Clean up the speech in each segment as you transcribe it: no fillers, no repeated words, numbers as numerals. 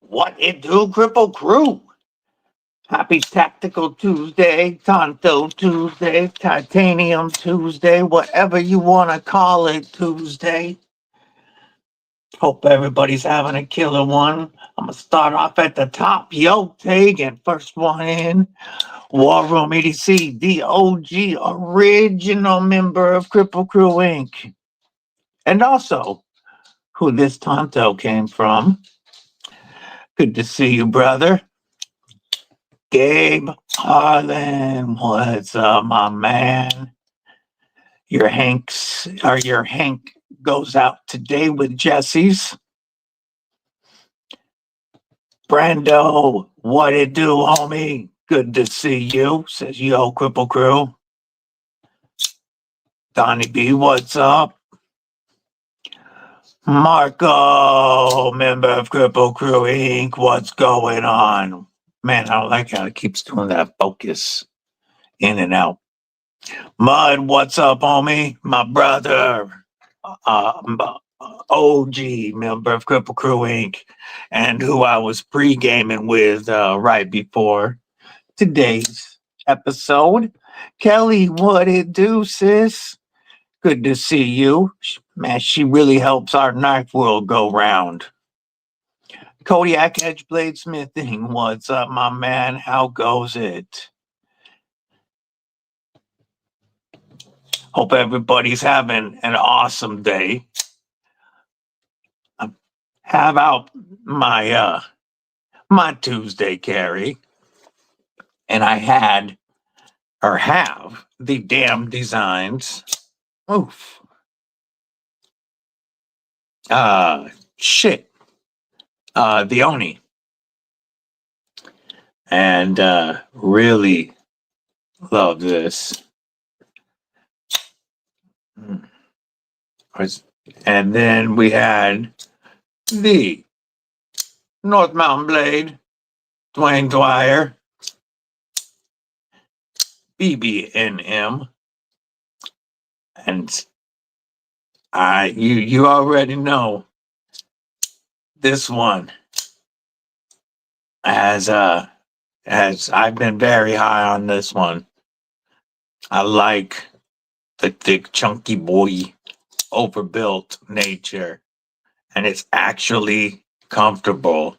What it do, Kripple Krew? Happy Tactical Tuesday, Tonto Tuesday, Titanium Tuesday, whatever you want to call it Tuesday. Hope everybody's having a killer one. I'm going to start off at the top. Yo, Tegan, first one in. War Room EDC, the OG original member of Kripple Krew Inc. And also, who this Tonto came from. Good to see you, brother. Gabe Harlan, what's up, my man? Your Hank goes out today with Jesse's. Brando, what it do, homie? Good to see you, says Yo Kripple Krew. Donnie B, what's up? Marco, member of Kripple Krew Inc., what's going on? Man, I don't like how it keeps doing that focus in and out. Mud, what's up, homie? My brother, OG member of Kripple Krew Inc., and who I was pre-gaming with right before today's episode. Kelly, what it do, sis? Good to see you. Man, she really helps our knife world go round. Kodiak Edgeblade Smithing, what's up, my man? How goes it? Hope everybody's having an awesome day. I have out my my Tuesday carry, and I have the damn designs. Oof. Shit. The Oni. And really love this. And then we had the North Mountain Blade, Dwayne Dwyer, BBNM, and you already know this one as I've been very high on this one. I like the thick, chunky boy, overbuilt nature, and it's actually comfortable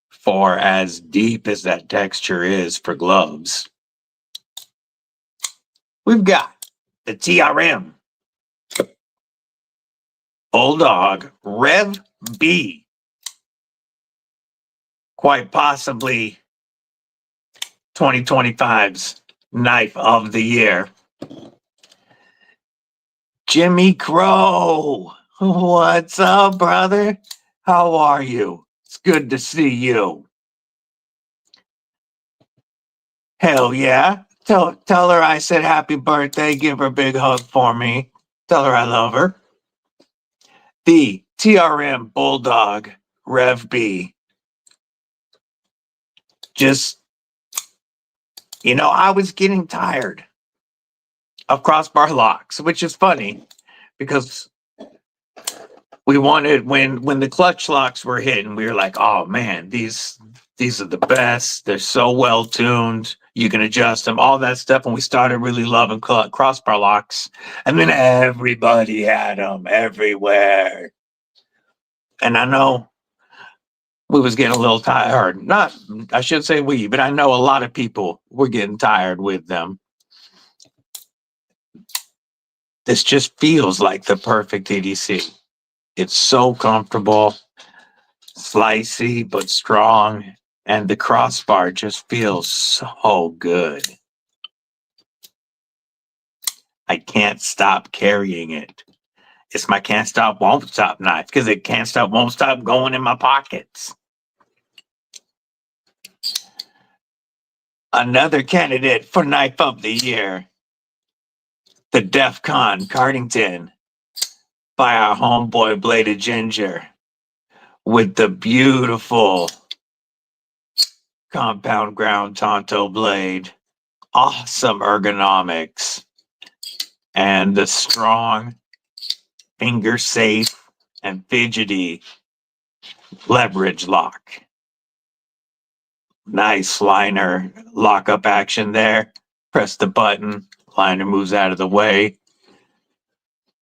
for as deep as that texture is for gloves. We've got the TRM Bulldog Rev B, quite possibly 2025's knife of the year. Jimmy Crow, what's up, brother? How are you? It's good to see you. Hell yeah. Tell her I said happy birthday. Give her a big hug for me. Tell her I love her. The TRM Bulldog Rev B. Just, I was getting tired of crossbar locks, which is funny because we wanted, when the clutch locks were hitting, we were like, oh man, these are the best. They're so well tuned. You can adjust them, all that stuff. And we started really loving crossbar locks. And then everybody had them everywhere. And I know we was getting a little tired. I should say we, but I know a lot of people were getting tired with them. This just feels like the perfect EDC. It's so comfortable, slicey, but strong. And the crossbar just feels so good. I can't stop carrying it. It's my can't stop, won't stop knife because it can't stop, won't stop going in my pockets. Another candidate for knife of the year, the DEF CON Cardington by our homeboy Bladed Ginger with the beautiful compound ground Tonto blade, awesome ergonomics, and the strong, finger safe, and fidgety leverage lock. Nice liner lockup action there. Press the button, liner moves out of the way.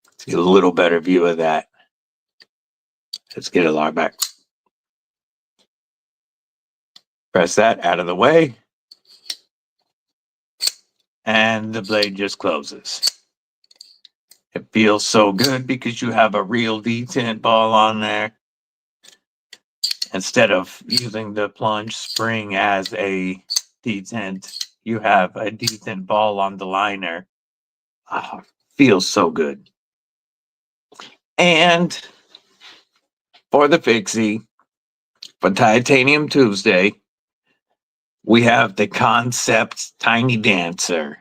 Let's get a little better view of that. Let's get it locked back. Press that out of the way. And the blade just closes. It feels so good because you have a real detent ball on there. Instead of using the plunge spring as a detent, you have a detent ball on the liner. Oh, feels so good. And for the fixie, for Titanium Tuesday, we have the Concept Tiny Dancer.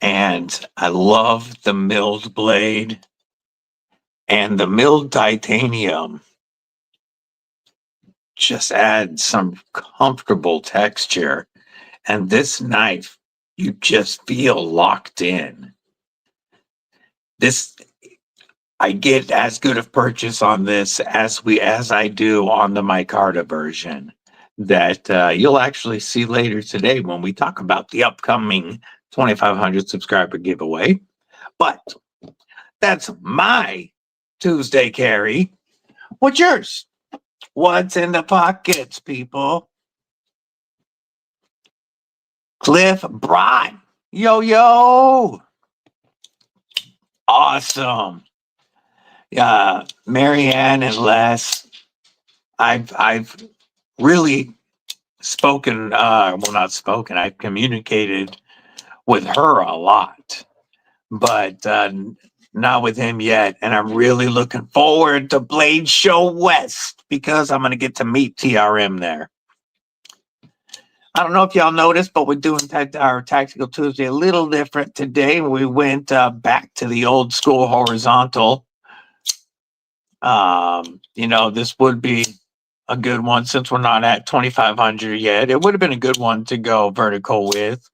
And I love the milled blade and the milled titanium. Just adds some comfortable texture. And this knife, you just feel locked in. This, I get as good of purchase on this as I do on the micarta version that you'll actually see later today when we talk about the upcoming 2,500 subscriber giveaway. But that's my Tuesday carry. What's yours? What's in the pockets, people? Cliff Broad. Yo, yo. Awesome. Yeah, Marianne and Les. I've really spoken, well, not spoken, I've communicated with her a lot, but not with him yet. And I'm really looking forward to Blade Show West because I'm going to get to meet TRM there. I don't know if y'all noticed, but we're doing our Tactical Tuesday a little different today. We went back to the old school horizontal. You know, this would be a good one since we're not at 2,500 yet. It would have been a good one to go vertical with,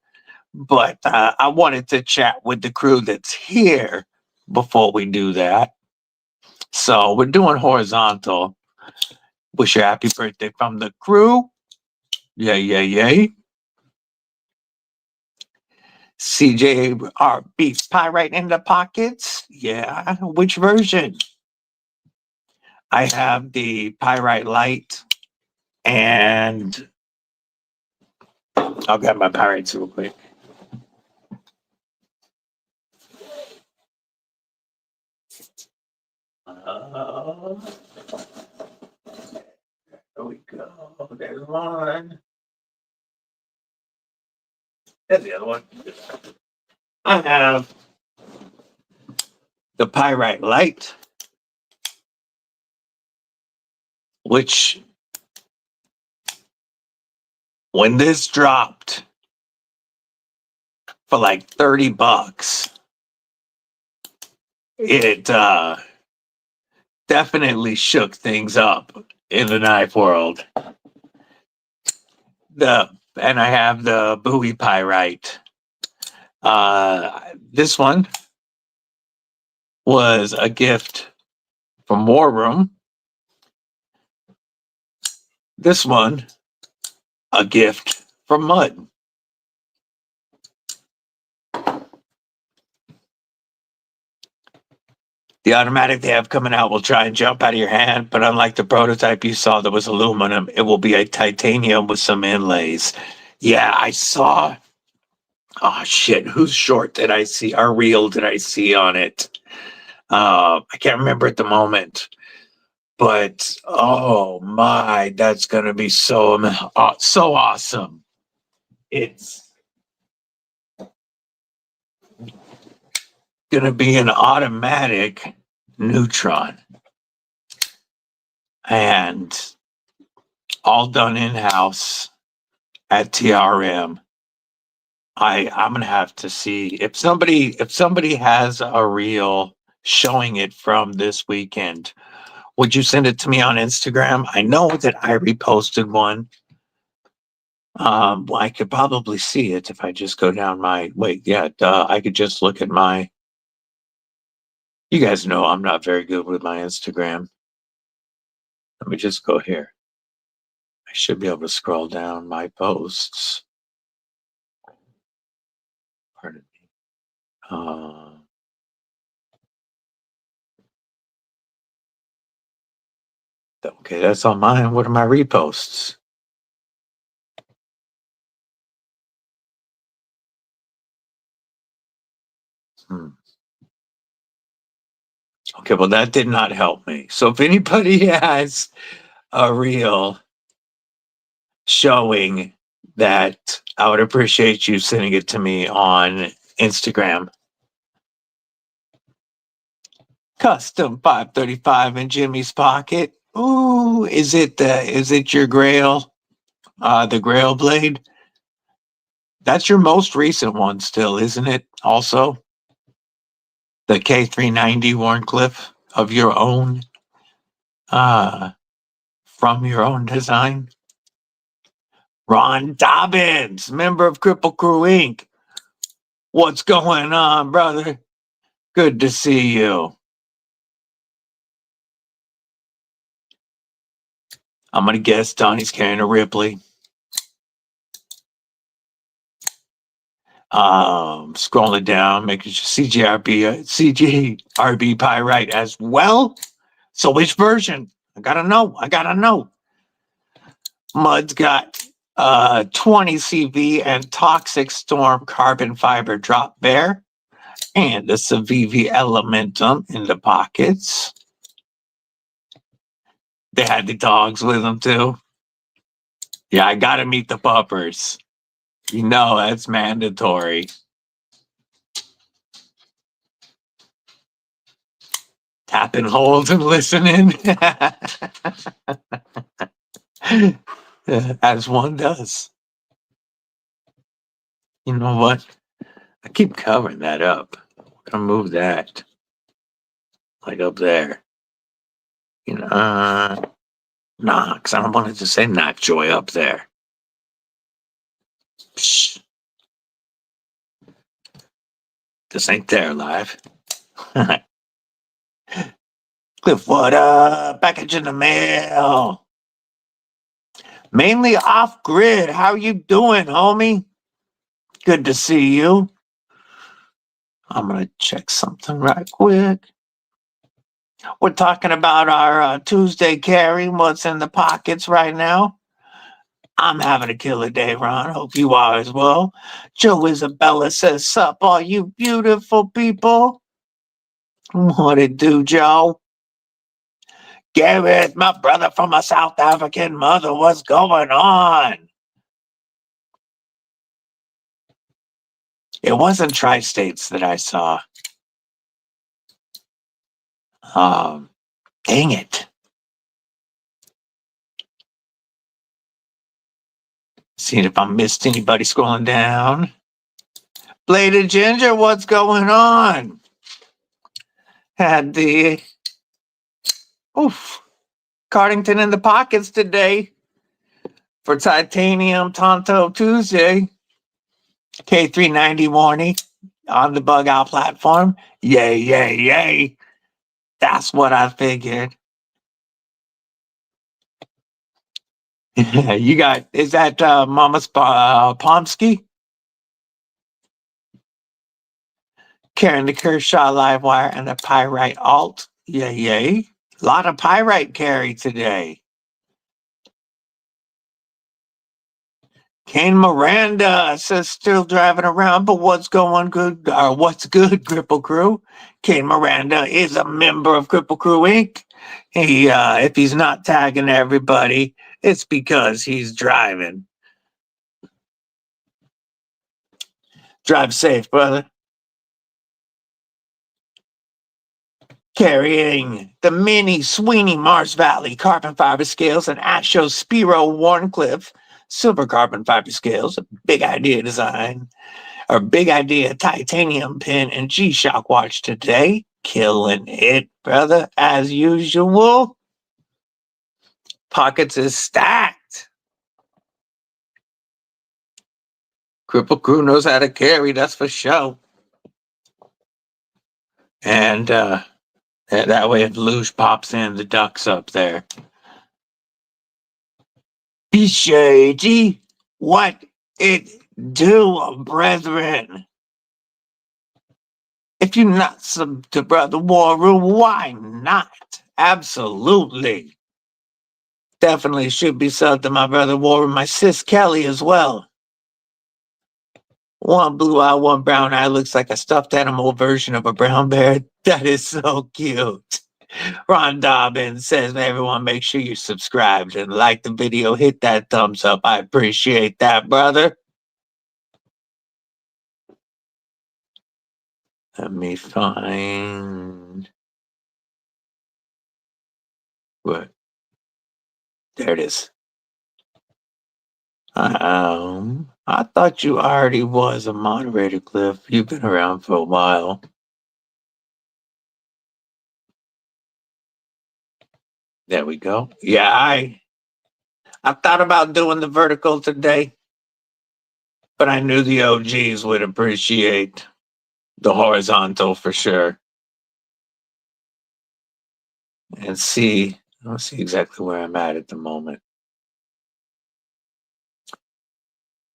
but I wanted to chat with the crew that's here before we do that. So we're doing horizontal. Wish you a happy birthday from the crew. Yay, yay, yay. CJ Beats Pyrite in the pockets. Yeah, which version? I have the Pyrite Light, and I'll grab my Pyrites real quick. There we go. There's one. There's the other one. I have the Pyrite Light, which when this dropped for like $30, it definitely shook things up in the knife world. And I have the Bowie Pyrite. This one was a gift from War Room. This one, a gift from Mud. The automatic they have coming out will try and jump out of your hand, but unlike the prototype you saw that was aluminum, it will be a titanium with some inlays. Yeah, I saw. Oh shit! Whose short did I see? Our reel did I see on it? I can't remember at the moment, but oh my, that's gonna be so awesome. It's gonna be an automatic neutron, and all done in house at TRM. I'm gonna have to see if somebody has a reel showing it from this weekend. Would you send it to me on Instagram? I know that I reposted one. Well, I could probably see it if I just go down my I could just look at my. You guys know I'm not very good with my Instagram. Let me just go here. I should be able to scroll down my posts. Pardon me. Okay, that's on mine. What are my reposts? Okay, well, that did not help me. So if anybody has a reel showing that, I would appreciate you sending it to me on Instagram. Custom 535 in Jimmy's pocket. Ooh, is it your Grail? The Grail blade? That's your most recent one still, isn't it? Also, the K390 Warncliffe of your own, from your own design. Ron Dobbins, member of Kripple Krew Inc. What's going on, brother? Good to see you. I'm gonna guess Donnie's carrying a Ripley. Scrolling down, making sure CGRB Pyrite as well. So which version? I gotta know. Mud's got 20 CV and Toxic Storm carbon fiber drop bear, and the Civivi Elementum in the pockets. They had the dogs with them too. Yeah, I gotta meet the puppers. You know that's mandatory. Tapping holes and listening. As one does. You know what? I keep covering that up. I'm gonna move that. Like up there. You know, nah, because I don't want it to say Not Joy up there. Psh. This ain't there live. Cliff, what up? Package in the mail. Mainly off grid. How you doing, homie? Good to see you. I'm gonna check something right quick. We're talking about our Tuesday carry. What's in the pockets right now? I'm having a killer day, Ron. Hope you are as well. Joe Isabella says, sup, all you beautiful people. What it do, Joe? Garrett, my brother from a South African mother, what's going on? It wasn't Tri-States that I saw. Dang it. Seeing if I missed anybody scrolling down. Bladed Ginger, what's going on? Had the Cardington in the pockets today for Titanium Tonto Tuesday. K390 warning on the Bug Out platform. Yay, yay, yay. That's what I figured. You got, is that Mama's Pomsky? Carrying the Kershaw Livewire and the Pyrite Alt. Yay, yay. A lot of Pyrite carry today. Kane Miranda says still driving around, but what's going good? What's good, Kripple Krew? Kane Miranda is a member of Kripple Krew Inc. He, if he's not tagging everybody, it's because he's driving. Drive safe, brother. Carrying the mini Sweeney Mars Valley carbon fiber scales and Astro Spiro Warncliffe silver carbon fiber scales, a big idea design, or big idea titanium pin and G-Shock watch today. Killing it, brother, as usual. Pockets is stacked. Kripple Krew knows how to carry, that's for sure. And that way if Luge pops in, the duck's up there. Be shady. What it do, brethren? If you're not sub to Brother War Room, why not? Absolutely. Definitely should be subbed to my brother War Room, my sis Kelly as well. One blue eye, one brown eye looks like a stuffed animal version of a brown bear. That is so cute. Ron Dobbins says, everyone, make sure you subscribed and like the video. Hit that thumbs up. I appreciate that, brother. Let me find what. There it is. I thought you already was a moderator, Cliff. You've been around for a while. There we go. Yeah, I thought about doing the vertical today, but I knew the OGs would appreciate the horizontal for sure. And let's see exactly where I'm at the moment.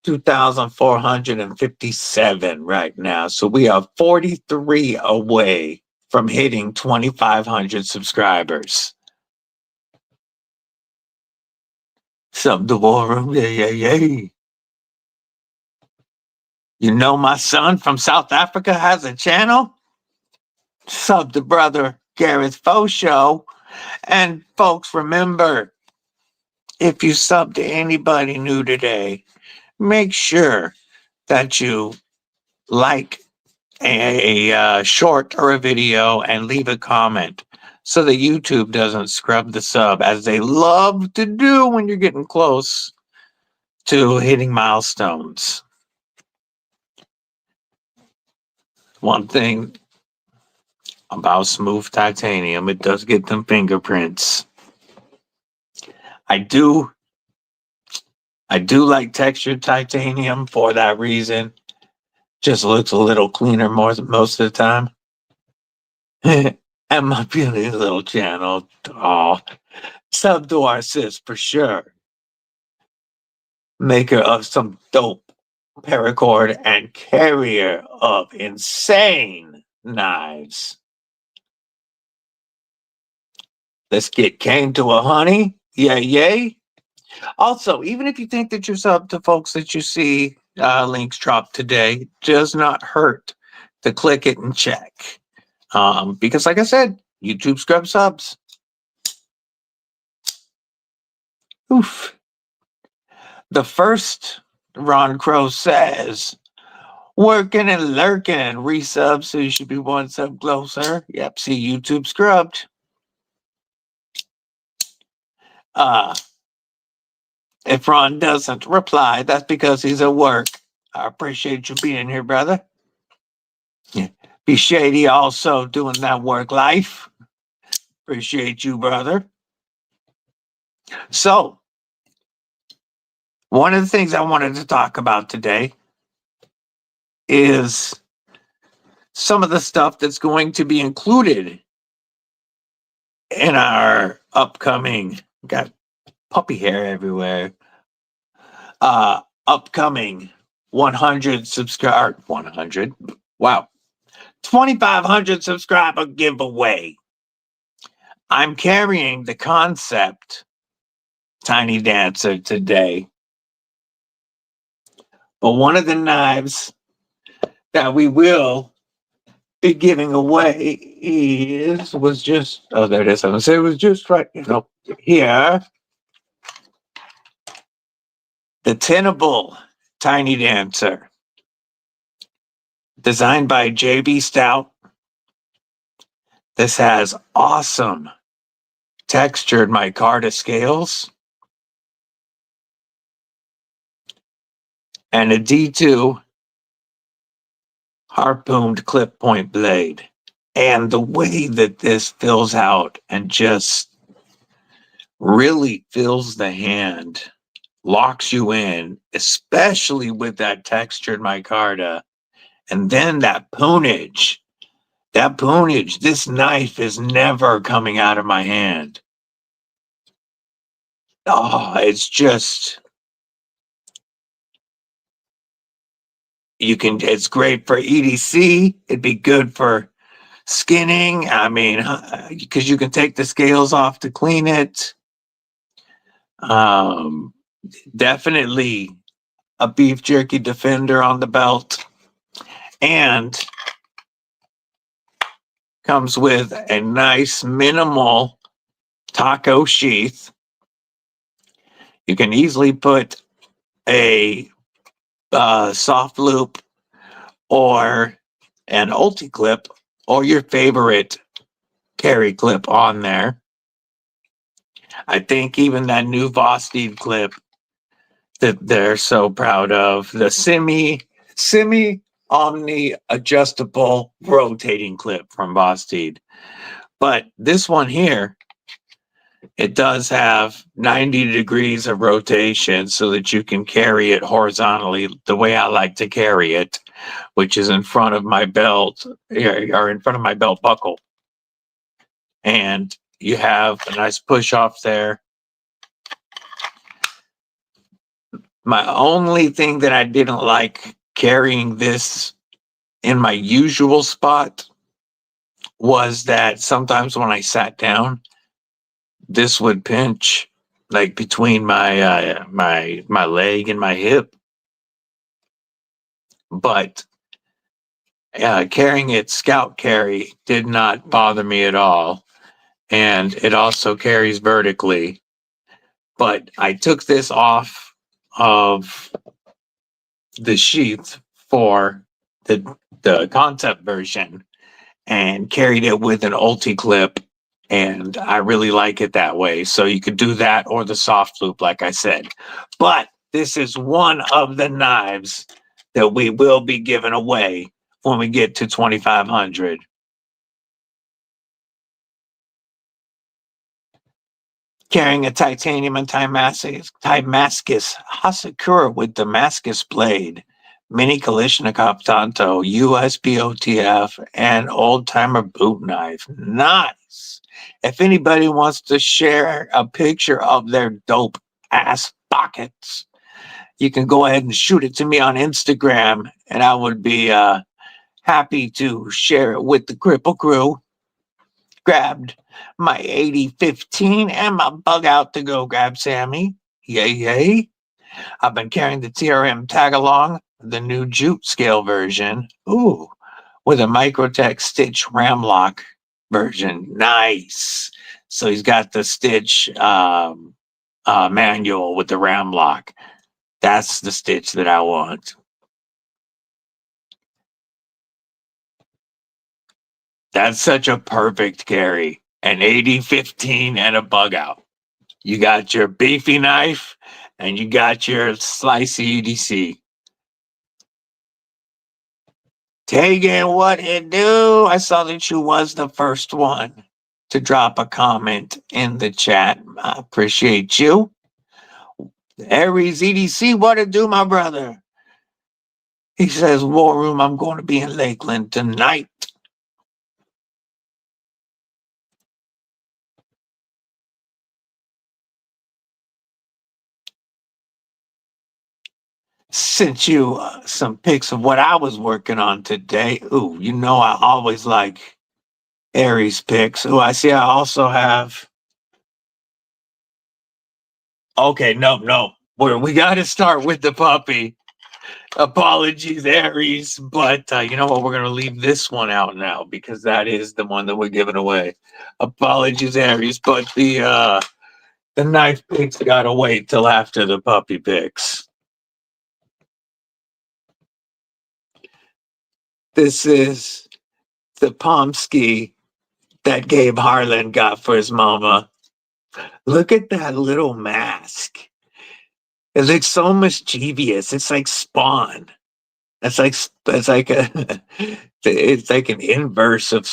2,457 right now. So we are 43 away from hitting 2,500 subscribers. Sub the War Room, yeah. You know my son from South Africa has a channel? Sub to brother Gareth Faux Show. And folks, remember, if you sub to anybody new today, make sure that you like a short or a video and leave a comment so that YouTube doesn't scrub the sub, as they love to do when you're getting close to hitting milestones. One thing about smooth titanium, it does get them fingerprints. I do like textured titanium for that reason. Just looks a little cleaner most of the time. And my beauty little channel, sub to our sis for sure. Maker of some dope paracord and carrier of insane knives. Let's get Cane to a honey. Yay. Also, even if you think that you're sub to folks that you see links dropped today, does not hurt to click it and check. Because like I said, YouTube scrub subs. Oof. The first, Ron Crow says, working and lurking, resub, so you should be one sub closer. Yep, see YouTube scrubbed. If Ron doesn't reply, that's because he's at work. I appreciate you being here, brother. Yeah. Be shady also doing that work life. Appreciate you, brother. So, one of the things I wanted to talk about today is some of the stuff that's going to be included in our upcoming, got puppy hair everywhere, upcoming 100 subscriber, 100, wow, 2,500 subscriber giveaway. I'm carrying the concept Tiny Dancer today, but one of the knives that we will be giving away was just, oh, there it is. I was saying it was just right, here. The Tenable Tiny Dancer, designed by JB Stout. This has awesome textured micarta scales and a D2 harpooned clip point blade. And the way that this fills out and just really fills the hand, locks you in, especially with that textured micarta. And then that poonage, this knife is never coming out of my hand. Oh, it's just, it's great for EDC. It'd be good for skinning. I mean, because you can take the scales off to clean it. Um, Definitely a beef jerky defender on the belt, and comes with a nice minimal taco sheath. You can easily put a soft loop or an ulti clip or your favorite carry clip on there. I think even that new Vosteed clip that they're so proud of, the semi omni adjustable rotating clip from Vosteed. But this one here, it does have 90 degrees of rotation so that you can carry it horizontally the way I like to carry it, which is in front of my belt or in front of my belt buckle. And you have a nice push off there. My only thing that I didn't like carrying this in my usual spot was that sometimes when I sat down, this would pinch like between my leg and my hip. But carrying it scout carry did not bother me at all, and it also carries vertically. But I took this off of the sheath for the concept version and carried it with an ulti clip, and I really like it that way. So you could do that or the soft loop, like I said. But this is one of the knives that we will be giving away when we get to 2,500. Carrying a titanium and Damascus Hasakura with Damascus blade, mini Kalashnikov Tanto, USB OTF, and old timer boot knife. Nice. If anybody wants to share a picture of their dope ass pockets, you can go ahead and shoot it to me on Instagram, and I would be happy to share it with the Kripple Krew. Grabbed my 8015 and my bug out to go grab Sammy. Yay, yay. I've been carrying the TRM tag along, the new jute scale version. Ooh, with a Microtech Stitch ram lock version. Nice. So he's got the Stitch manual with the ram lock. That's the Stitch that I want. That's such a perfect carry. An 8015 and a bug out. You got your beefy knife and you got your slicey EDC. Tegan, what it do? I saw that you was the first one to drop a comment in the chat. I appreciate you. Aries EDC, what it do, my brother? He says, War Room, I'm going to be in Lakeland tonight. Sent you some pics of what I was working on today. Ooh, you know I always like Aries pics. Ooh, I see I also have... Okay, no. We got to start with the puppy. Apologies, Aries, but you know what? We're going to leave this one out now because that is the one that we're giving away. Apologies, Aries, but the knife picks got to wait till after the puppy picks. This is the Pomsky that Gabe Harlan got for his mama. Look at that little mask. It looks so mischievous. It's like Spawn. It's like a it's like an inverse of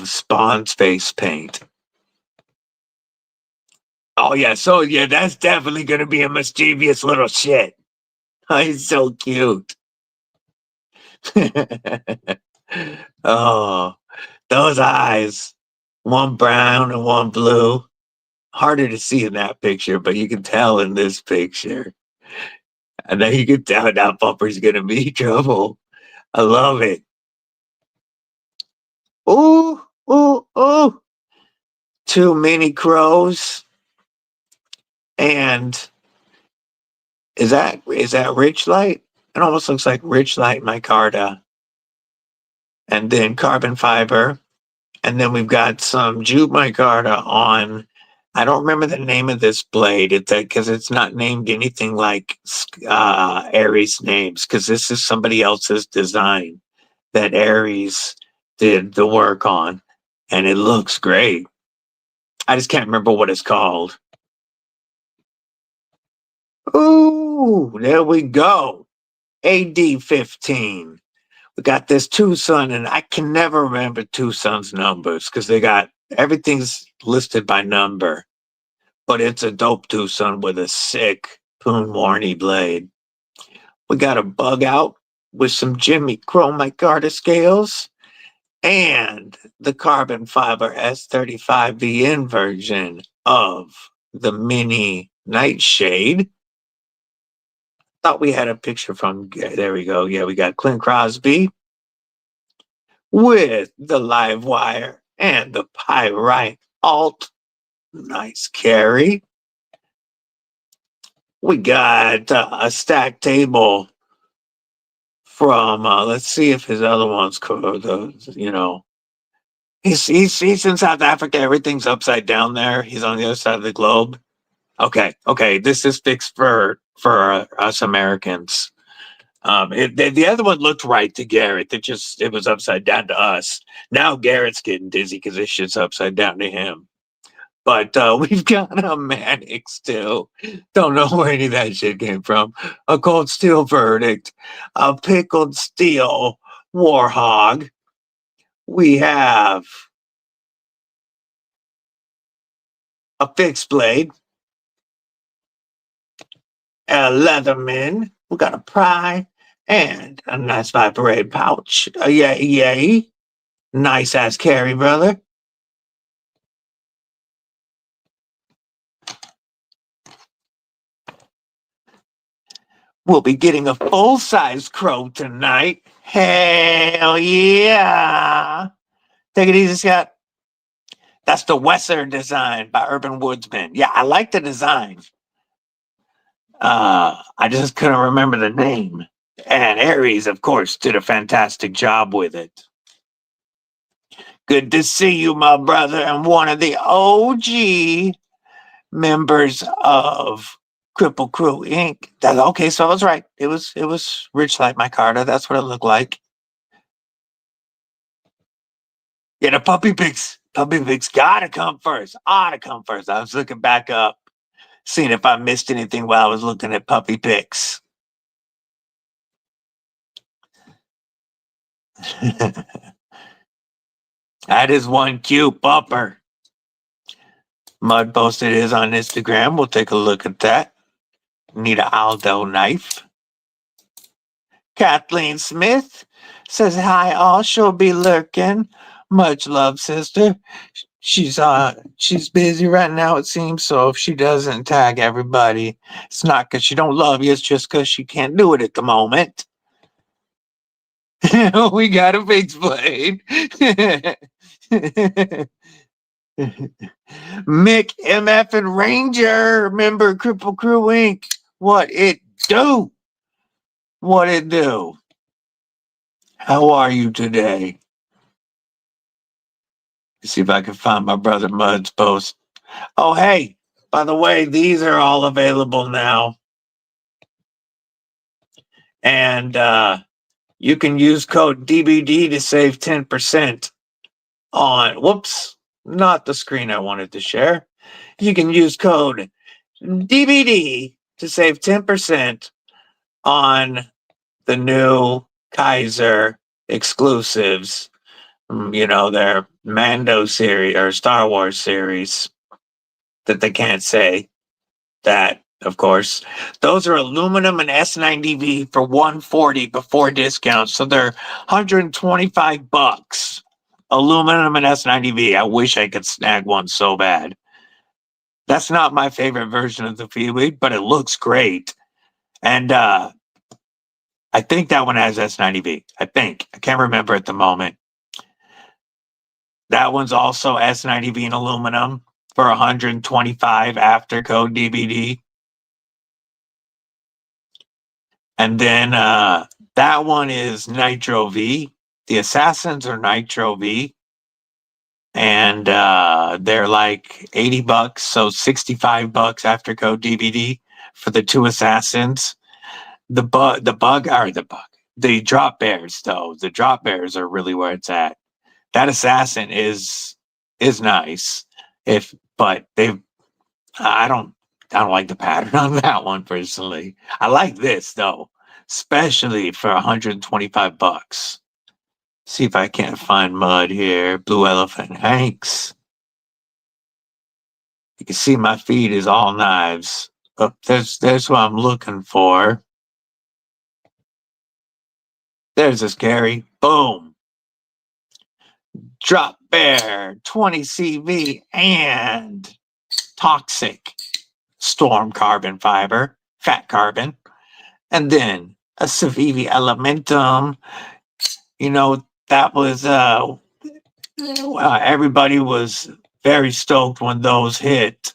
Spawn's face paint. Oh yeah, so yeah, that's definitely gonna be a mischievous little shit. Oh, he's so cute. Oh, those eyes. One brown and one blue. Harder to see in that picture, but you can tell in this picture. And then you can tell that bumper's gonna be trouble. I love it. Ooh, ooh, ooh. Too many crows. And is that Rich Light? It almost looks like Rich Light micarta. And then carbon fiber. And then we've got some jute micarta on. I don't remember the name of this blade. It's because it's not named anything like Aries names, because this is somebody else's design that Aries did the work on, and it looks great. I just can't remember what it's called. Ooh, there we go. AD15. We got this Tucson, and I can never remember Tucson's numbers because they got everything's listed by number. But it's a dope Tucson with a sick Poon Warney blade. We got a bug out with some Jimmy Chrome micarta scales and the carbon fiber S35VN version of the mini nightshade. Thought we had a picture from, there we go. Yeah, we got Clint Crosby with the live wire and the pyrite alt. Nice carry. We got a stack table from, let's see if his other one's cool. He's in South Africa. Everything's upside down there. He's on the other side of the globe. Okay. This is fixed for us Americans. The other one looked right to Garrett. It was upside down to us. Now Garrett's getting dizzy because this shit's upside down to him. But we've got a Manic still. Don't know where any of that shit came from. A cold steel verdict. A pickled steel warhog. We have a fixed blade. A Leatherman. We got a pry and a nice vibrate pouch. Yay. Nice ass carry, brother. We'll be getting a full-size crow tonight. Hell yeah. Take it easy, Scott. That's the Wesser design by Urban Woodsman. Yeah, I like the design. I just couldn't remember the name. And Aries, of course, did a fantastic job with it. Good to see you, my brother, and one of the OG members of Kripple Krew Inc. Okay, so I was right. It was Rich Light micarta. That's what it looked like. Yeah, the puppy pics gotta come first. Oughta come first. I was looking back up, seeing if I missed anything while I was looking at puppy pics. That is one cute bumper. Mud posted his on Instagram. We'll take a look at that. Need a Aldo knife. Kathleen Smith says, hi, all. She'll be lurking. Much love, sister. She's busy right now, it seems. So if she doesn't tag everybody, it's not because she don't love you. It's just because she can't do it at the moment. We got a fixed blade. Mick, MF, and Ranger, member Kripple Krew Inc. What it do? What it do? How are you today? Let's see if I can find my brother Mud's post. Oh, hey, by the way, these are all available now. And you can use code DBD to save 10% on, whoops, not the screen I wanted to share. You can use code DBD to save 10% on the new Kaiser exclusives. Their Mando series or Star Wars series that they can't say that, of course. Those are aluminum and S90V for $140 before discount. So they're $125. Aluminum and S90V. I wish I could snag one so bad. That's not my favorite version of the Feedweed, but it looks great. And I think that one has S90V. I can't remember at the moment. That one's also S90V in aluminum for 125 after code DBD. And then that one is Nitro V. The Assassins are Nitro V. And they're like $80, so $65 after code DBD for the two Assassins. The drop bears though. The drop bears are really where it's at. That Assassin is nice. But I don't like the pattern on that one personally. I like this though, especially for $125. See if I can't find mud here. Blue Elephant Hanks. You can see my feed is all knives. Oh, there's what I'm looking for. There's a scary. Boom. Drop Bear, 20 CV, and Toxic Storm Carbon Fiber, Fat Carbon. And then a Civivi Elementum. You know, that was everybody was very stoked when those hit.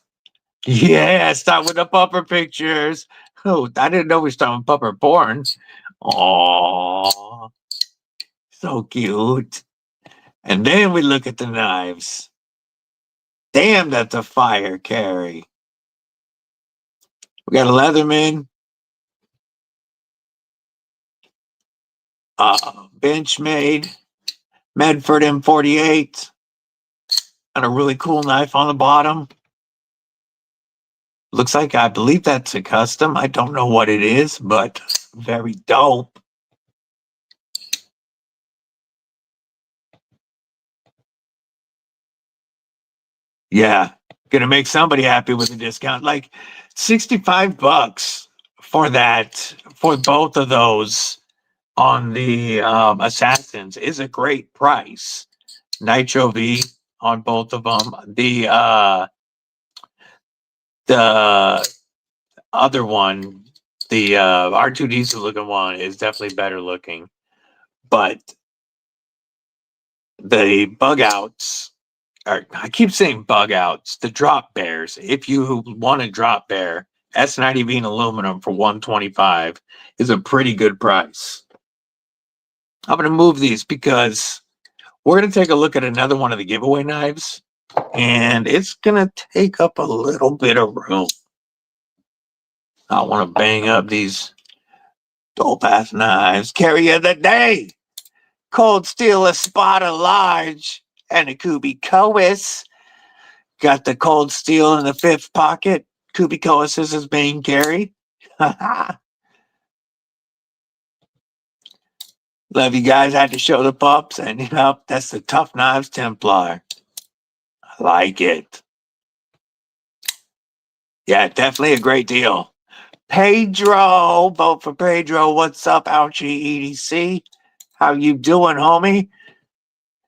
Yeah, start with the pupper pictures. Oh, I didn't know we started with pupper porn. Oh, so cute. And then we look at the knives. Damn, that's a fire carry. We got a Leatherman, Benchmade, Medford M48, and a really cool knife on the bottom. Looks like, I believe that's a custom. I don't know what it is, but very dope. Yeah, gonna make somebody happy with a discount. Like $65 for that, for both of those on the Assassins is a great price. Nitro V on both of them. The other one, the R2D2 looking one, is definitely better looking, but the bug outs, or I keep saying bug outs, the drop bears. If you want a drop bear, S90V in aluminum for 125 is a pretty good price. I'm gonna move these because we're gonna take a look at another one of the giveaway knives, and it's gonna take up a little bit of room. I want to bang up these dope ass knives. Carry of the day. Cold Steel Espada Large and a Kubikois. Got the Cold Steel in the fifth pocket. Kubikois is his main carry. Love you guys. Had to show the pups, and you know that's the Tough Knives Templar. I like it. Yeah, definitely a great deal. Pedro, vote for Pedro. What's up, Ouchie EDC? How you doing, homie?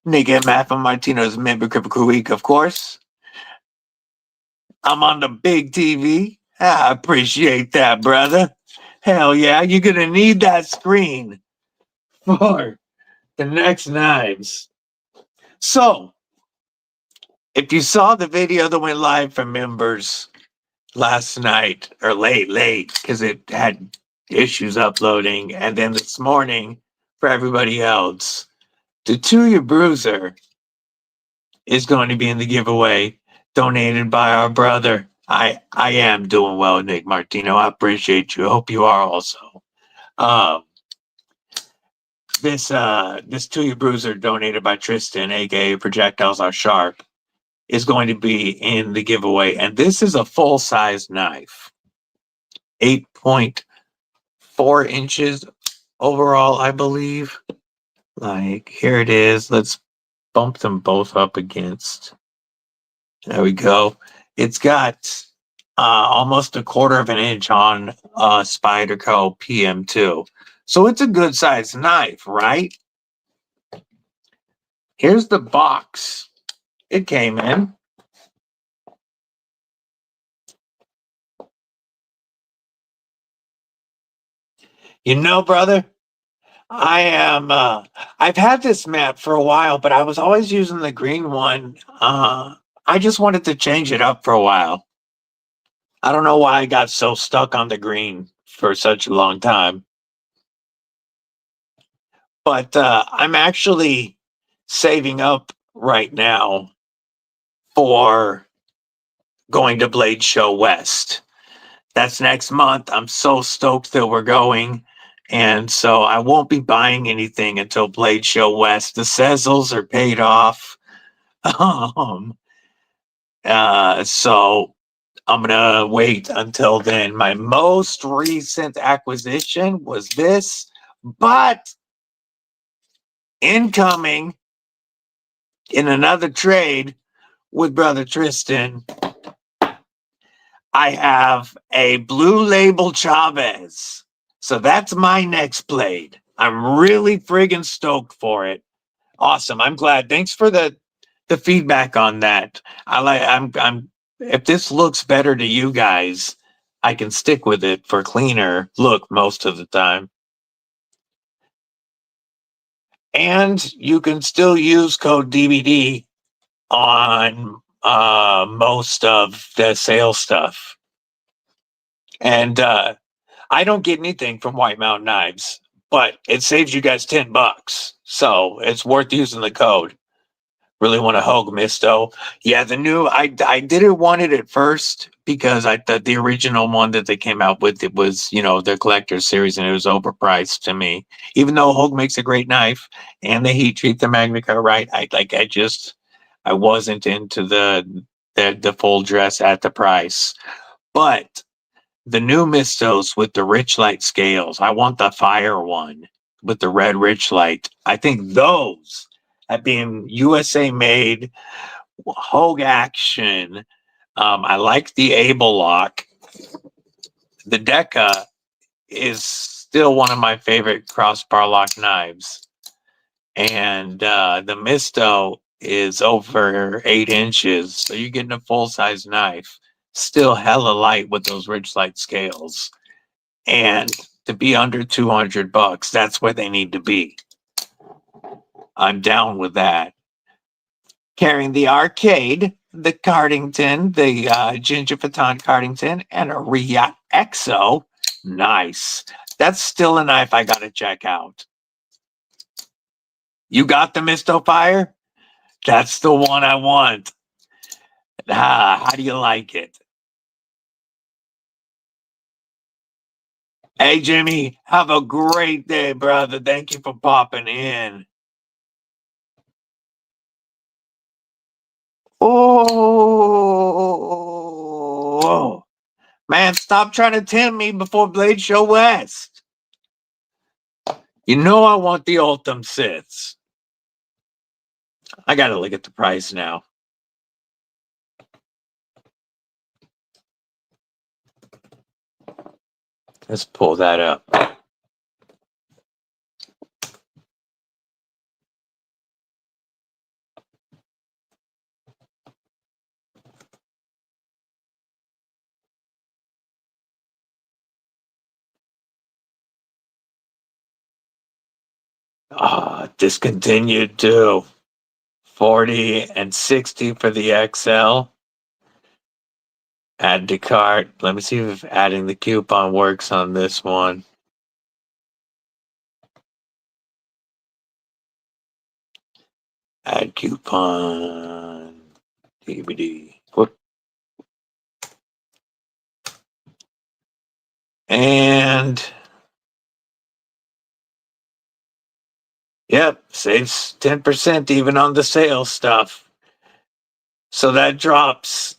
Nick and Matt from Martino's member Kripple Krew Week, of course. I'm on the big TV. I appreciate that, brother. Hell yeah, you're gonna need that screen for the next knives. So, if you saw the video that went live for members last night, or late, because it had issues uploading, and then this morning for everybody else, the Tuya Bruiser is going to be in the giveaway, donated by our brother. I am doing well, Nick Martino. I appreciate you. I hope you are also. This Tuya Bruiser donated by Tristan, aka Projectiles Are Sharp, is going to be in the giveaway. And this is a full-size knife. 8.4 inches overall, I believe. Like, here it is. Let's bump them both up against. There we go. It's got almost 1/4 of an inch on Spyderco PM2. So it's a good sized knife, right? Here's the box it came in. You know, brother, I've had this map for a while, but I was always using the green one. I just wanted to change it up for a while. I don't know why I got so stuck on the green for such a long time. But I'm actually saving up right now for going to Blade Show West. That's next month. I'm so stoked that we're going. And so I won't be buying anything until Blade Show West. The Sezzles are paid off. Um, so I'm gonna wait until then. My most recent acquisition was this, but incoming in another trade with Brother Tristan, I have a Blue Label Chavez. So that's my next blade. I'm really friggin' stoked for it. Awesome. I'm glad. Thanks for the feedback on that. I'm if this looks better to you guys, I can stick with it for cleaner look most of the time. And you can still use code DVD on most of the sales stuff. And I don't get anything from White Mountain Knives, but it saves you guys $10. So it's worth using the code. Really want to hug Misto. Yeah, the new I didn't want it at first because I thought the original one that they came out with, it was, their collector's series, and it was overpriced to me. Even though Hogue makes a great knife and they heat treat the Magnica right, I wasn't into the full dress at the price. But the new Mistos with the rich light scales, I want the fire one with the red rich light. I think those at being USA made, Hogue action. I like the Able lock. The Deca is still one of my favorite crossbar lock knives. And the Misto is over 8 inches. So you're getting a full size knife. Still hella light with those rich light scales. And to be under $200, that's where they need to be. I'm down with that. Carrying the arcade, the Cardington, the Ginger Baton Cardington, and a Ria Exo. Nice. That's still a knife I gotta check out. You got the Misto Fire? That's the one I want. How do you like it? Hey, Jimmy, have a great day, brother. Thank you for popping in. Oh, man, stop trying to tempt me before Blade Show West. You know I want the Ultim Siths. I gotta look at the price now. Let's pull that up. Discontinued too. 40 and 60 for the XL. Add to cart. Let me see if adding the coupon works on this one. Add coupon. DVD. Whoop. And yep, saves 10% even on the sales stuff. So that drops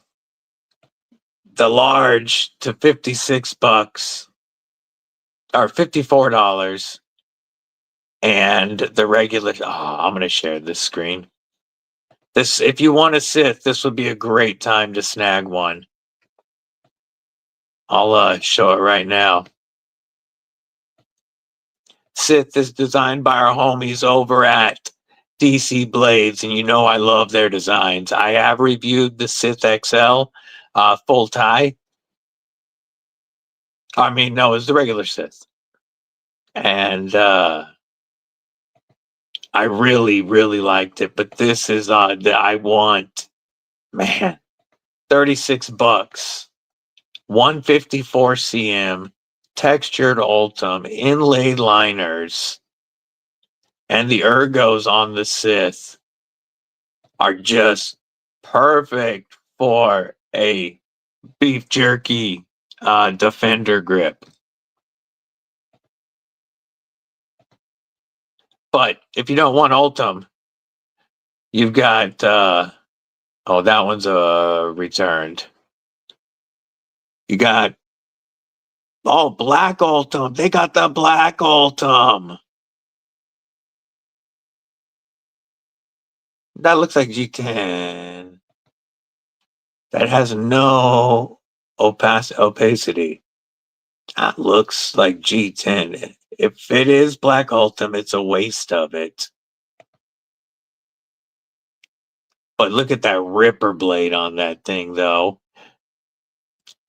the large to $56 or $54. And the regular, I'm going to share this screen. This, if you want a Sith, this would be a great time to snag one. I'll show it right now. Sith is designed by our homies over at DC Blades, and you know I love their designs. I have reviewed the Sith XL full tie. I mean, no, it's the regular Sith. And I really, really liked it. But this is I want, man, $36, 154 cm, textured Ultim, inlaid liners, and the ergos on the Sith are just perfect for a beef jerky defender grip. But if you don't want Ultim, you've got that one's returned. You got black Ultim. They got the black Ultim. That looks like G10. That has no opacity. That looks like G10. If it is black Ultim, it's a waste of it. But look at that ripper blade on that thing, though.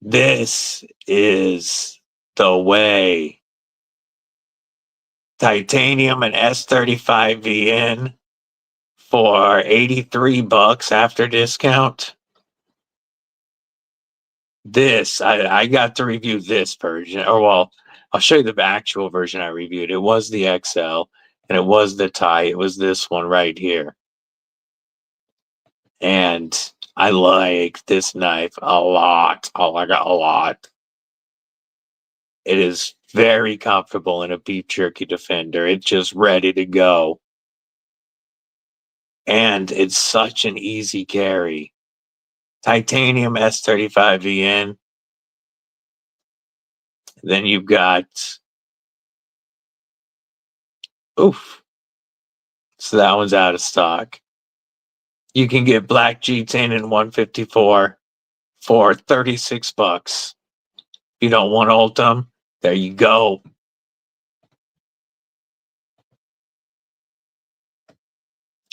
This is the way. Titanium and S35VN for $83 after discount. This, I got to review this version. Or, well, I'll show you the actual version I reviewed. It was the XL, and it was the tie. It was this one right here. And I like this knife a lot. Oh, I got a lot. It is very comfortable in a beef jerky defender. It's just ready to go. And it's such an easy carry. Titanium S35VN. Then you've got, so that one's out of stock. You can get black G10 and 154 for $36. If you don't want Ultim, there you go.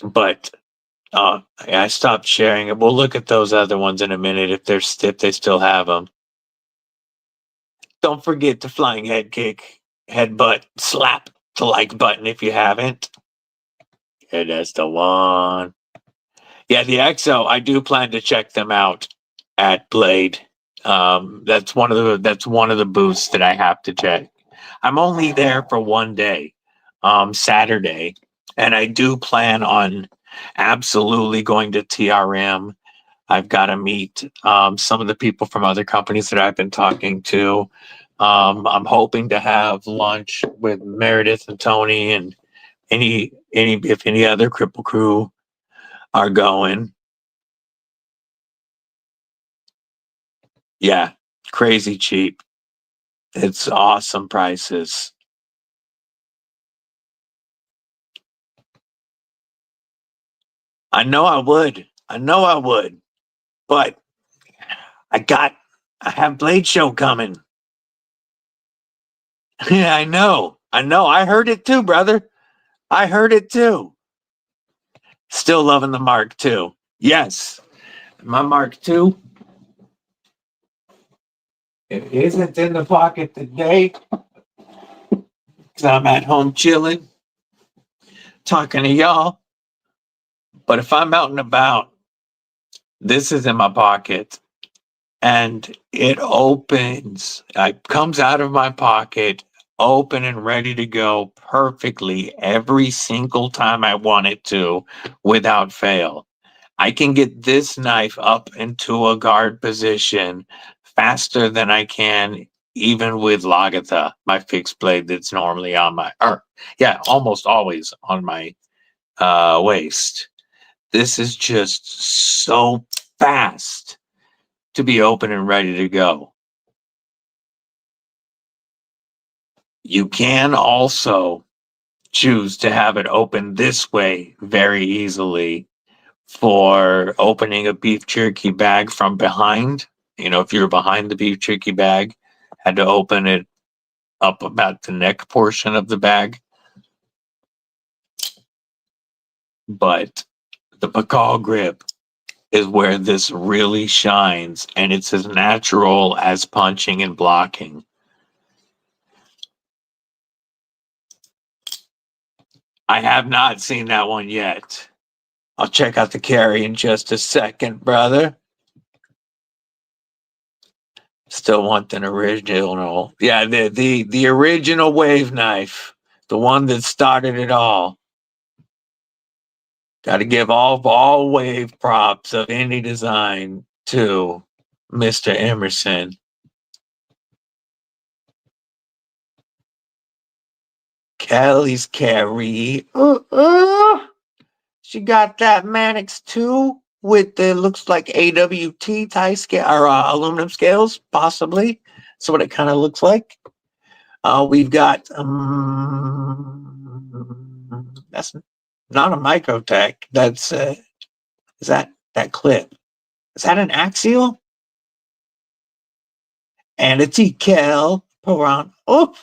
But I stopped sharing it. We'll look at those other ones in a minute if they still have them. Don't forget the flying head kick, headbutt, slap the like button if you haven't. Yeah, that's the one. Yeah, the XO, I do plan to check them out at Blade. That's one of the booths that I have to check. I'm only there for one day, Saturday, and I do plan on absolutely going to TRM. I've got to meet some of the people from other companies that I've been talking to. I'm hoping to have lunch with Meredith and Tony and if any other Kripple Krew are going. Yeah, crazy cheap. It's awesome prices. I know I would. But I have Blade Show coming. Yeah, I know. I heard it too, brother. I heard it too. Still loving the Mark II. Yes. My Mark II. It isn't in the pocket today because I'm at home chilling, talking to y'all. But if I'm out and about, this is in my pocket and it opens. It comes out of my pocket, open and ready to go perfectly every single time I want it to without fail. I can get this knife up into a guard position faster than I can even with Lagatha, my fixed blade that's normally on my, almost always on my waist. This is just so fast to be open and ready to go. You can also choose to have it open this way very easily for opening a beef jerky bag from behind. You know, if you're behind the beef jerky bag, had to open it up about the neck portion of the bag. But the Pakal grip is where this really shines, and it's as natural as punching and blocking. I have not seen that one yet. I'll check out the carry in just a second, brother. Still want an original. Yeah, the original wave knife. The one that started it all. Got to give all wave props of any design to Mr. Emerson. Kelly's carry. She got that Mannix 2 with the looks like AWT tie scale or aluminum scales, possibly. That's what it kind of looks like. We've got that's not a Microtech. That's is that clip? Is that an axial? And a decal around. Oh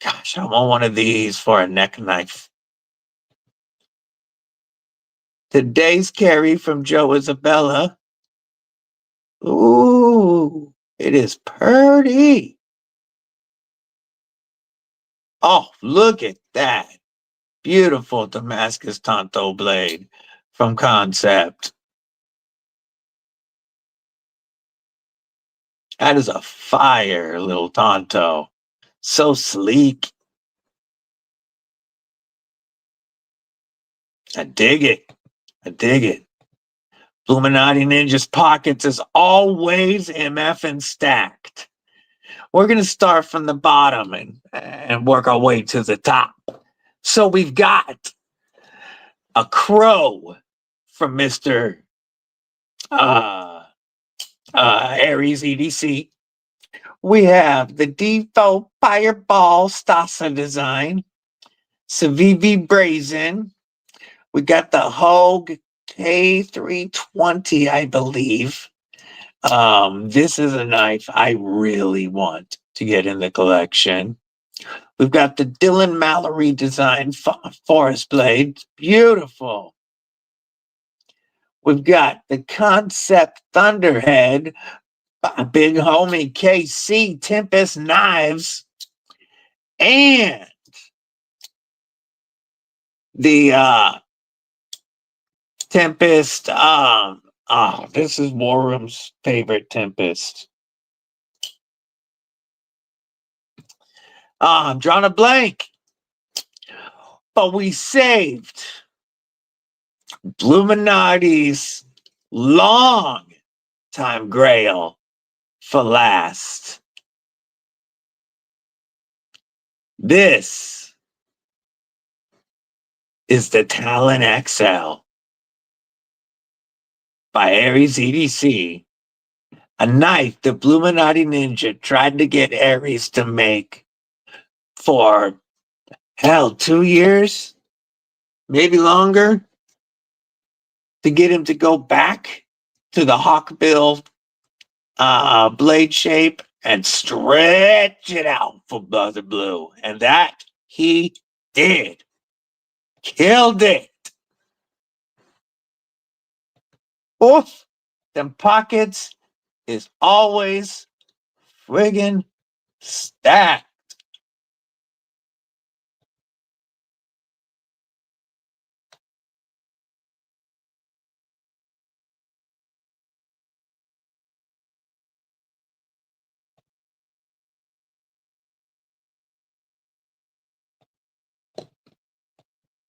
gosh, I want one of these for a neck knife. Today's carry from Joe Isabella. Ooh, it is pretty. Oh, look at that. Beautiful Damascus Tonto blade from Concept. That is a fire little Tonto. So sleek. I dig it. I dig it. Illuminati Ninja's pockets is always MF and stacked. We're going to start from the bottom and work our way to the top. So we've got a crow from Mr. Aries EDC. We have the default Fireball Stasa design, Civivi Brazen. We got the Hogue K320, I believe. This is a knife I really want to get in the collection. We've got the Dylan Mallory design Forest Blade. Beautiful. We've got the Concept Thunderhead, big homie KC Tempest knives, and the Tempest. This is War Room's favorite Tempest. I'm drawing a blank, but we saved Illuminati's long time grail for last. This is the Talon XL by Aries EDC, a knife the Illuminati Ninja tried to get Aries to make for, hell, 2 years, maybe longer, to get him to go back to the hawkbill blade shape and stretch it out for Brother Blue. And that he did. Killed it. Oof. Them pockets is always friggin' stacked.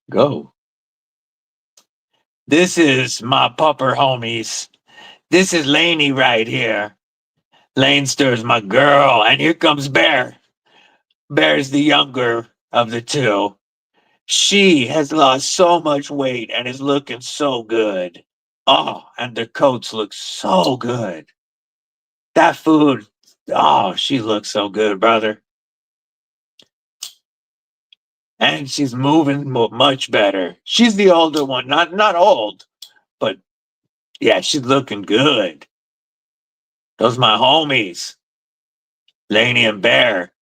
Go. This is my pupper homies. This is Laney right here. Lanster's my girl. And here comes Bear. Bear's the younger of the two. She has lost so much weight and is looking so good. Oh, and the coats look so good. That food, oh, she looks so good, brother. And she's moving much better. She's the older one, not old, but yeah, she's looking good. Those my homies, Laney and Bear.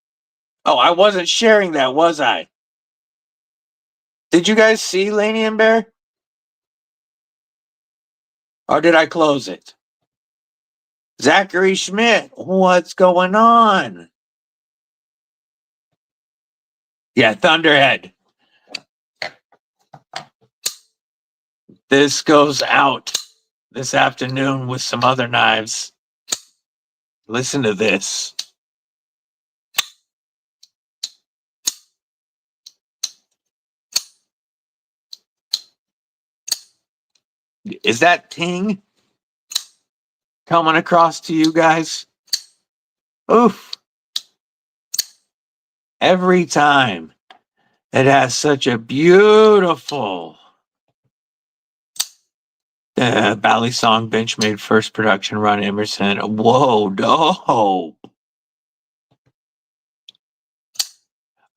Oh, I wasn't sharing that, was I? Did you guys see Laney and Bear? Or did I close it? Zachary Schmidt, what's going on? Yeah, Thunderhead. This goes out this afternoon with some other knives. Listen to this. Is that ting coming across to you guys? Oof. Every time. It has such a beautiful Bally Song Benchmade first production run, Emerson. Whoa, no.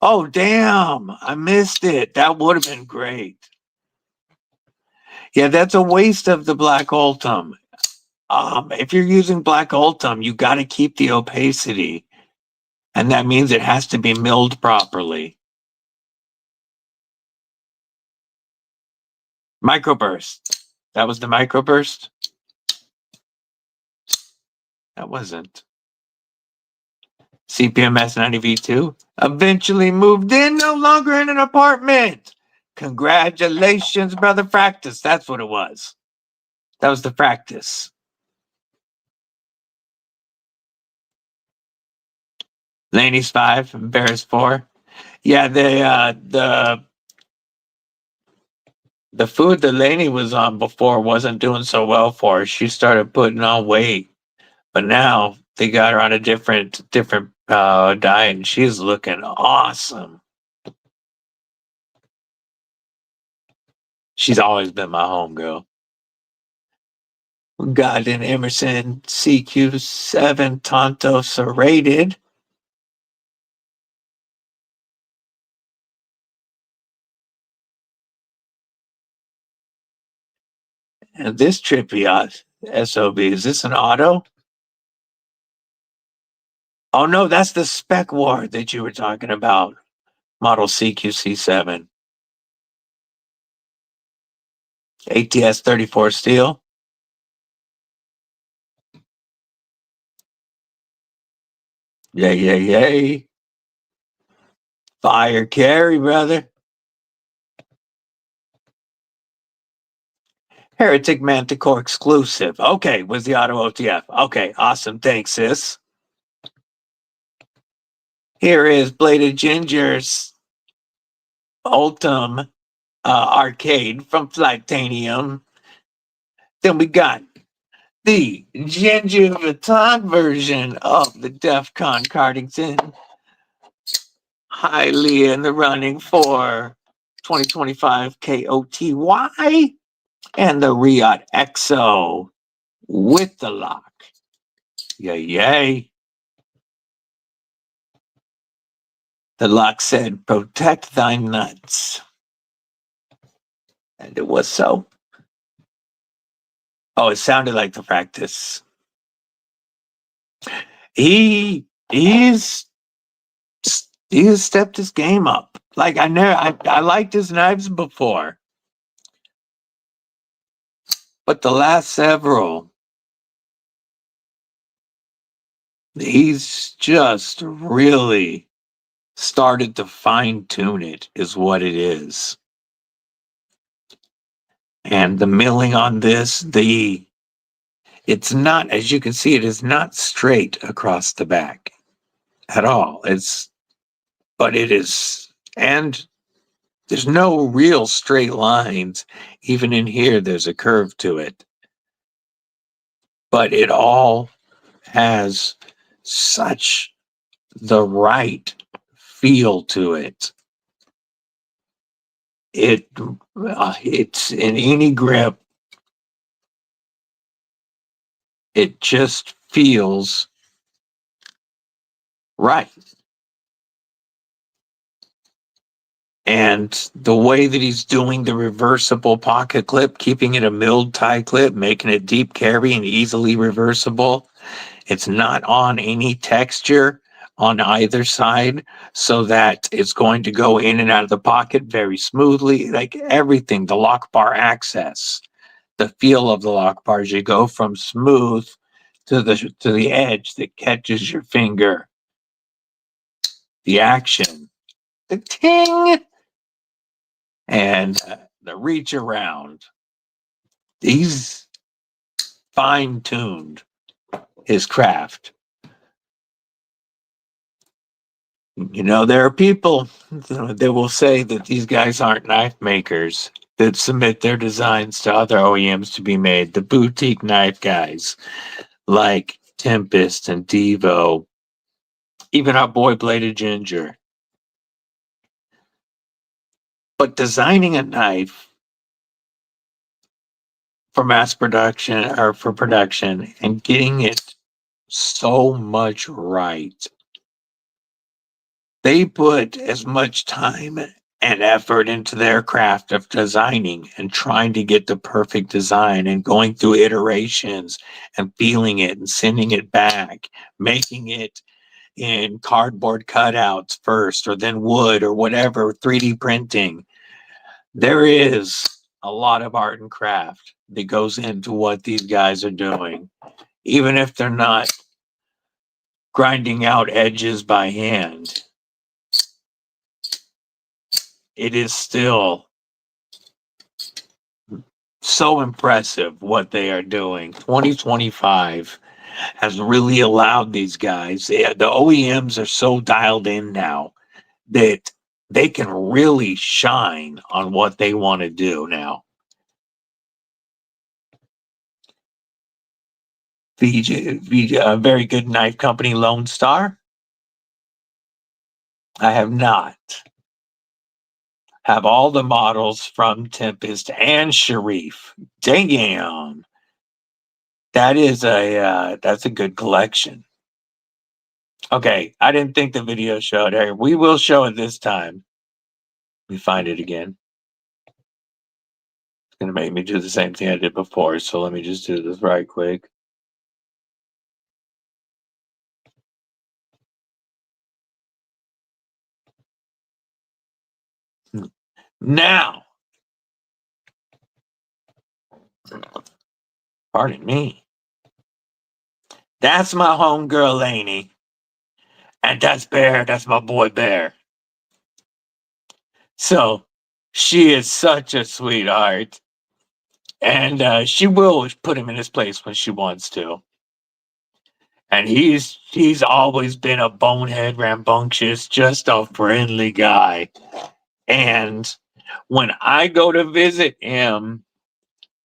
Oh, damn. I missed it. That would have been great. Yeah, that's a waste of the black Ultim. If you're using black Ultim, you got to keep the opacity. And that means it has to be milled properly. Microburst. That was the microburst? That wasn't. CPMS 90V2 eventually moved in, no longer in an apartment. Congratulations, brother Practice. That's what it was. That was the practice. Laney's 5, Bears 4. Yeah, the food that Laney was on before wasn't doing so well for her. She started putting on weight, but now they got her on a different diet, and she's looking awesome. She's always been my homegirl. We got an Emerson CQ7 Tonto serrated. And this trippy SOB, is this an auto? Oh no, that's the Spec War that you were talking about. Model CQC7. ATS 34 steel. Yay. Fire carry, brother. Heretic Manticore exclusive. Okay, was the auto OTF. Okay, awesome. Thanks, sis. Here is Bladed Ginger's Ultim arcade from Flightanium. Then we got the Ginger Vuitton version of the DEF CON Cardington. Highly in the running for 2025 KOTY. And the Riot XO with the lock. Yay. The lock said, protect thy nuts. And it was so. Oh, it sounded like the practice. He has stepped his game up. Like I liked his knives before. But the last several, he's just really started to fine tune it, is what it is. And the milling on this, it's not, as you can see, it is not straight across the back at all. But it is, and there's no real straight lines. Even in here, there's a curve to it. But it all has such the right feel to it. It's in any grip. It just feels right. And the way that he's doing the reversible pocket clip, keeping it a milled tie clip, making it deep carry and easily reversible. It's not on any texture on either side, so that it's going to go in and out of the pocket very smoothly, like everything, the lock bar access, the feel of the lock bar as you go from smooth to the edge that catches your finger. The action, the ting, and the reach around. He's fine-tuned his craft. You know, there are people that will say that these guys aren't knife makers that submit their designs to other OEMs to be made. The boutique knife guys like Tempest and Devo, even our boy Bladed Ginger. But designing a knife for mass production or for production and getting it so much right, they put as much time and effort into their craft of designing and trying to get the perfect design and going through iterations and feeling it and sending it back, making it in cardboard cutouts first or then wood or whatever, 3D printing. There is a lot of art and craft that goes into what these guys are doing, even if they're not grinding out edges by hand. It is still so impressive what they are doing. 2025 has really allowed these guys, the OEMs are so dialed in now that they can really shine on what they want to do now. A very good knife company, Lone Star. I have not. Have all the models from Tempest and Sharif. Damn. That's a good collection. Okay, I didn't think the video showed it. We will show it this time. Let me find it again. It's gonna make me do the same thing I did before, so let me just do this right quick. Now, pardon me. That's my homegirl Lainey. And that's Bear. That's my boy Bear. So she is such a sweetheart. And she will put him in his place when she wants to. And he's always been a bonehead, rambunctious, just a friendly guy. And when I go to visit him,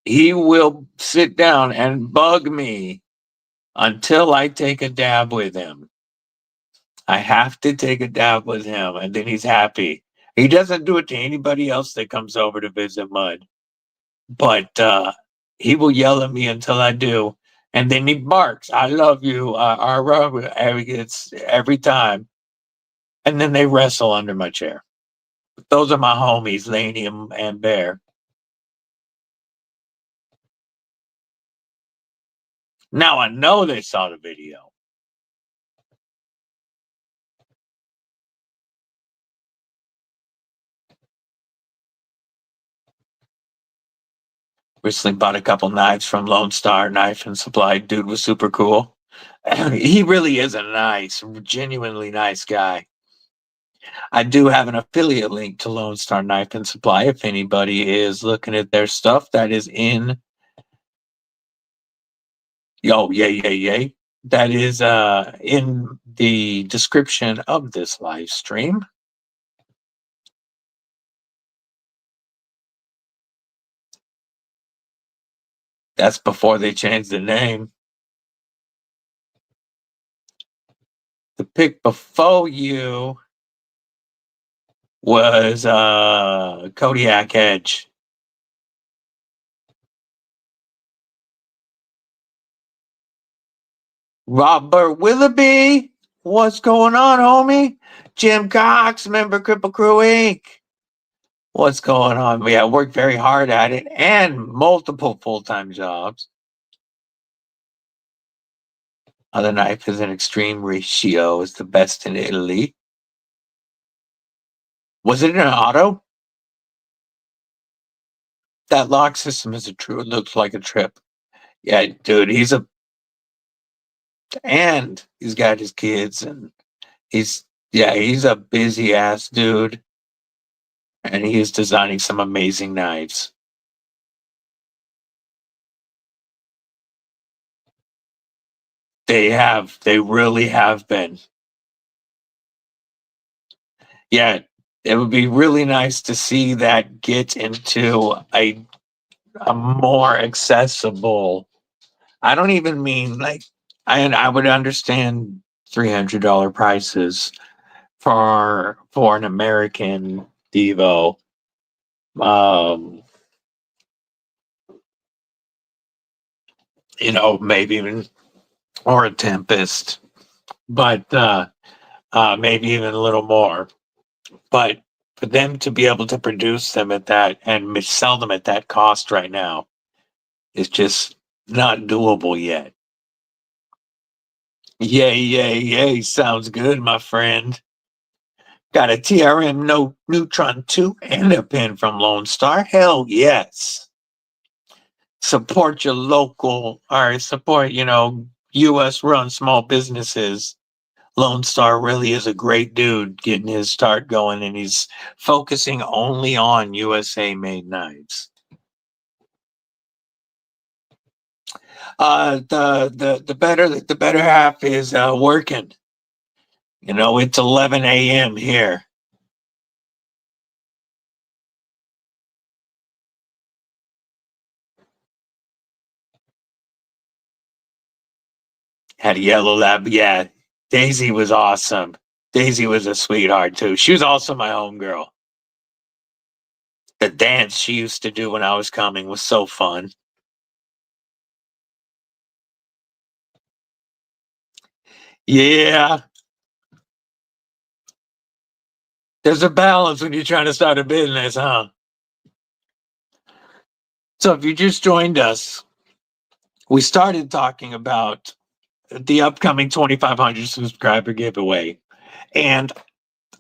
he will sit down and bug me until I take a dab with him. I have to take a dab with him, and then he's happy. He doesn't do it to anybody else that comes over to visit Mud, but he will yell at me until I do, and then he barks, "I love you," it's every time, and then they wrestle under my chair. Those are my homies, Laney and Bear. Now I know they saw the video. Recently bought a couple knives from Lone Star Knife and Supply. Dude was super cool. He really is a nice, genuinely nice guy. I do have an affiliate link to Lone Star Knife and Supply if anybody is looking at their stuff. That is in. Oh, yay. That is in the description of this live stream. That's before they changed the name. The pick before you was Kodiak Edge. Robert Willoughby, what's going on, homie? Jim Cox, member Kripple Krew Inc. What's going on? Yeah, I worked very hard at it and multiple full-time jobs. Other knife is an extreme ratio. It's the best in Italy. Was it an auto? That lock system is a true. It looks like a trip. Yeah, dude, and he's got his kids, and he's a busy ass dude, and he is designing some amazing knives. They really have been. Yeah, it would be really nice to see that get into a more accessible. I don't even mean like I would understand $300 prices for an American Devo. Um, maybe even or a Tempest, but maybe even a little more. But for them to be able to produce them at that and sell them at that cost right now is just not doable yet. Yay, yay, yay. Sounds good, my friend. Got a TRM no Neutron 2 and a pin from Lone Star. Hell yes. Support your local or support, US run small businesses. Lone Star really is a great dude getting his start going, and he's focusing only on USA made knives. The better half is working. It's 11 a.m. here. Had a yellow lab. Yeah, Daisy was awesome. Daisy was a sweetheart too. She was also my homegirl. The dance she used to do when I was coming was so fun. Yeah, there's a balance when you're trying to start a business, huh? So if you just joined us, we started talking about the upcoming 2,500 subscriber giveaway. And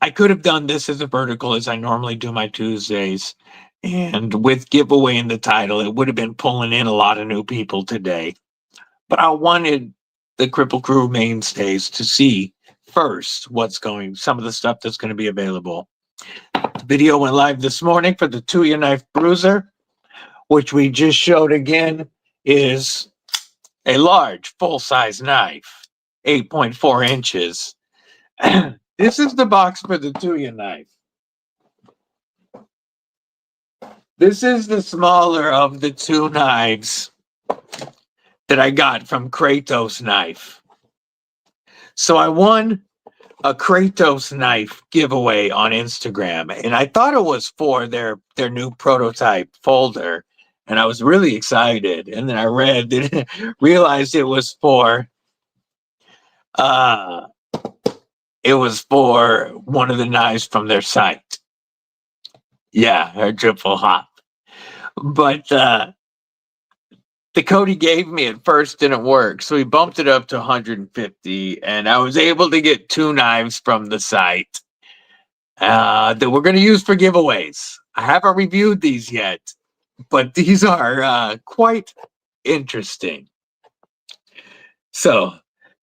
I could have done this as a vertical as I normally do my Tuesdays. And with giveaway in the title, it would have been pulling in a lot of new people today. But I wanted the Kripple Krew mainstays to see first some of the stuff that's going to be available. The video went live this morning for the Tuya Knife Bruiser, which we just showed again is a large full-size knife, 8.4 inches. This is the box for the Tuya knife. This is the smaller of the two knives that I got from Kratos Knife. So I won a Kratos Knife giveaway on Instagram, and I thought it was for their new prototype folder, and I was really excited. And then I realized it was for one of the knives from their site. Yeah, her triple hop. But the code he gave me at first didn't work, so he bumped it up to 150, and I was able to get two knives from the site that we're going to use for giveaways. I haven't reviewed these yet, but these are quite interesting. So,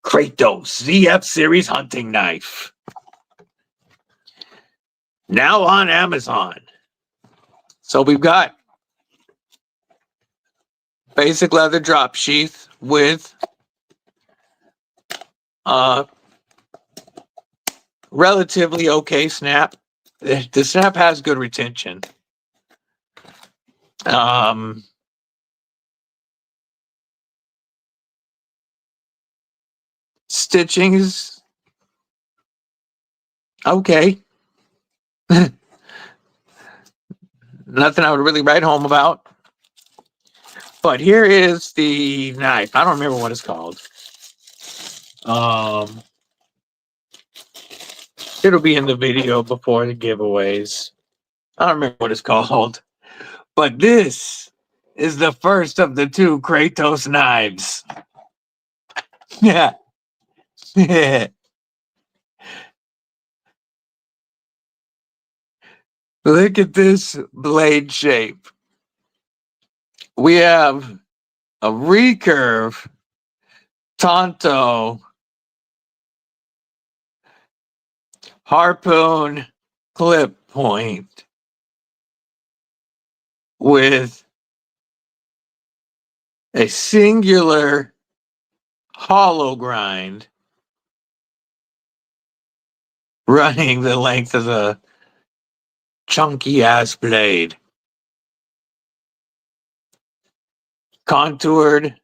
Kratos ZF Series hunting knife. Now on Amazon. So we've got basic leather drop sheath with relatively okay snap. The snap has good retention. Stitching is okay. Nothing I would really write home about. But here is the knife. I don't remember what it's called. It'll be in the video before the giveaways. I don't remember what it's called. But this is the first of the two Kratos knives. Yeah. Look at this blade shape. We have a recurve Tonto harpoon clip point with a singular hollow grind running the length of the chunky ass blade. Contoured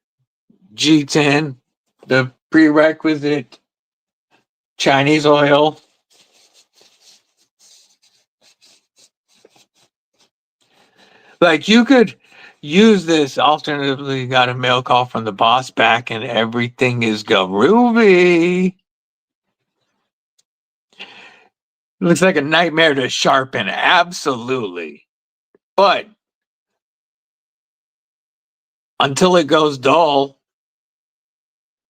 G10, the prerequisite Chinese oil. Like you could use this. Alternatively, got a mail call from the boss back and everything is groovy. Looks like a nightmare to sharpen. Absolutely. But until it goes dull,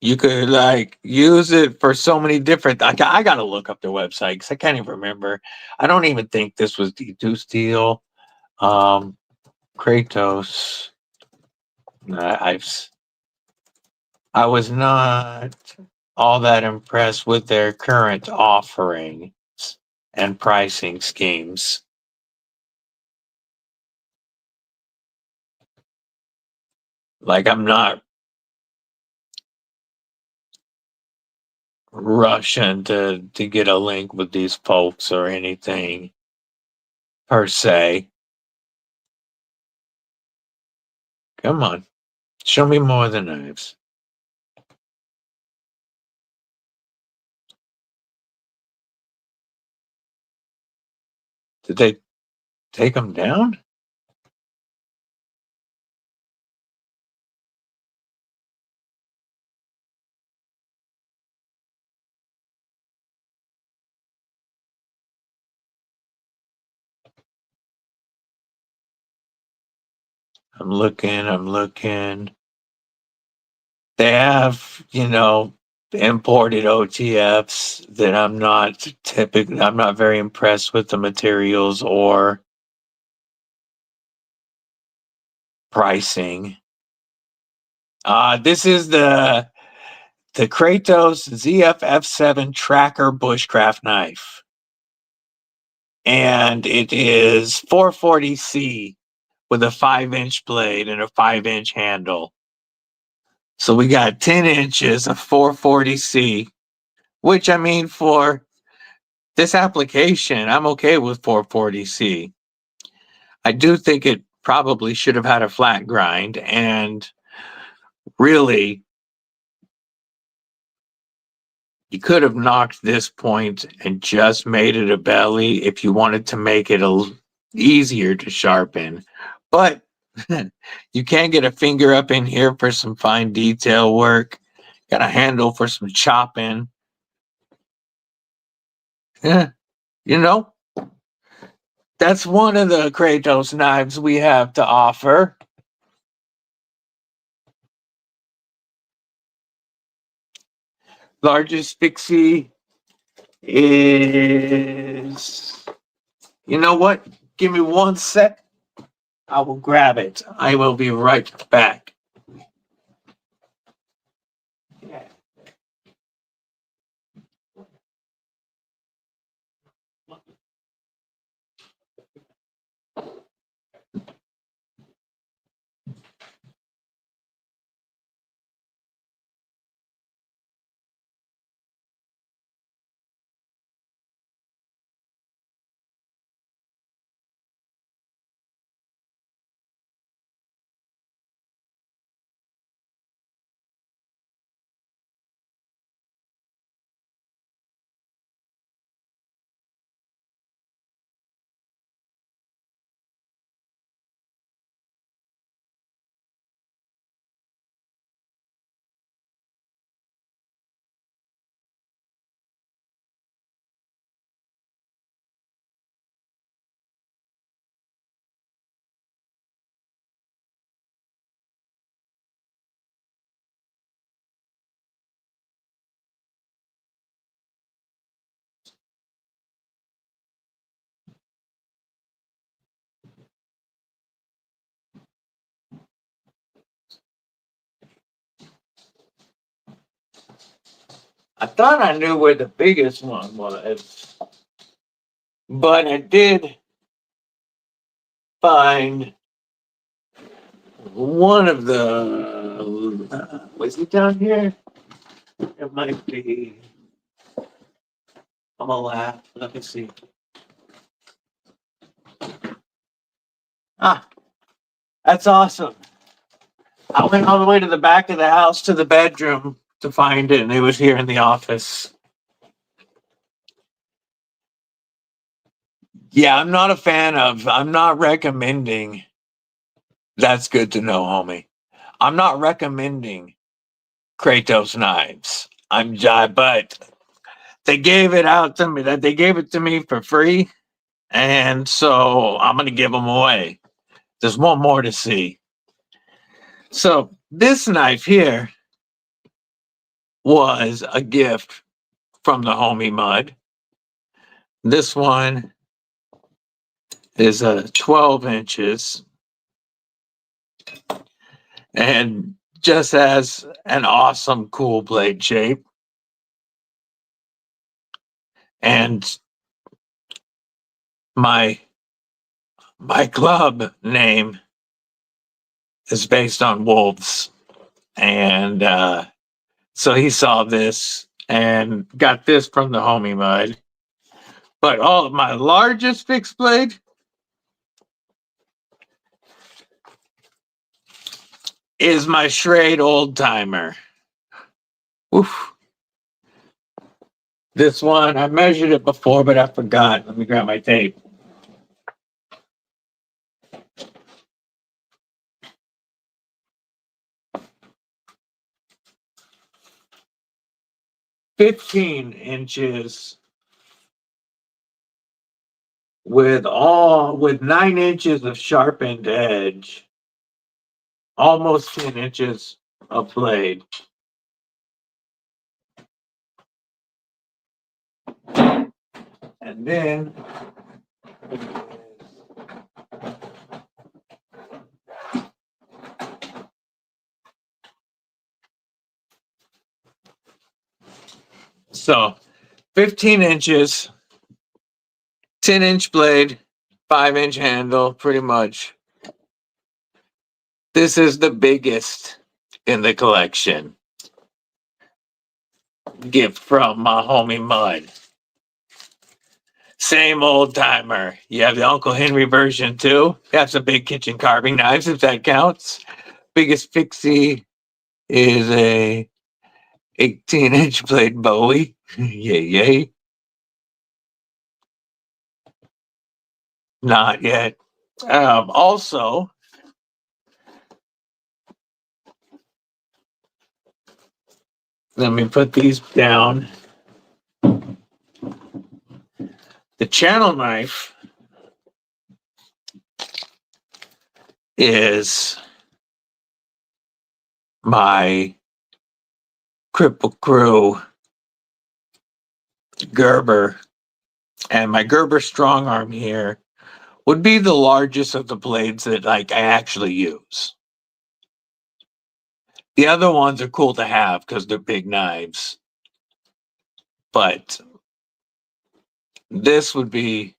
you could like use it for so many different. I gotta look up their website because I can't even remember. I don't even think this was D2 Steel. Kratos. I was not all that impressed with their current offerings and pricing schemes. Like I'm not rushing to get a link with these folks or anything per se. Come on, show me more of the knives. Did they take them down? I'm looking. They have, imported OTFs that I'm not very impressed with the materials or pricing. This is the Kratos ZFF7 Tracker Bushcraft knife. And it is 440C with a 5-inch blade and a 5-inch handle. So we got 10 inches of 440C, which I mean, for this application, I'm okay with 440C. I do think it probably should have had a flat grind, and really, you could have knocked this point and just made it a belly if you wanted to make it easier to sharpen. But you can't get a finger up in here for some fine detail work. Got a handle for some chopping. Yeah, that's one of the Kratos knives we have to offer. Largest fixie is, you know what? Give me 1 sec. I will grab it. I will be right back. I thought I knew where the biggest one was, but I did find one of the. Was he down here? It might be. I'm gonna laugh. Let me see. Ah, that's awesome. I went all the way to the back of the house to the bedroom to find it, and it was here in the office. Yeah, I'm not recommending. That's good to know, homie. I'm not recommending Kratos knives. But they gave it out to me. That they gave it to me for free, and so I'm gonna give them away. There's one more to see. So this knife here was a gift from the homie Mud. This one is a 12 inches and just has an awesome, cool blade shape. And my club name is based on wolves. And so he saw this and got this from the homie Mud. But my largest fixed blade is my Schrade old timer. Oof. This one, I measured it before, but I forgot. Let me grab my tape. "15 inches with 9 inches of sharpened edge, almost 10 inches of blade." And then so 15 inches, 10-inch blade, 5-inch handle, pretty much. This is the biggest in the collection. Gift from my homie Mud. Same old timer. You have the Uncle Henry version too. That's a big kitchen carving knives, if that counts. Biggest fixie is a 18-inch blade Bowie. Yay, yay. Not yet. Also, let me put these down. The channel knife is my Kripple Krew Gerber, and my Gerber strong arm here would be the largest of the blades that I actually use. The other ones are cool to have because they're big knives, but this would be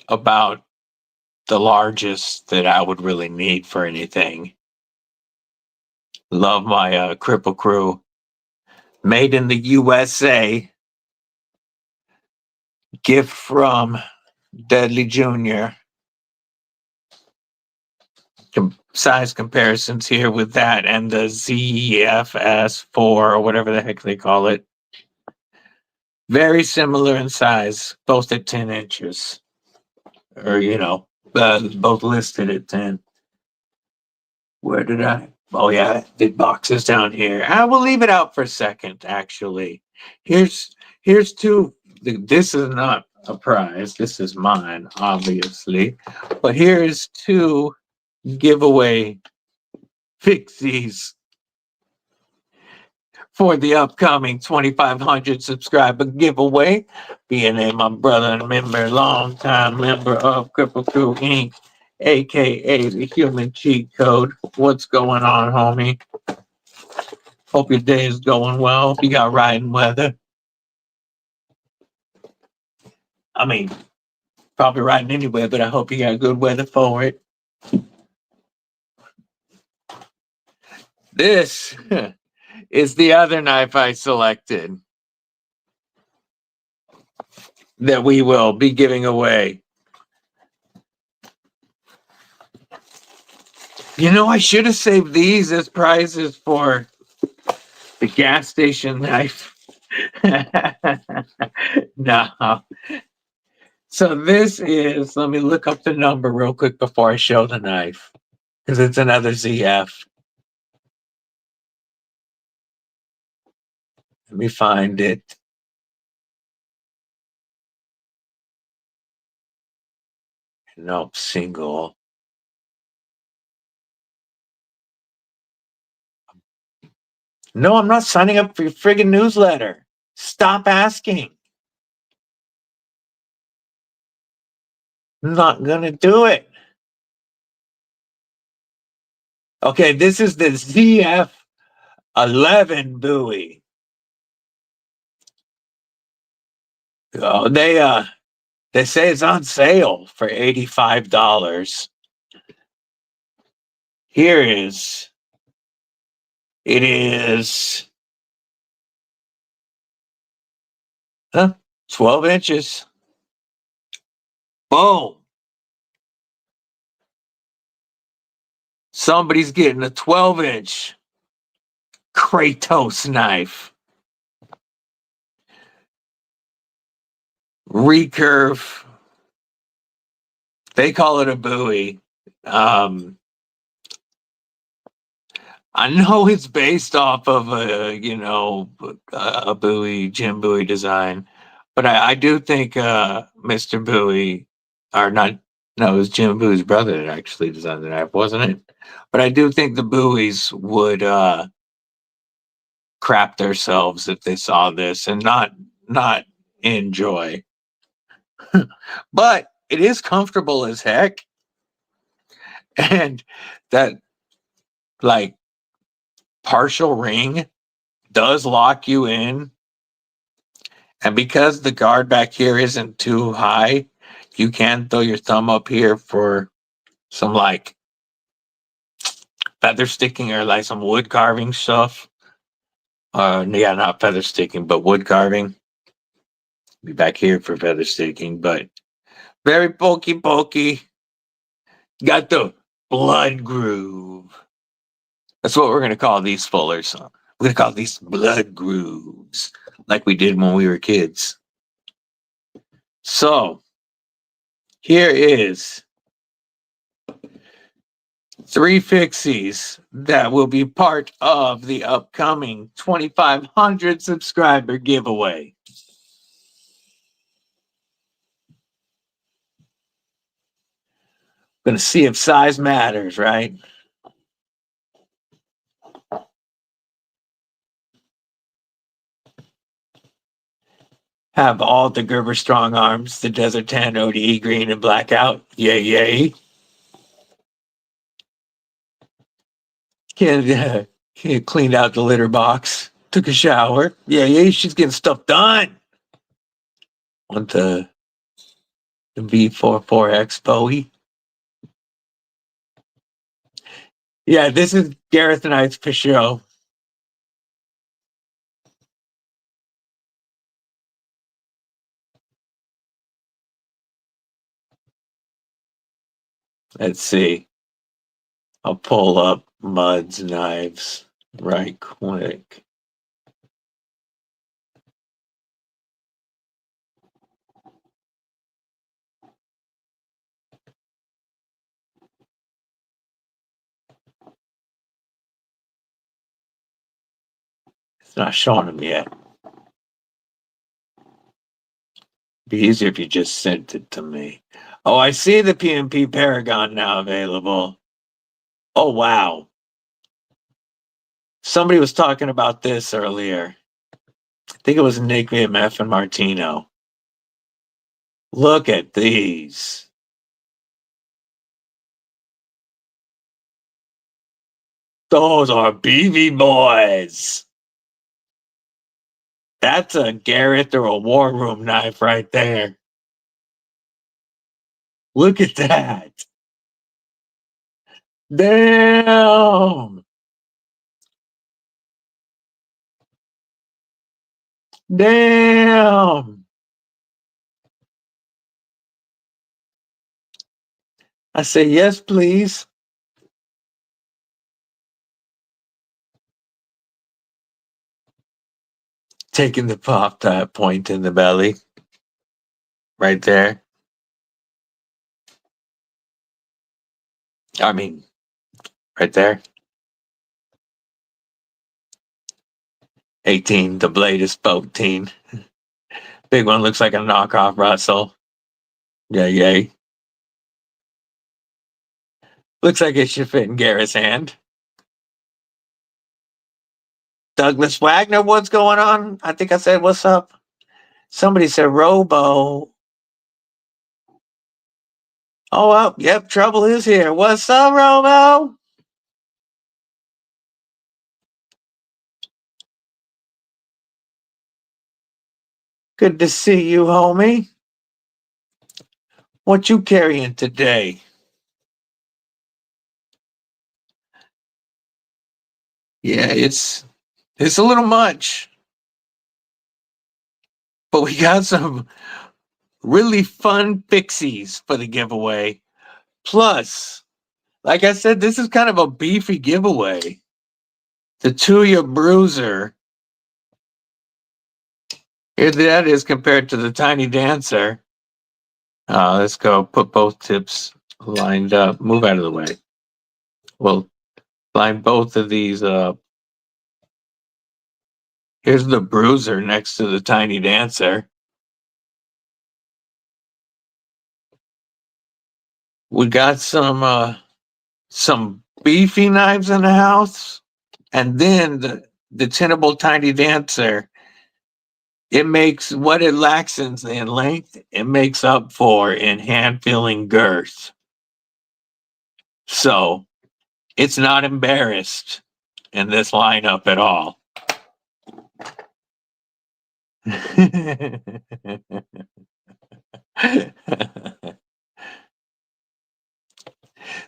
about the largest that I would really need for anything. Love my Kripple Krew. Made in the USA. Gift from Deadly Jr. Size comparisons here with that and the ZFS4 or whatever the heck they call it. Very similar in size, both at 10 inches. Or, both listed at 10. Where did I? Oh, yeah, the box is down here. I will leave it out for a second, actually. Here's two. This is not a prize. This is mine, obviously. But here's two giveaway fixies for the upcoming 2,500 subscriber giveaway. Being my brother and member, longtime member of Kripple Krew Inc., aka the Human Cheat Code. What's going on, homie? Hope your day is going well. You got riding weather. I mean, probably riding anywhere, but I hope you got good weather for it. This is the other knife I selected that we will be giving away. You know, I should have saved these as prizes for the gas station knife. No. So this is, let me look up the number real quick before I show the knife, because it's another ZF. Let me find it. Nope, single. No, I'm not signing up for your friggin' newsletter. Stop asking. I'm not gonna do it. Okay, this is the ZF-11 buoy. Oh, they say it's on sale for $85. Here is, it is 12 inches. Boom. Somebody's getting a 12-inch Kratos knife. Recurve. They call it a buoy. I know it's based off of a buoy, Jim Bowie design, but I do think Mr. Bowie, or not, no, it was Jim Bowie's brother that actually designed the knife, wasn't it? But I do think the Bowies would crap themselves if they saw this and not enjoy. But it is comfortable as heck, and that like partial ring does lock you in. And because the guard back here isn't too high, you can throw your thumb up here for some like feather sticking or like some wood carving stuff. Yeah, not feather sticking, but wood carving. Be back here for feather sticking, but very pokey. Got the blood groove. That's what we're gonna call these fullers. We're gonna call these blood grooves, like we did when we were kids. So here is 3 fixies that will be part of the upcoming 2,500 subscriber giveaway. Gonna see if size matters, right? Have all the Gerber strong arms, the Desert Tan ODE green and blackout. Yay. Kid cleaned out the litter box, took a shower. Yay, she's getting stuff done. Want the V44X Bowie. Yeah, this is Gareth Knight's for show. Let's see. I'll pull up Mud's knives right quick. It's not showing them yet. Be easier if you just sent it to me. Oh, I see the PMP Paragon now available. Oh, wow. Somebody was talking about this earlier. I think it was Nick VMF and Martino. Look at these. Those are BB boys. That's a Garrett or a War Room knife right there. Look at that. Damn. Damn. I say, yes, please. Taking the pop top point in the belly. Right there. I mean, right there. 18, the blade is 14. Big one looks like a knockoff Russell. Yay. Looks like it should fit in Garrett's hand. Douglas Wagner, what's going on? I think I said, what's up? Somebody said Robo. Oh, well, yep, trouble is here. What's up, Robo? Good to see you, homie. What you carrying today? Yeah, it's a little much. But we got some really fun fixies for the giveaway. Plus, like I said, this is kind of a beefy giveaway. The Tuya Bruiser. Here that is compared to the Tiny Dancer. Let's go put both tips lined up. Move out of the way. We'll line both of these up. Here's the Bruiser next to the Tiny Dancer. We got some beefy knives in the house, and then the Tenable Tiny Dancer. It makes what it lacks in length, it makes up for in hand feeling girth. So it's not embarrassed in this lineup at all.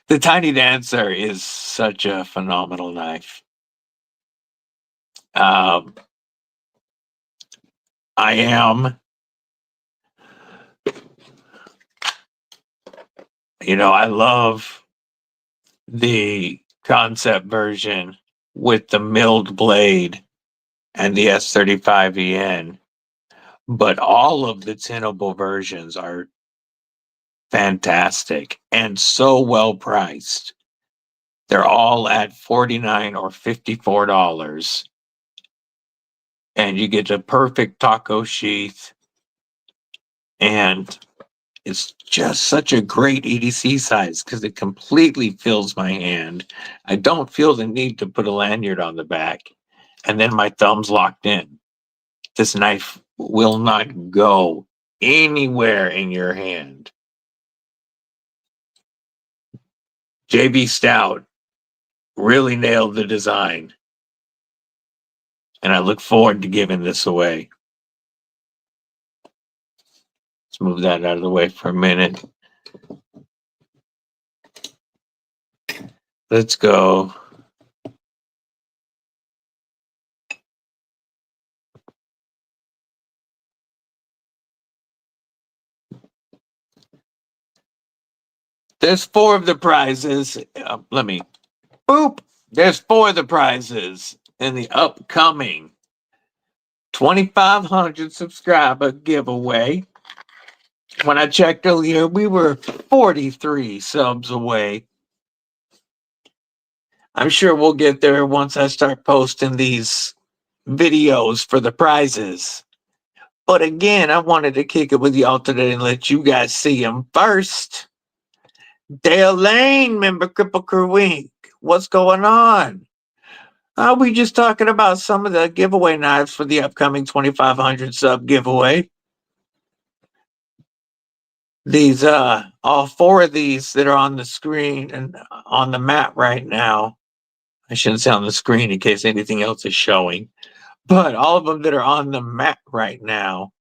The Tiny Dancer is such a phenomenal knife. I am, I love the concept version with the milled blade and the S35EN, but all of the Tenable versions are fantastic and so well priced. They're all at $49 or $54, and you get the perfect taco sheath, and it's just such a great EDC size because it completely fills my hand. I don't feel the need to put a lanyard on the back, and then my thumb's locked in. This knife will not go anywhere in your hand. JB Stout really nailed the design, and I look forward to giving this away. Let's move that out of the way for a minute. Let's go. There's 4 of the prizes. There's 4 of the prizes in the upcoming 2,500 subscriber giveaway. When I checked earlier, we were 43 subs away. I'm sure we'll get there once I start posting these videos for the prizes. But again, I wanted to kick it with y'all today and let you guys see them first. Dale Lane, member Kripple Krew. What's going on? We just talking about some of the giveaway knives for the upcoming 2,500 sub giveaway. These, all 4 of these that are on the screen and on the mat right now. I shouldn't say on the screen in case anything else is showing, but all of them that are on the mat right now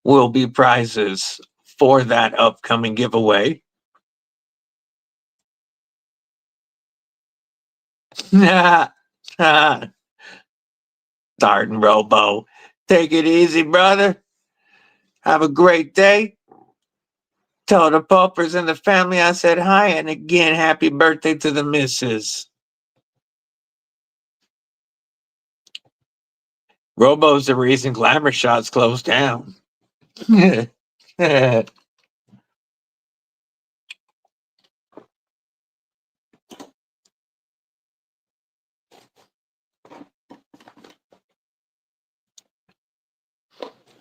will be prizes for that upcoming giveaway. Darn Robo. Take it easy, brother. Have a great day. Tell the Puffers and the family I said hi, and again, happy birthday to the missus. Robo's the reason Glamour Shots closed down.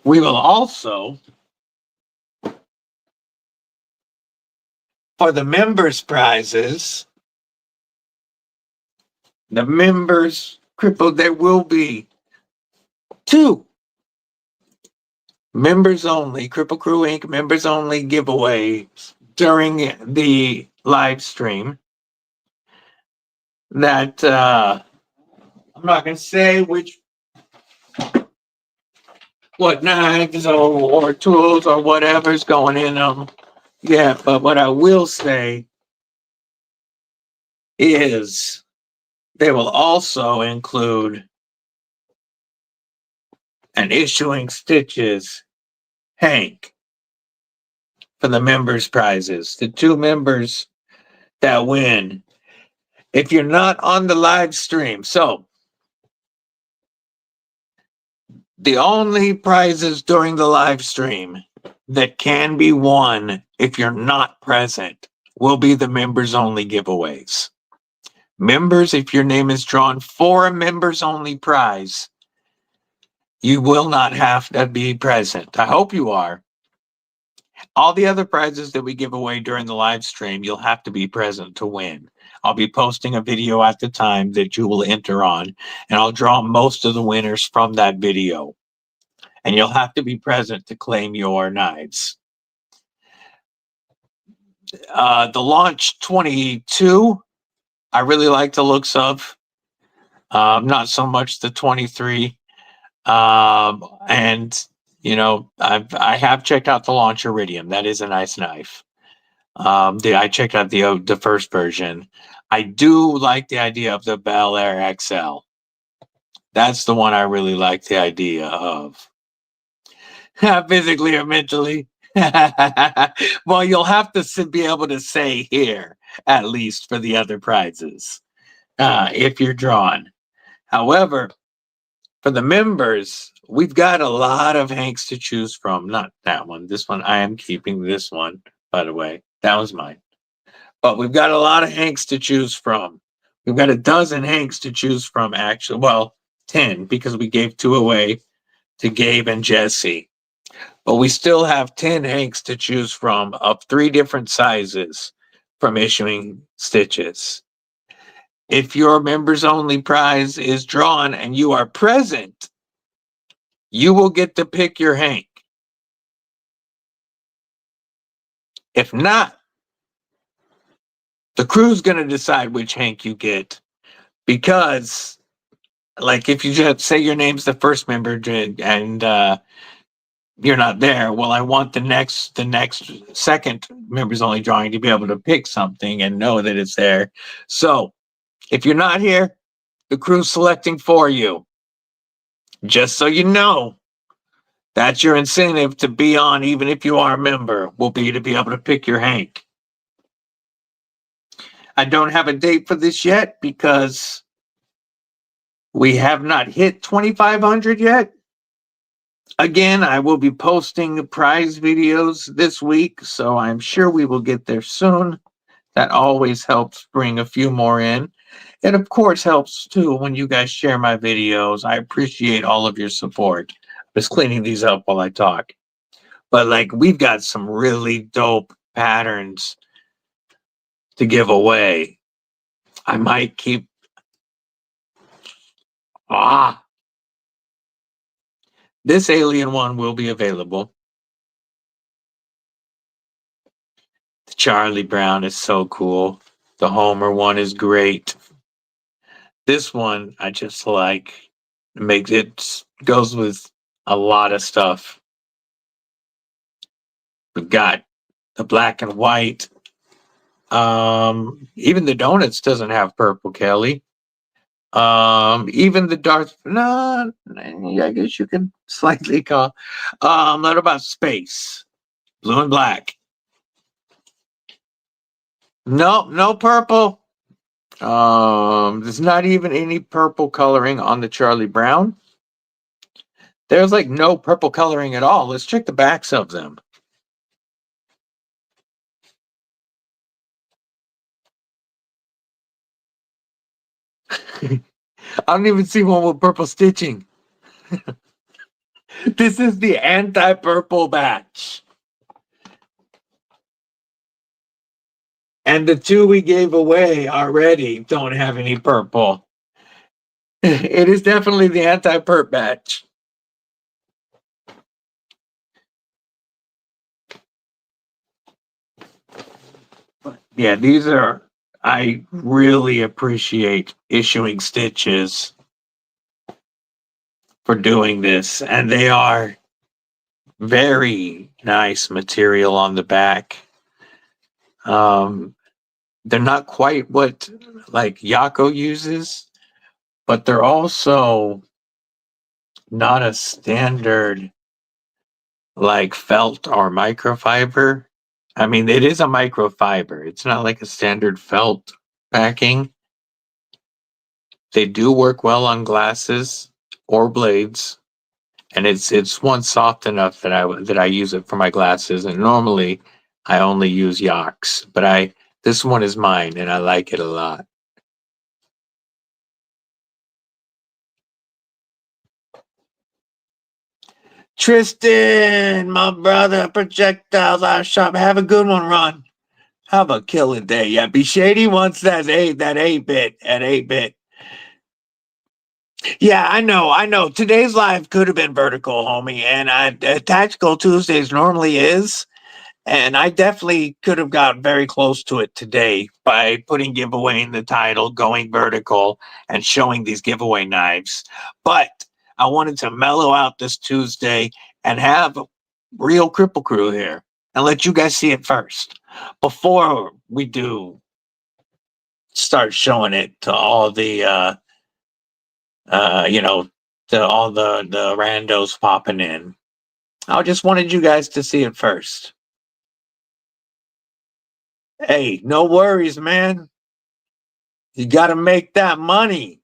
We will also, for the members' prizes, the members crippled, there will be 2 members only, Kripple Krew Inc. members only giveaways during the live stream. That I'm not going to say what knives or tools or whatever's going in them. Yeah, but what I will say is they will also include an Issuing Stitches Hank for the members' prizes. The 2 members that win. If you're not on the live stream, so the only prizes during the live stream that can be won if you're not present will be the members only giveaways. Members, if your name is drawn for a members only prize, you will not have to be present. I hope you are. All the other prizes that we give away during the live stream, you'll have to be present to win. I'll be posting a video at the time that you will enter on, and I'll draw most of the winners from that video. And you'll have to be present to claim your knives. The Launch 22, I really like the looks of. Not so much the 23. And you know, I have checked out the Launch Iridium. That is a nice knife. I checked out the first version. I do like the idea of the Bel Air XL. That's the one I really like the idea of. Physically or mentally. Well, you'll have to be able to say here, at least for the other prizes, if you're drawn. However, for the members, we've got a lot of Hanks to choose from. Not that one. This one, I am keeping this one, by the way. That was mine. But we've got a lot of Hanks to choose from. We've got a dozen Hanks to choose from, actually. Well, 10, because we gave 2 away to Gabe and Jesse. But we still have 10 Hanks to choose from of 3 different sizes from Issuing Stitches. If your members only prize is drawn and you are present, you will get to pick your Hank. If not, the crew's going to decide which Hank you get, because like if you just say your name's the first member and you're not there, well, I want the next second members only drawing to be able to pick something and know that it's there. So if you're not here, the crew's selecting for you. Just so you know, that's your incentive to be on, even if you are a member, will be to be able to pick your Hank. I don't have a date for this yet because we have not hit 2,500 yet. Again, I will be posting prize videos this week, so I'm sure we will get there soon. That always helps bring a few more in. It, of course, helps too when you guys share my videos. I appreciate all of your support. I'm just cleaning these up while I talk. But like, we've got some really dope patterns to give away. I might keep... This alien one will be available. The Charlie Brown is so cool. The Homer one is great. This one I just like. It goes with a lot of stuff. We've got the black and white. Even the donuts doesn't have purple, Kelly. Even the Darth, no, I guess you can slightly call. What about space? Blue and black. No, no purple. There's not even any purple coloring on the Charlie Brown. There's like no purple coloring at all. Let's check the backs of them. I don't even see one with purple stitching. This is the anti-purple batch. And the two we gave away already don't have any purple. It is definitely the anti-perp batch. Yeah, these are, I really appreciate Issuing Stitches for doing this. And they are very nice material on the back. They're not quite what like GAW uses, but they're also not a standard like felt or microfiber. I mean, it is a microfiber. It's not like a standard felt backing. They do work well on glasses or blades, and it's one soft enough that I use it for my glasses. And normally, I only use Yachts, but this one is mine, and I like it a lot. Tristan, my brother, projectiles our shop. Have a good one, Ron. Have a killer day. Yeah, Be Shady wants that 8-bit at 8-bit. Yeah, I know. Today's live could have been vertical, homie, and Tactical Tuesdays normally is. And I definitely could have got very close to it today by putting giveaway in the title, going vertical, and showing these giveaway knives. But I wanted to mellow out this Tuesday and have real Kripple Krew here and let you guys see it first before we do start showing it to all the to all the randos popping in. I just wanted you guys to see it first. Hey, no worries, man. You got to make that money.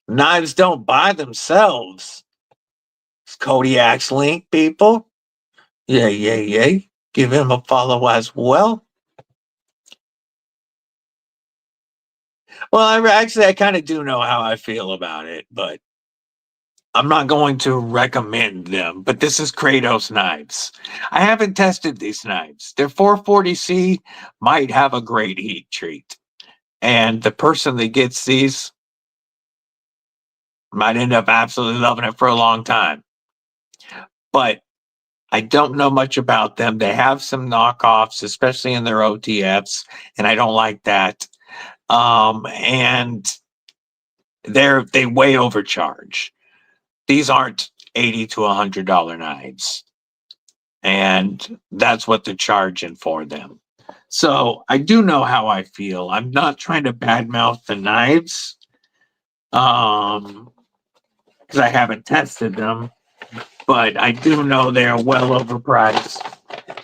Knives don't buy themselves. It's Kodiak's link, people. Yeah. Give him a follow as well. Well, I kind of do know how I feel about it, but I'm not going to recommend them. But this is Kratos knives. I haven't tested these knives. Their 440C might have a great heat treat. And the person that gets these might end up absolutely loving it for a long time. But I don't know much about them. They have some knockoffs, especially in their OTFs, and I don't like that. And they way overcharge. These aren't $80 to $100 knives, and that's what they're charging for them. So I do know how I feel. I'm not trying to badmouth the knives, because I haven't tested them, but I do know they're well overpriced,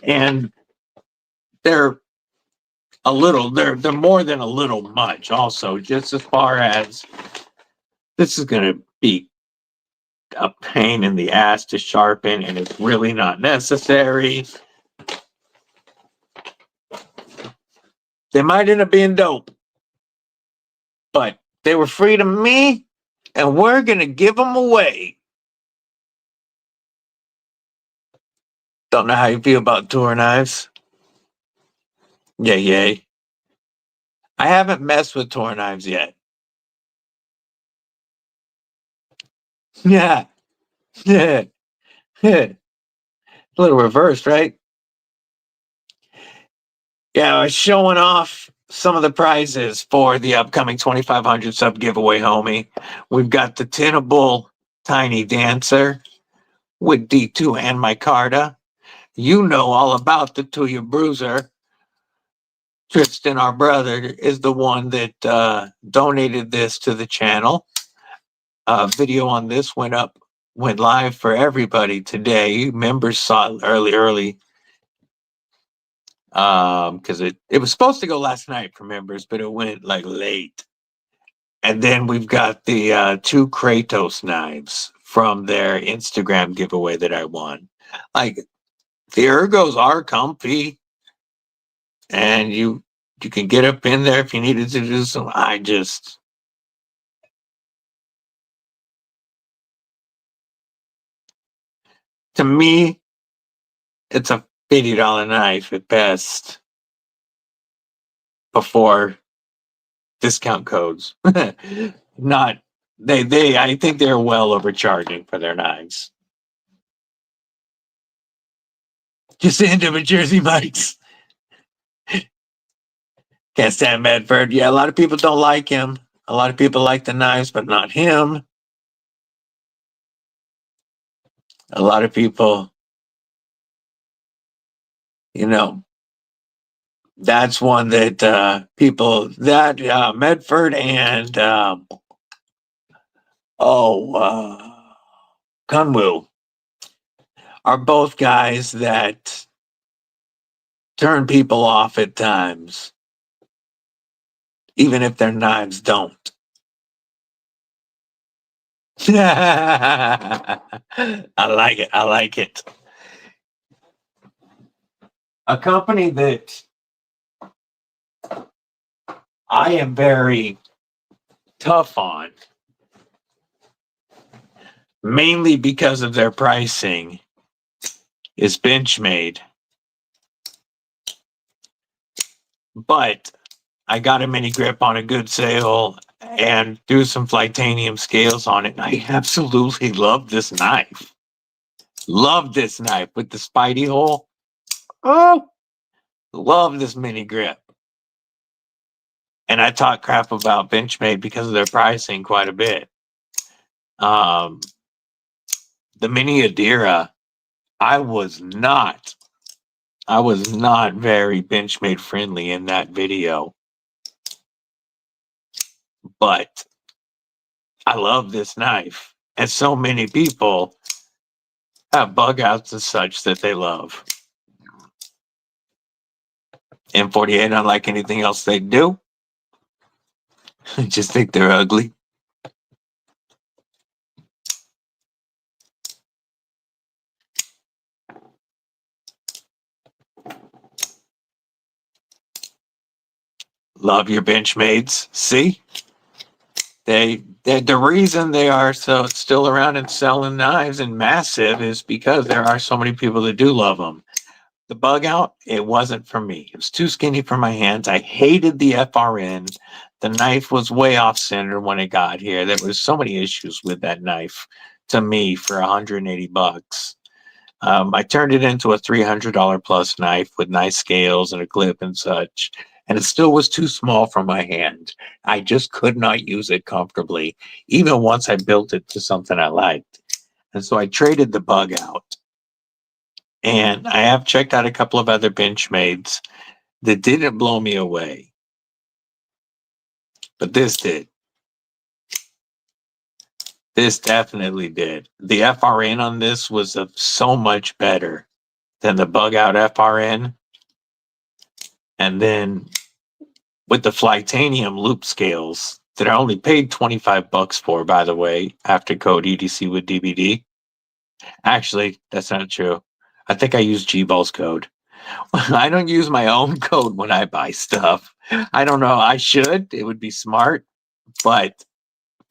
and they're more than a little much. Also, just as far as this is going to be a pain in the ass to sharpen, and it's really not necessary. They might end up being dope, but they were free to me, and we're going to give them away. Don't know how you feel about tour knives. Yay. I haven't messed with tour knives yet. Yeah. A little reversed, right? Yeah, I was showing off some of the prizes for the upcoming 2,500 sub giveaway, homie. We've got the Tinnable Tiny Dancer with D2 and micarta. You know all about the Tuya Bruiser. Tristan, our brother, is the one that donated this to the channel. Video on this went live for everybody today. Members saw it early. Because it was supposed to go last night for members, but it went like late. And then we've got the 2 Kratos knives from their Instagram giveaway that I won. Like, the ergos are comfy, and you can get up in there if you needed to do some. To me, it's a $50 knife at best before discount codes. Not they I think they're well overcharging for their knives. Just into with Jersey Mike's. Can't stand Medford. Yeah, a lot of people don't like him. A lot of people like the knives, but not him. A lot of people, that's one that people that Medford and Kunwu are both guys that turn people off at times, even if their knives don't. I like it. I like it. A company that I am very tough on, mainly because of their pricing, is Benchmade. But I got a mini grip on a good sale and threw some Flightanium scales on it. And I absolutely love this knife. Love this knife with the Spidey hole. Oh, love this mini grip. And I talk crap about Benchmade because of their pricing quite a bit. The mini Adira, I was not very Benchmade friendly in that video. But I love this knife. And so many people have bug outs and such that they love. M48, unlike anything else they do, just think they're ugly. Love your Benchmades. See? The reason they are still around and selling knives and massive is because there are so many people that do love them. The bug out, it wasn't for me. It was too skinny for my hands. I hated the FRN. The knife was way off center when it got here. There was so many issues with that knife to me for $180. I turned it into a $300 plus knife with nice scales and a clip and such. And it still was too small for my hand. I just could not use it comfortably, even once I built it to something I liked. And so I traded the bug out. And I have checked out a couple of other Benchmades that didn't blow me away. But this did. This definitely did. The FRN on this was so much better than the bug out FRN. And then with the Flightanium loop scales that I only paid $25 for, by the way, after code EDC with DBD. Actually, that's not true. I think I use G-Ball's code. I don't use my own code when I buy stuff. I don't know. I should. It would be smart, but it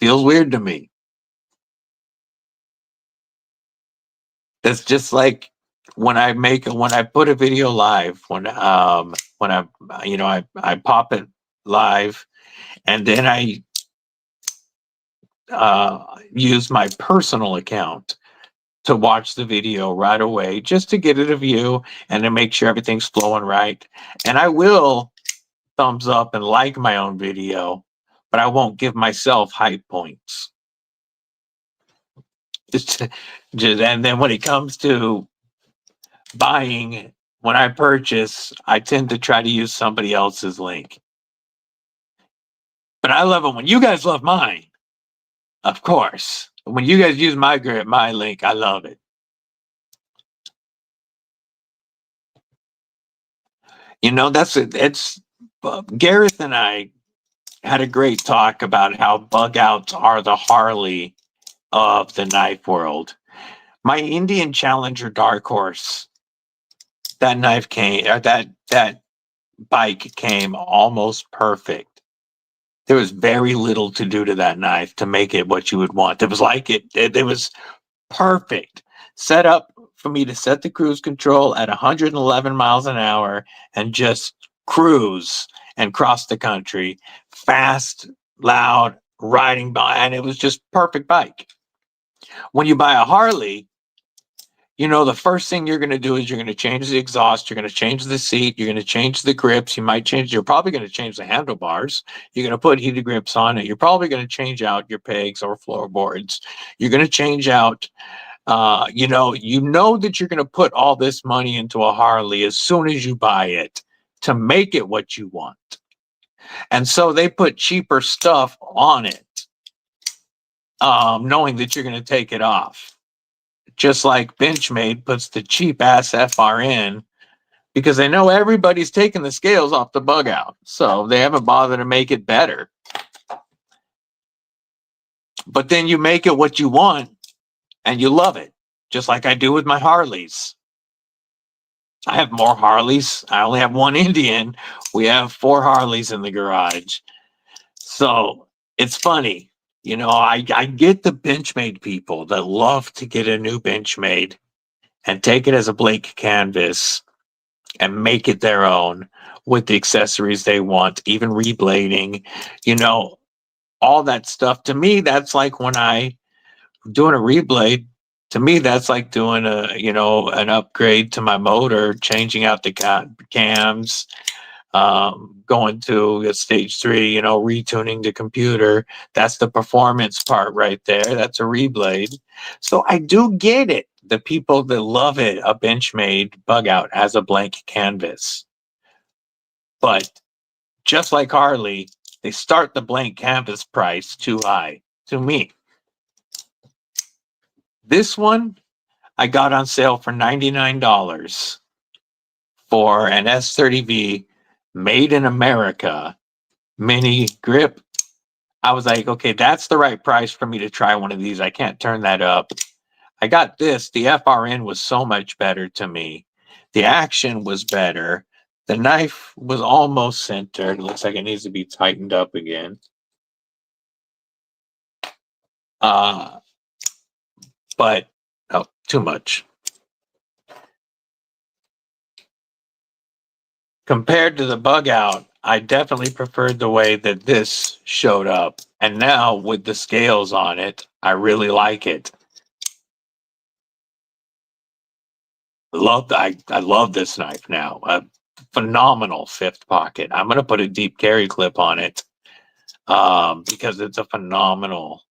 feels weird to me. That's just like when I put a video live, when I pop it live, and then I use my personal account to watch the video right away, just to get it a view and to make sure everything's flowing right. And I will thumbs up and like my own video, but I won't give myself hype points. And then when it comes to buying when I purchase, I tend to try to use somebody else's link. But I love it when you guys love mine, of course. When you guys use my link, I love it. You know, it's Gareth and I had a great talk about how bug outs are the Harley of the knife world. My Indian Challenger Dark Horse, that knife came, or that bike came almost perfect. There was very little to do to that knife to make it what you would want. It was like it was perfect. Set up for me to set the cruise control at 111 miles an hour and just cruise and cross the country fast, loud, riding by, and it was just perfect bike. When you buy a Harley, you know, the first thing you're going to do is you're going to change the exhaust, you're going to change the seat, you're going to change the grips, you're probably going to change the handlebars, you're going to put heated grips on it, you're probably going to change out your pegs or floorboards, you're going to change out, you know that you're going to put all this money into a Harley as soon as you buy it to make it what you want. And so they put cheaper stuff on it, knowing that you're going to take it off. Just like Benchmade puts the cheap ass FRN because they know everybody's taking the scales off the bug out. So they haven't bothered to make it better. But then you make it what you want and you love it, just like I do with my Harleys. I have more Harleys. I only have one Indian. We have 4 Harleys in the garage. So it's funny. You know, I get the Benchmade people that love to get a new Benchmade and take it as a blank canvas and make it their own with the accessories they want, even reblading, you know, all that stuff. To me, that's like when I doing a reblade. To me, that's like doing an upgrade to my motor, changing out the cams, going to a stage 3, retuning the computer. That's the performance part right there. That's a reblade. So I do get it. The people that love it, a Benchmade bug out as a blank canvas. But just like Harley, they start the blank canvas price too high to me. This one I got on sale for $99 for an S30V made in America mini grip. I was like, okay, that's the right price for me to try one of these. I can't turn that up. I got this. The FRN was so much better to me. The action was better. The knife was almost centered. It looks like it needs to be tightened up again. But too much. Compared to the bug out, I definitely preferred the way that this showed up. And now with the scales on it, I really like it. I love this knife now. A phenomenal 5th pocket. I'm going to put a deep carry clip on it because it's a phenomenal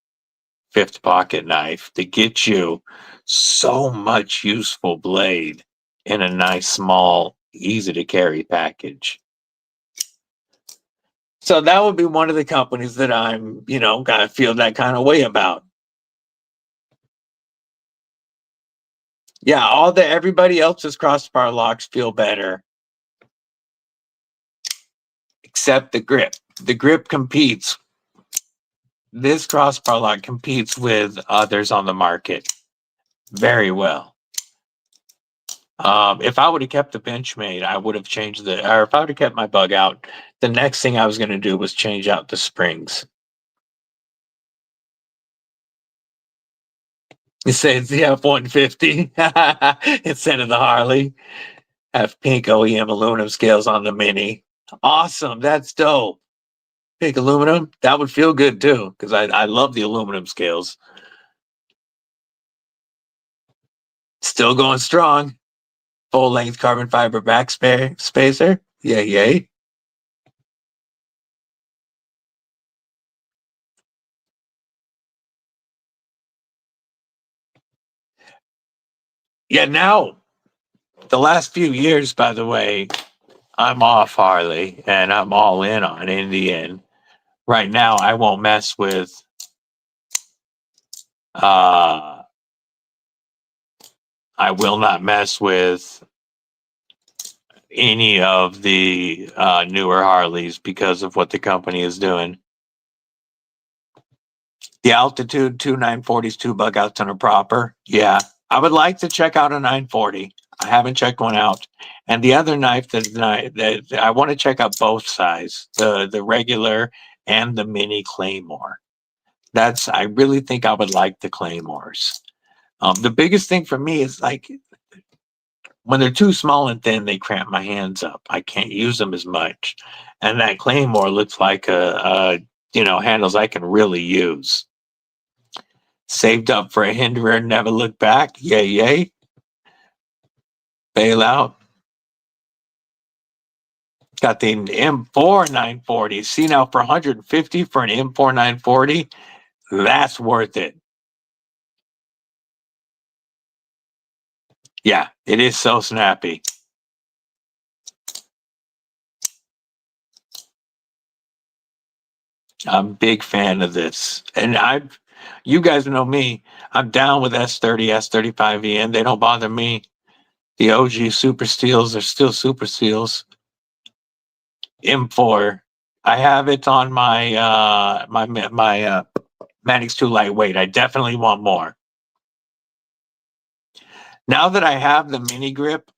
5th pocket knife to get you so much useful blade in a nice, small, easy to carry package. So that would be one of the companies that I'm, kind of feel that kind of way about. Yeah, everybody else's crossbar locks feel better. Except the grip. The grip competes. This crossbar lock competes with others on the market very well. If I would have kept the Benchmade, I would have changed or if I would have kept my bug out, the next thing I was going to do was change out the springs. You say it's the F-150 instead of the Harley. Have pink OEM aluminum scales on the Mini. Awesome. That's dope. Pink aluminum. That would feel good too, because I love the aluminum scales. Still going strong. Full length carbon fiber back spacer. Yay. Yeah, now The last few years, by the way, I'm off Harley and I'm all in on Indian. Right now, I won't mess with I will not mess with any of the newer Harleys because of what the company is doing. The Altitude 2940s, two bug outs and a proper. Yeah, I would like to check out a 940. I haven't checked one out. And the other knife that I want to check out both sides, the regular and the mini Claymore. I really think I would like the Claymores. The biggest thing for me is like when they're too small and thin, they cramp my hands up. I can't use them as much. And that Claymore looks like handles I can really use. Saved up for a hinderer, never look back. Yay, yay. Bail out. Got the M4 940. See now for 150 for an M4 940, that's worth it. Yeah, it is so snappy. I'm a big fan of this. And you guys know me, I'm down with S30, S35E, and they don't bother me. The OG Super Steels are still Super Steels. M4, I have it on my Manix 2 lightweight. I definitely want more. Now that I have the mini grip,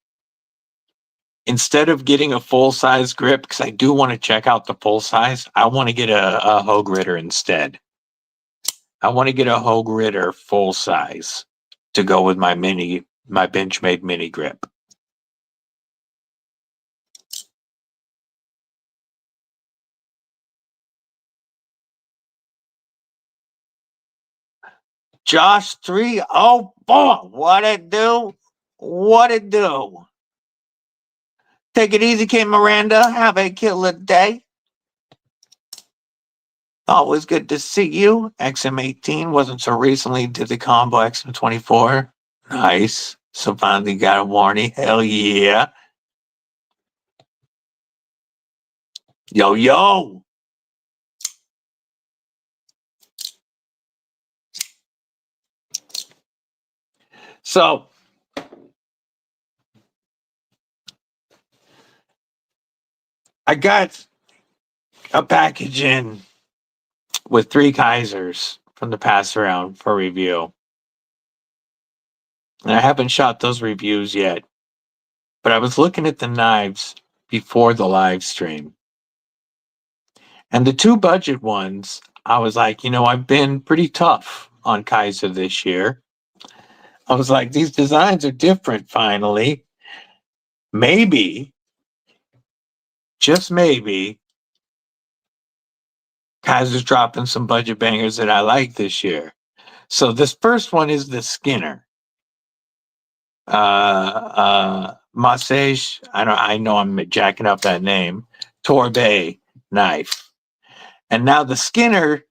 instead of getting a full size grip, because I do want to check out the full size, I want to get a Hogue Ritter instead. I want to get a Hogue Ritter full size to go with my Benchmade mini grip. Josh 3, oh boy, what it do? What it do? Take it easy, Kid Miranda. Have a killer day. Always good to see you. XM18 wasn't so recently. Did the combo XM24. Nice. So finally got a warning. Hell yeah. Yo, yo. So I got a package in with 3 Kaisers from the pass around for review. And I haven't shot those reviews yet. But I was looking at the knives before the live stream. And the 2 budget ones, I was like, I've been pretty tough on Kaiser this year. I was like, these designs are different finally. Maybe, just maybe, Kaiser's dropping some budget bangers that I like this year. So this first one is the Skinner. Massage, I know I'm jacking up that name. Torbay knife. And now the Skinner,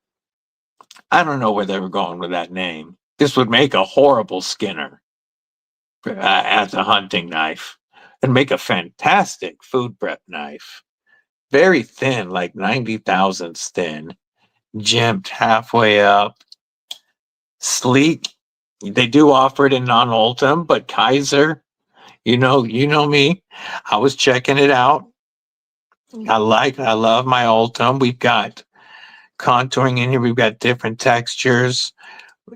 I don't know where they were going with that name. This would make a horrible Skinner as a hunting knife and make a fantastic food prep knife. Very thin, like 90 thousandths thin, jimped halfway up, sleek. They do offer it in non-Ultim, but Kaiser, you know me. I was checking it out. I love my Ultim. We've got contouring in here. We've got different textures,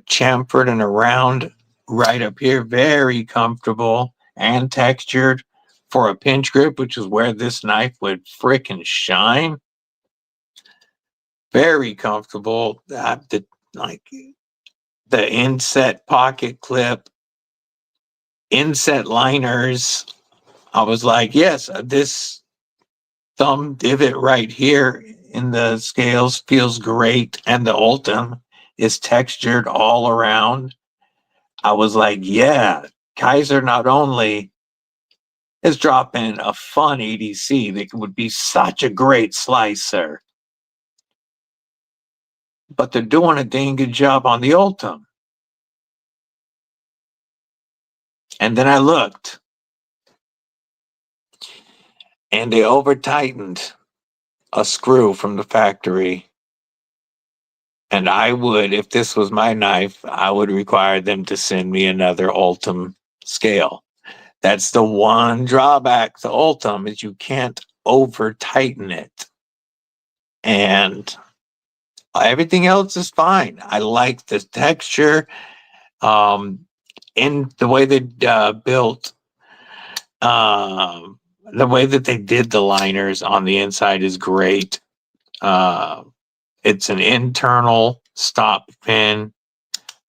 chamfered and around right up here. Very comfortable and textured for a pinch grip, which is where this knife would frickin' shine. Very comfortable. The inset pocket clip, inset liners. I was like, yes, this thumb divot right here in the scales feels great. And the Ultim is textured all around. I was like, yeah, Kaiser not only is dropping a fun EDC that would be such a great slicer, but they're doing a dang good job on the Ultim. And then I looked, and they over tightened a screw from the factory. And I would, if this was my knife, I would require them to send me another Ultim scale. That's the one drawback to Ultim, is you can't over tighten it. And everything else is fine. I like the texture. In the way they built, the way that they did the liners on the inside is great. It's an internal stop pin.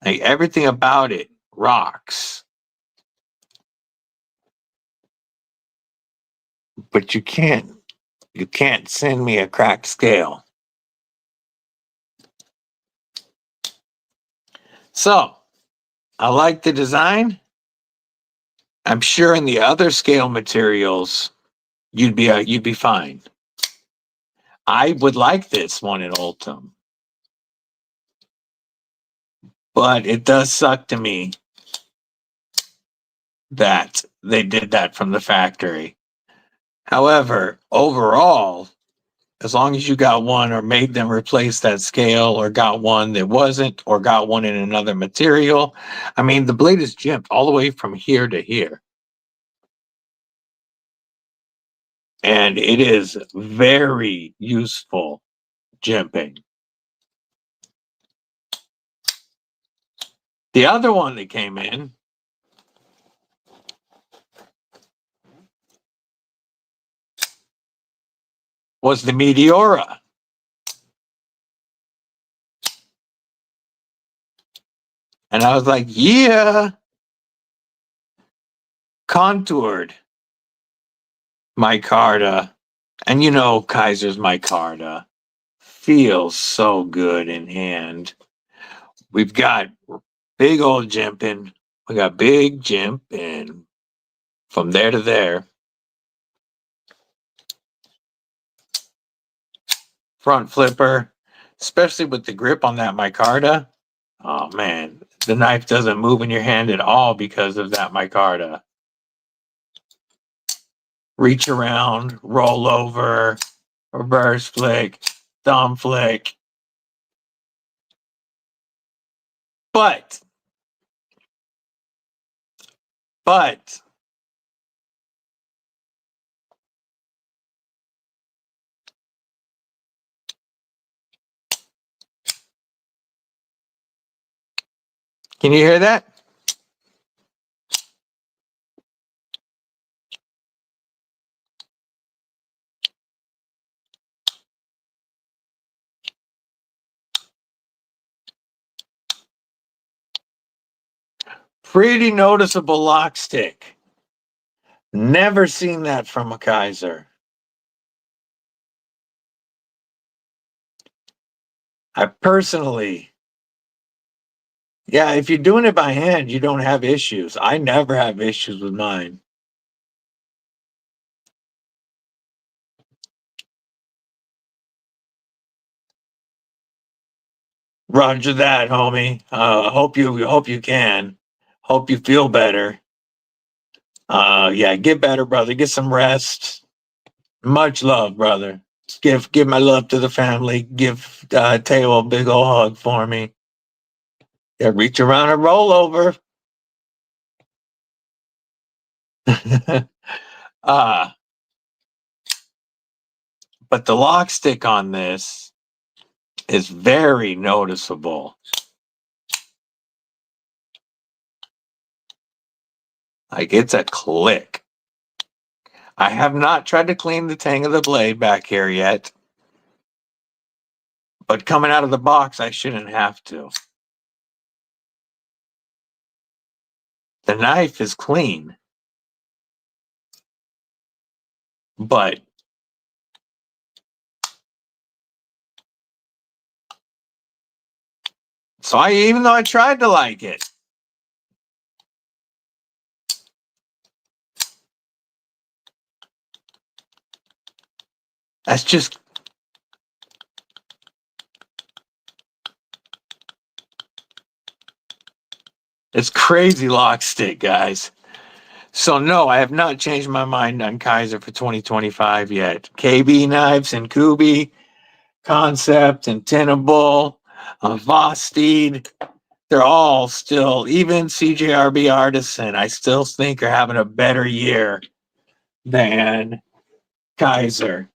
Like, everything about it rocks. But you can't send me a cracked scale. So I like the design. I'm sure in the other scale materials you'd be fine. I would like this one in Ultim, but it does suck to me that they did that from the factory. However, overall, as long as you got one or made them replace that scale, or got one that wasn't, or got one in another material. I mean, the blade is jimped all the way from here to here. And it is very useful jimping. The other one that came in was the Meteora. And I was like, yeah, contoured micarta. And you know, Kaiser's micarta feels so good in hand. We've got big old jimping. We got big jimping from there to there. Front flipper, especially with the grip on that micarta. Oh man, the knife doesn't move in your hand at all because of that micarta. Reach around, roll over, reverse flick, thumb flick. But can you hear that? Pretty noticeable lock stick. Never seen that from a Kaiser. I personally, yeah, if you're doing it by hand, you don't have issues. I never have issues with mine. Roger that, homie. Hope you can. Hope you feel better. Yeah, get better, brother. Get some rest. Much love, brother. Give my love to the family. Give Teo a big old hug for me. Yeah, reach around and roll over. uh, but the lock stick on this is very noticeable. Like, it's a click. I have not tried to clean the tang of the blade back here yet, but coming out of the box, I shouldn't have to. The knife is clean, but so even though I tried to like it, that's just, it's crazy lock stick, guys. So no, I have not changed my mind on Kaiser for 2025 yet. KB knives and Kubi, Concept and Tenable, Vosteed, they're all still, even CJRB Artisan, I still think are having a better year than Kaiser.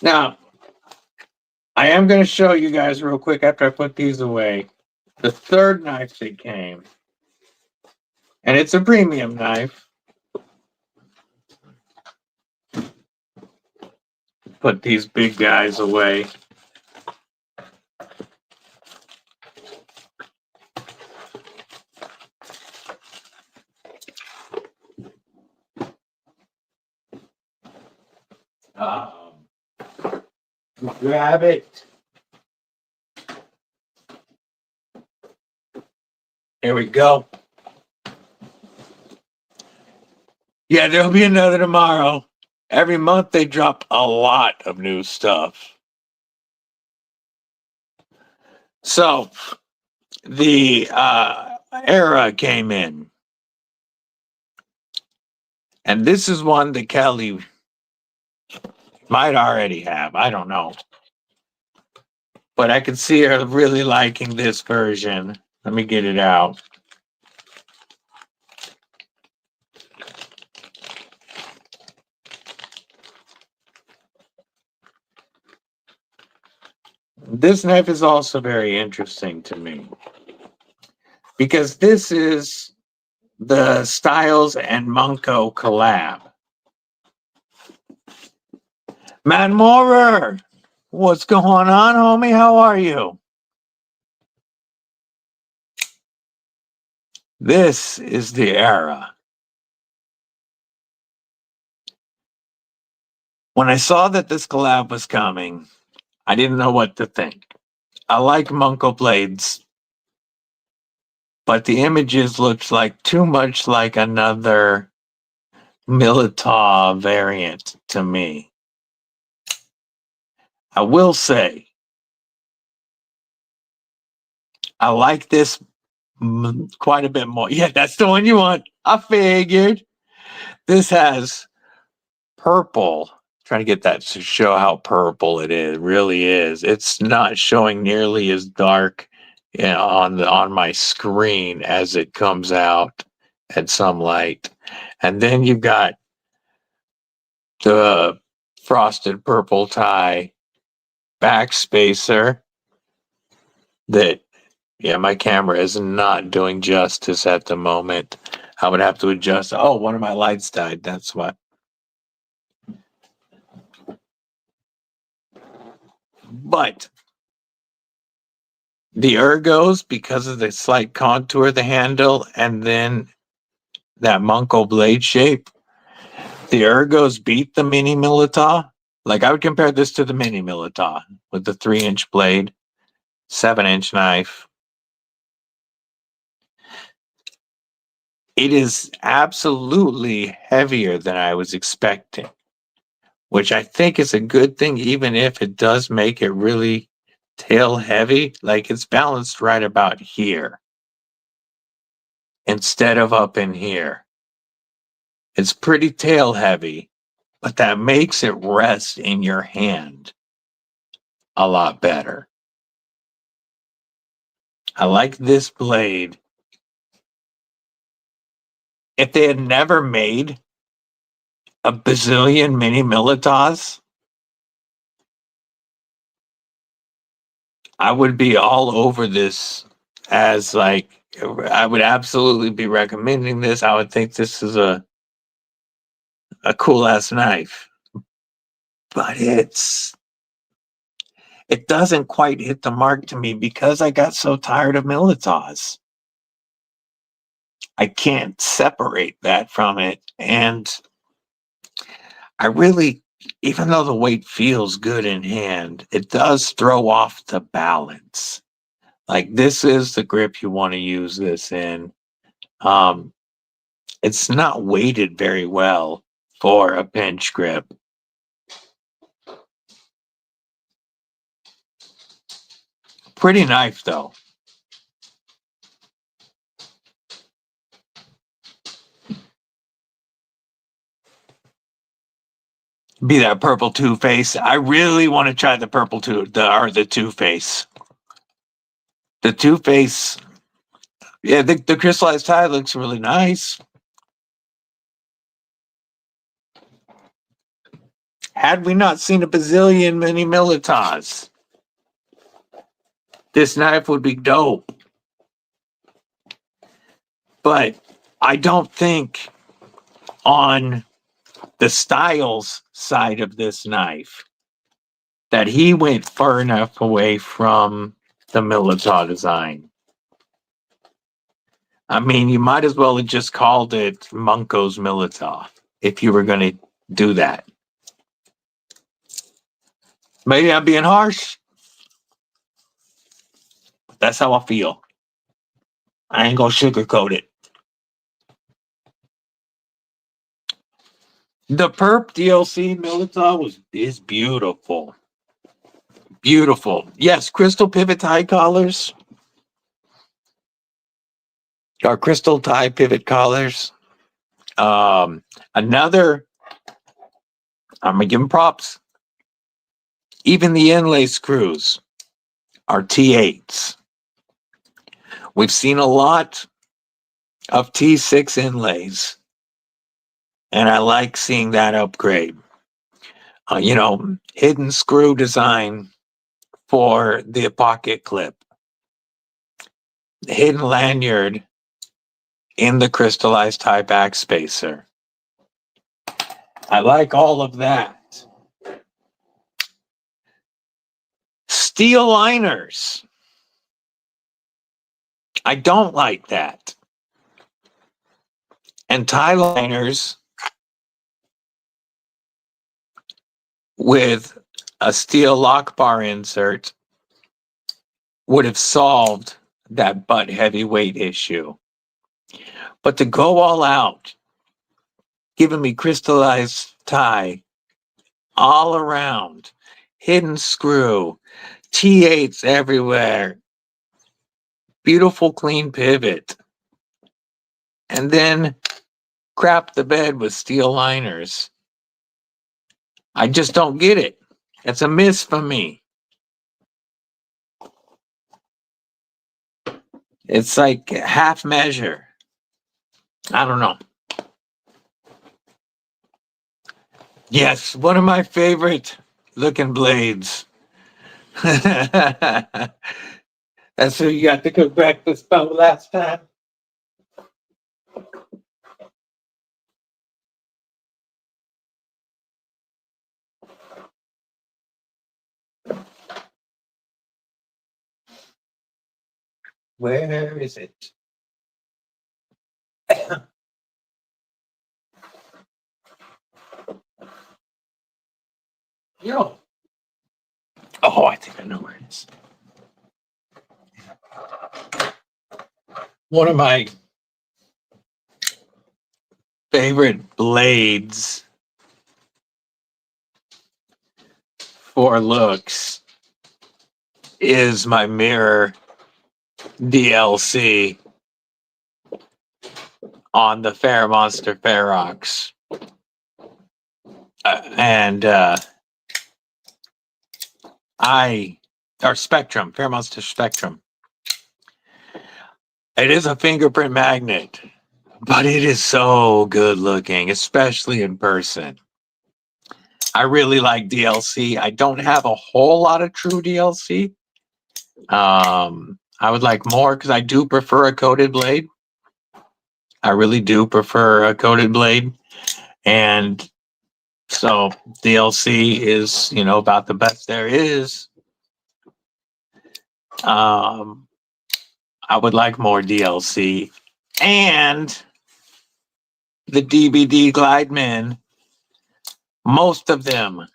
Now, I am going to show you guys real quick after I put these away the third knife that came. And it's a premium knife. Put these big guys away. Grab it. Here we go. Yeah, there'll be another tomorrow. Every month they drop a lot of new stuff. So the era came in. And this is one that Kelly might already have. I don't know. But I can see her really liking this version. Let me get it out. This knife is also very interesting to me because this is the Styles and Munko collab. Matt Moorer, what's going on, homie? How are you? This is the era. When I saw that this collab was coming, I didn't know what to think. I like Munko blades, but the images looked like too much like another Militaw variant to me. I will say, I like this quite a bit more. Yeah, that's the one you want. I figured. This has purple. Trying to get that to show how purple it is. Really is. It's not showing nearly as dark, you know, on my screen as it comes out at some light. And then you've got the frosted purple tie backspacer that, yeah, my camera is not doing justice at the moment. I would have to adjust. Oh, one of my lights died. That's why. But the ergos, because of the slight contour of the handle and then that Munko blade shape, the ergos beat the mini Militaw. Like I would compare this to the mini Militaw with the 3-inch blade, 7-inch knife. It is absolutely heavier than I was expecting, which I think is a good thing, even if it does make it really tail heavy. Like it's balanced right about here instead of up in here. It's pretty tail heavy, but that makes it rest in your hand a lot better. I like this blade. If they had never made a bazillion mini Militaws, I would be all over this as like, I would absolutely be recommending this. I would think this is a cool ass knife, but it doesn't quite hit the mark to me because I got so tired of Militaws. I can't separate that from it. And I really, even though the weight feels good in hand, it does throw off the balance. Like this is the grip you want to use this in. It's not weighted very well for a pinch grip. Pretty knife though. be that purple Too Face. I really want to try the purple the Too Face. The Too Face. Yeah, the crystallized tie looks really nice. Had we not seen a bazillion mini Militars, this knife would be dope. But I don't think on the styles side of this knife that he went far enough away from the Militar design. I mean, you might as well have just called it Munko's Militar if you were going to do that. Maybe I'm being harsh. That's how I feel. I ain't going to sugarcoat it. The Perp DLC Militar is beautiful. Beautiful. Yes, crystal pivot tie collars. Our crystal tie pivot collars. Another, I'm going to give them props. Even the inlay screws are T8s. We've seen a lot of T6 inlays, and I like seeing that upgrade. Hidden screw design for the pocket clip. Hidden lanyard in the crystallized tie back spacer. I like all of that. Steel liners. I don't like that. And tie liners with a steel lock bar insert would have solved that butt heavyweight issue. But to go all out, giving me crystallized tie all around, hidden screw, T8s everywhere, beautiful clean pivot, and then crap the bed with steel liners. I just don't get it. It's a miss for me. It's like half measure. I don't know. Yes, one of my favorite looking blades. That's who you got to cook breakfast about last time. Where is it? Yo. Oh, I think I know where it is. One of my favorite blades for looks is my mirror DLC on the Fair Monster Ferox. Spectrum, Fair Monster Spectrum. It is a fingerprint magnet, but it is so good looking, especially in person. I really like DLC. I don't have a whole lot of true DLC. I would like more because I do prefer a coated blade. I really do prefer a coated blade. And so DLC is, about the best there is. I would like more DLC. And the DBD Glidemen, most of them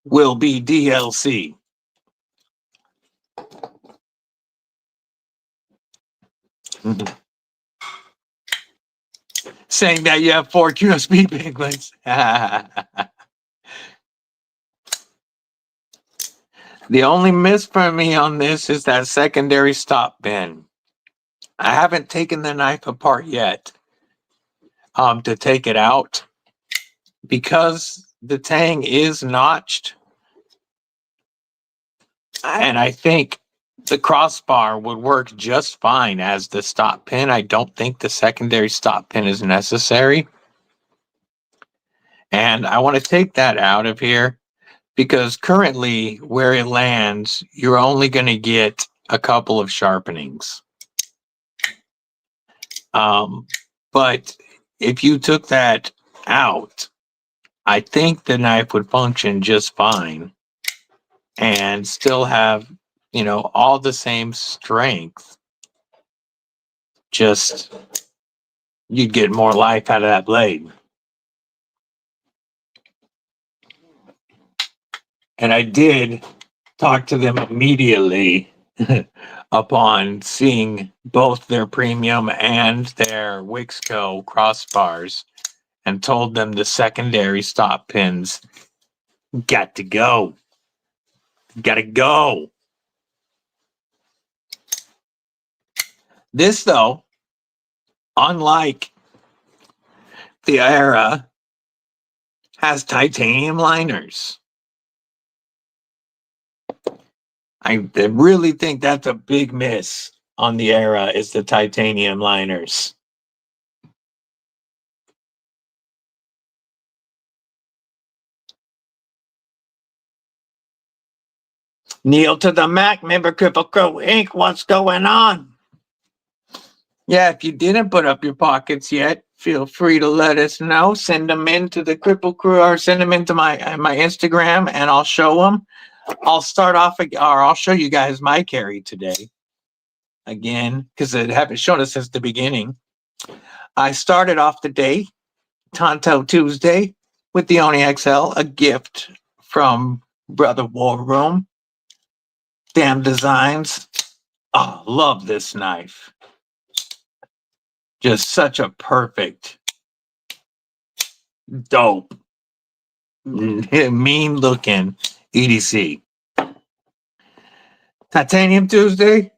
will be DLC. Saying that you have 4 QSP penguins. The only miss for me on this is that secondary stop bin. I haven't taken the knife apart yet to take it out because the tang is notched, and I think the crossbar would work just fine as the stop pin. I don't think the secondary stop pin is necessary. And I want to take that out of here because currently where it lands, you're only going to get a couple of sharpenings. But if you took that out, I think the knife would function just fine and still have, you know, all the same strength. Just you'd get more life out of that blade. And I did talk to them immediately upon seeing both their premium and their Wixco crossbars and told them the secondary stop pins got to go. Gotta go. This, though, unlike the Era, has titanium liners. I really think that's a big miss on the Era is the titanium liners. Neil to the Mac, member Kripple Krew Inc. What's going on? Yeah, if you didn't put up your pockets yet, feel free to let us know. Send them in to the Kripple Krew or send them into my Instagram and I'll show them. I'll start off, or I'll show you guys my carry today. Again, because I haven't shown it since the beginning. I started off the day, Tonto Tuesday, with the Oni XL, a gift from Brother War Room. Damn Designs. Oh, love this knife. Just such a perfect, dope, mean looking EDC. Titanium Tuesday,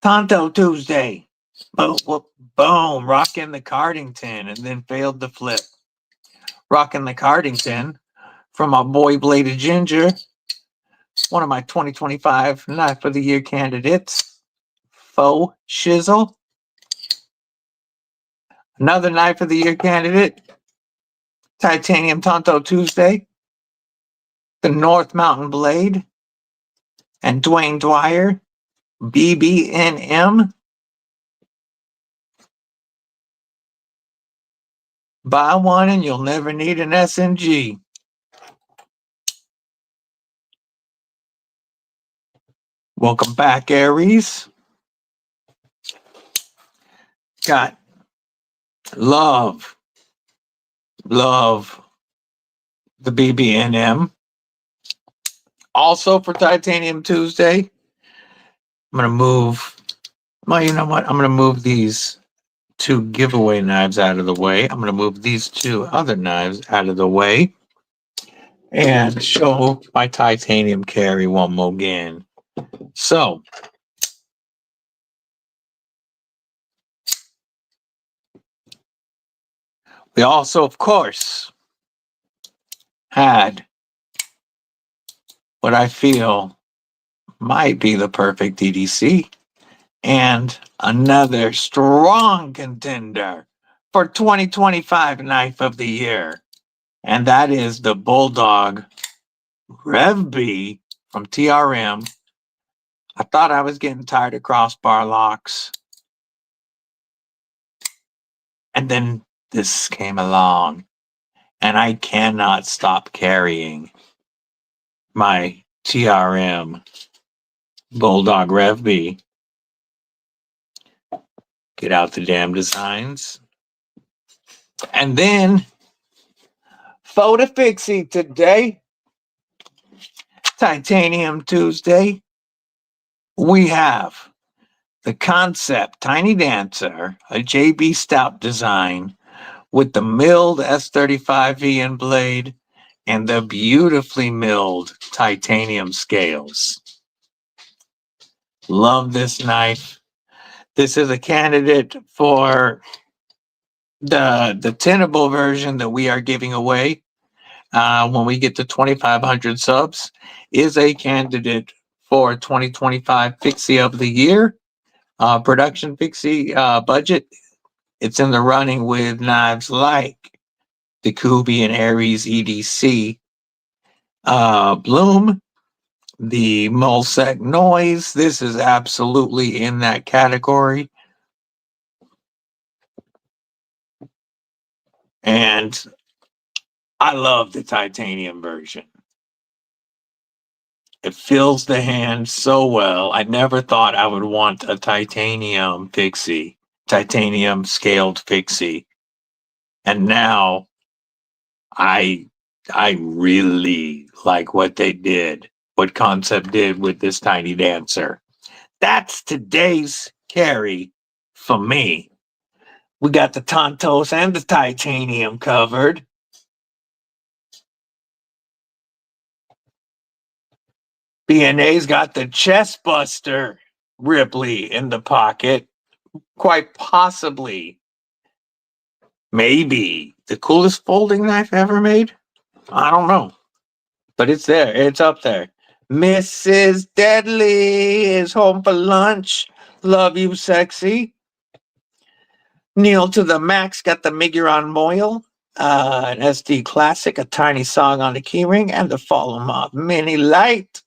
Tonto Tuesday. Boom, boom, rocking the Cardington and then failed to flip. Rocking the Cardington from my boy Bladed Ginger, one of my 2025 Knife of the Year candidates. Faux Shizzle. Another Knife of the Year candidate, Titanium Tonto Tuesday, the North Mountain Blade, and Dwayne Dwyer, BBNM. Buy one and you'll never need an SMG. Welcome back, Aries. Got love the BBNM. Also for Titanium Tuesday, I'm going to move, well, you know what? I'm going to move these two giveaway knives out of the way. I'm going to move these two other knives out of the way and show my titanium carry one more again. So, we also, of course, had what I feel might be the perfect EDC and another strong contender for 2025 Knife of the Year. And that is the Bulldog Rev B from TRM. I thought I was getting tired of crossbar locks. And then this came along. And I cannot stop carrying my TRM Bulldog Rev B. Get out the damn designs. And then Photo Fixie today. Titanium Tuesday. We have the Concept Tiny Dancer, a JB Stout design with the milled S35 VN blade and the beautifully milled titanium scales. Love this knife. This is a candidate for the tenable version that we are giving away. when we get to 2,500 subs, is a candidate for 2025 Fixie of the Year. Production Fixie budget, it's in the running with knives like the Kubi and Aries EDC. Bloom, the Mulsec Noise, this is absolutely in that category. And I love the titanium version. It fills the hand so well. I never thought I would want a titanium Fixie, titanium scaled Fixie. And now I really like what they did, what Concept did with this tiny dancer. That's today's carry for me. We got the Tontos and the titanium covered. BNA's got the chest buster Ripley in the pocket. Quite possibly, maybe the coolest folding knife ever made. I don't know, but it's there. It's up there. Mrs. Deadly is home for lunch. Love you, sexy. Neil to the Max got the Miguron Moyle, an SD Classic, a tiny song on the keyring, and the Follow Mob Mini Light.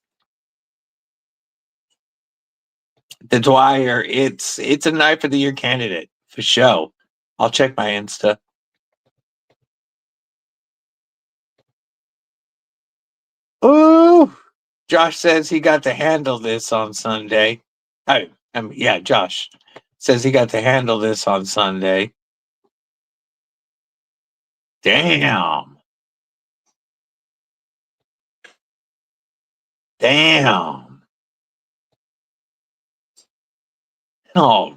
The Dwyer, it's a knife of the year candidate for sure. I'll check my Insta. Ooh, Josh says he got to handle this on Sunday. Yeah, Josh says he got to handle this on Sunday. Damn. Oh,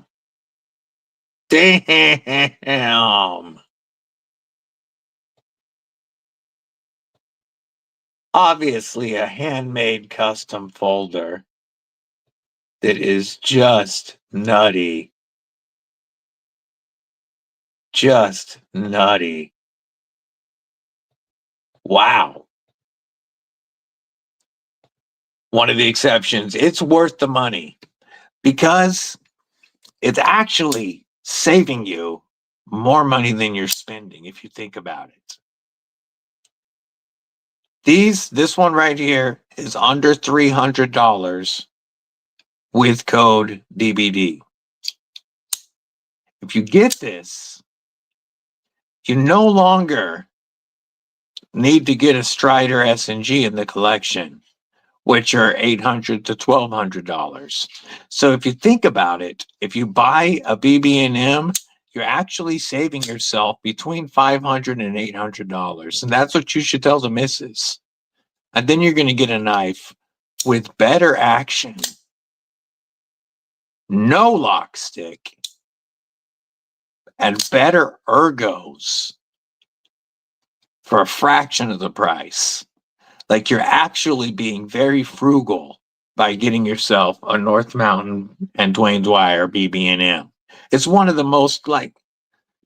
damn. Obviously, a handmade custom folder that is just nutty. Just nutty. Wow. One of the exceptions. It's worth the money because it's actually saving you more money than you're spending if you think about it. This one right here is under $300 with code DBD. If you get this, you no longer need to get a Strider S&G in the collection, which are $800 to $1,200. So if you think about it, if you buy a BB&M, you're actually saving yourself between $500 and $800. And that's what you should tell the missus. And then you're going to get a knife with better action, no lock stick, and better ergos for a fraction of the price. Like you're actually being very frugal by getting yourself a North Mountain and Dwayne Dwyer BB&M. It's one of the most like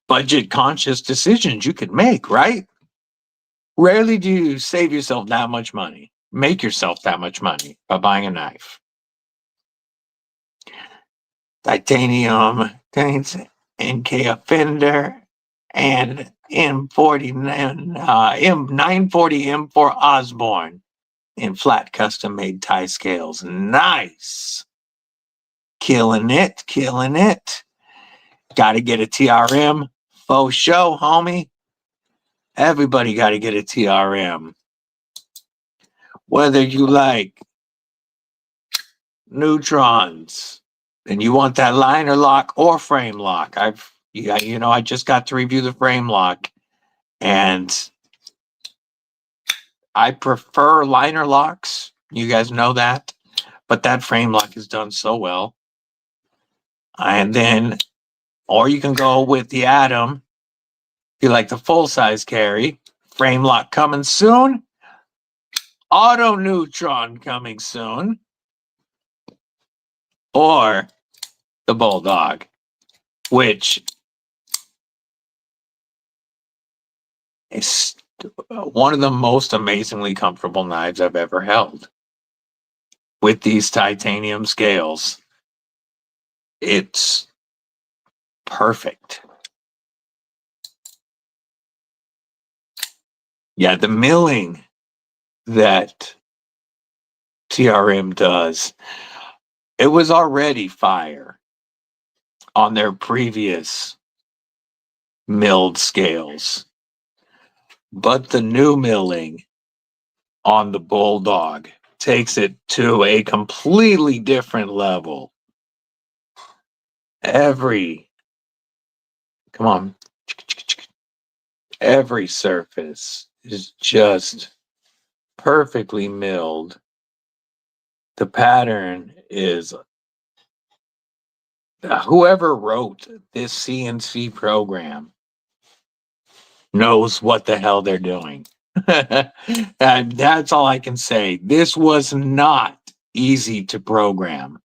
budget conscious decisions you could make, right? Rarely do you save yourself that much money, make yourself that much money by buying a knife. Titanium, NK Offender, and M940 M4 Osborne in flat custom made tie scales. Nice. Killing it. Got to get a TRM. Faux show, homie. Everybody got to get a TRM. Whether you like neutrons and you want that liner lock or frame lock. I just got to review the frame lock and I prefer liner locks. You guys know that, but that frame lock is done so well. And then, or you can go with the Atom. If you like the full size carry, frame lock coming soon. Auto neutron coming soon. Or the Bulldog, which It's one of the most amazingly comfortable knives I've ever held. With these titanium scales, it's perfect. Yeah, the milling that TRM does, it was already fire on their previous milled scales. But the new milling on the Bulldog takes it to a completely different level. Every surface is just perfectly milled. The pattern is, whoever wrote this CNC program knows what the hell they're doing. And that's all I can say. This was not easy to program.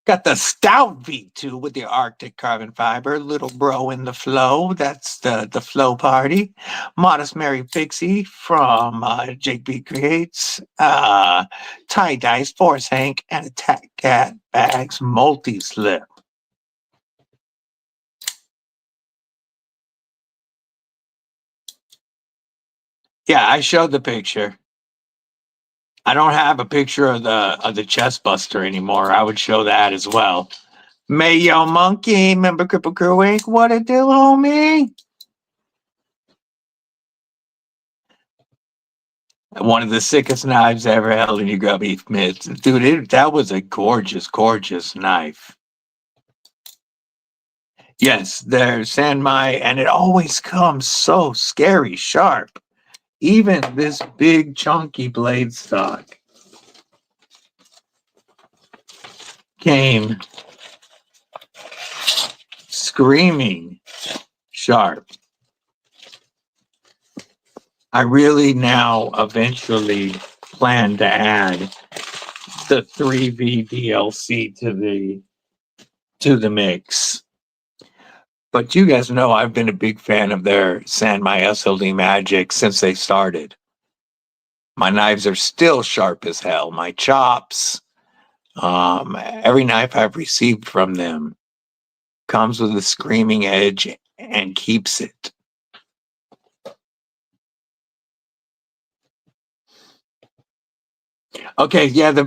Got the stout V2 with the Arctic carbon fiber, little bro in the flow. That's the flow party. Modest Mary Pixie from Jake B Creates. Tie Dice, Force Hank, and Attack Cat Bags multi-slip. Yeah, I showed the picture. I don't have a picture of the chest buster anymore. I would show that as well. Mayo Monkey, remember Kripple Krew Inc? What it do, homie? One of the sickest knives I ever held in your grubby mitts. Dude, that was a gorgeous, gorgeous knife. Yes, there's Sanmai, and it always comes so scary sharp. Even this big, chunky blade stock came screaming sharp. I really now eventually plan to add the 3V DLC to the mix. But you guys know I've been a big fan of their Sanmai SLD Magic since they started. My knives are still sharp as hell. My chops, every knife I've received from them comes with a screaming edge and keeps it. Okay, yeah, the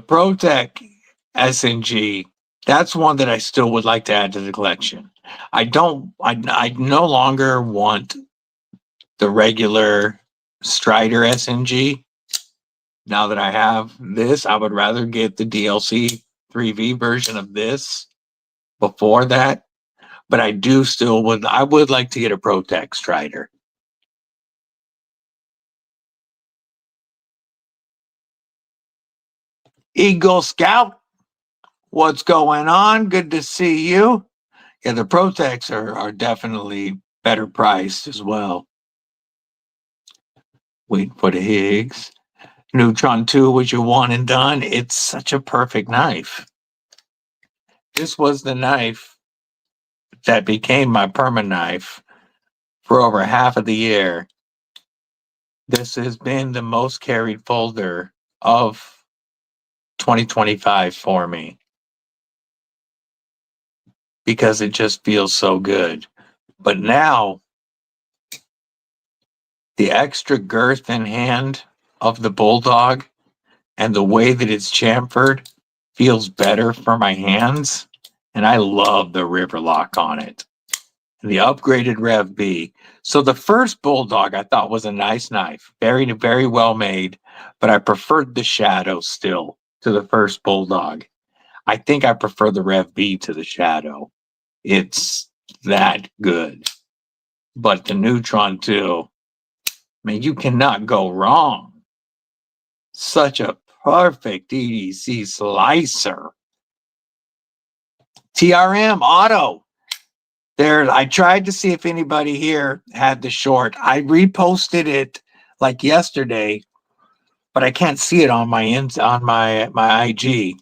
ProTech SNG, that's one that I still would like to add to the collection. I no longer want the regular Strider SNG. Now that I have this, I would rather get the DLC 3V version of this before that. But I would like to get a ProTech Strider. Eagle Scout, what's going on? Good to see you. Yeah, the ProTechs are definitely better priced as well. Wait for the Higgs. Neutron 2 was your one and done. It's such a perfect knife. This was the knife that became my perma knife for over half of the year. This has been the most carried folder of 2025 for me because it just feels so good. But now, the extra girth in hand of the Bulldog and the way that it's chamfered feels better for my hands. And I love the river lock on it. And the upgraded Rev B. So the first Bulldog I thought was a nice knife. Very, very well made. But I preferred the Shadow still to the first Bulldog. I think I prefer the Rev B to the Shadow. It's that good. But the Neutron 2, man, you cannot go wrong. Such a perfect EDC slicer. TRM Auto. There, I tried to see if anybody here had the short. I reposted it like yesterday, but I can't see it on my IG.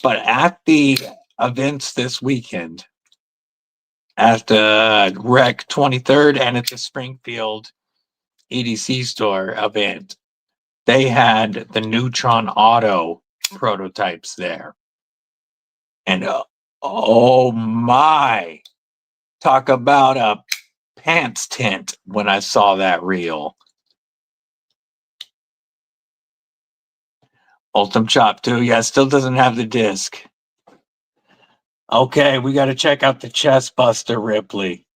But at the events this weekend, at the Rec 23rd and at the Springfield EDC store event. They had the Neutron Auto prototypes there. And oh my, talk about a pants tent when I saw that reel. Ultim Chop 2, yeah, still doesn't have the disc. Okay, we got to check out the Chest Buster Ripley.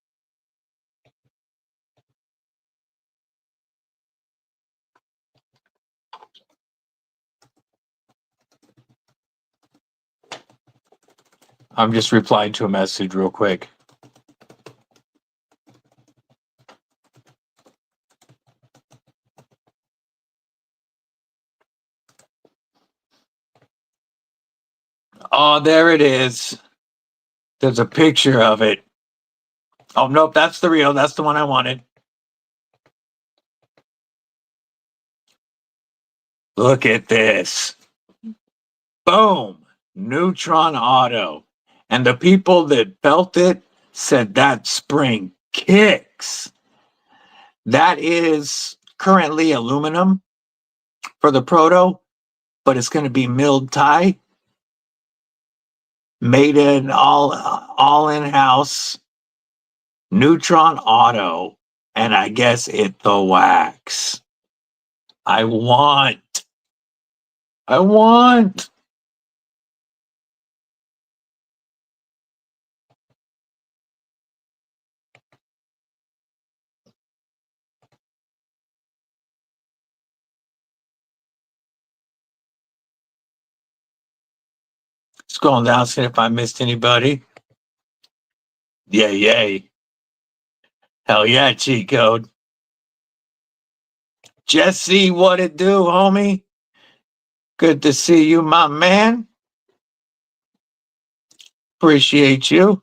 I'm just replying to a message real quick. Oh, there it is. There's a picture of it. Oh, nope, that's the reel. That's the one I wanted. Look at this. Boom. Neutron Auto. And the people that felt it said that spring kicks. That is currently aluminum for the proto, but it's going to be milled tie, made in all in-house Neutron Auto, and I guess it the wax. I want. Scrolling down, seeing if I missed anybody. Yay. Hell yeah, cheat code. Jesse, what it do, homie? Good to see you, my man. Appreciate you.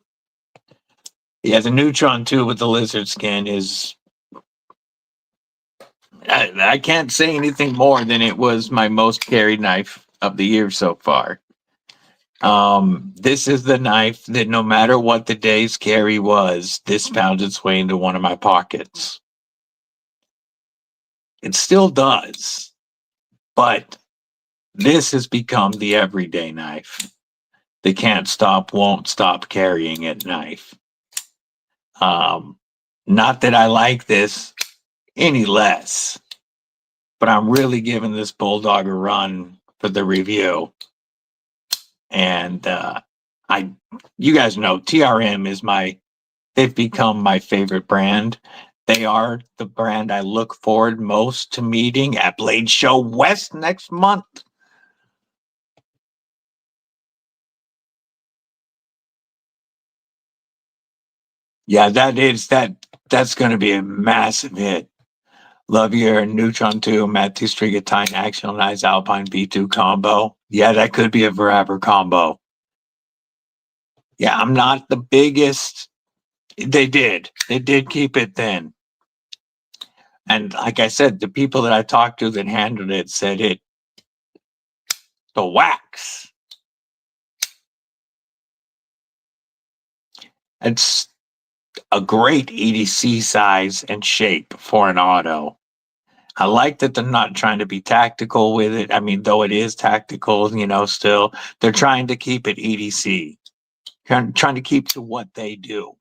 Yeah, the Neutron 2 with the lizard skin is... I can't say anything more than it was my most carried knife of the year so far. This is the knife that no matter what the day's carry was, this found its way into one of my pockets. It still does, but this has become the everyday knife. The can't stop, won't stop carrying it knife. Not that I like this any less, but I'm really giving this Bulldog a run for the review. And you guys know TRM is they've become my favorite brand. They are the brand I look forward most to meeting at Blade Show West next month. Yeah, that's going to be a massive hit. Love your Neutron 2, Matthew Strigatine, Action Eyes Alpine B2 combo. Yeah, that could be a forever combo. Yeah, I'm not the biggest. They did keep it thin. And like I said, the people that I talked to that handled it said the wax. It's a great EDC size and shape for an auto. I like that they're not trying to be tactical with it. I mean, though it is tactical, still, they're trying to keep it EDC, trying to keep to what they do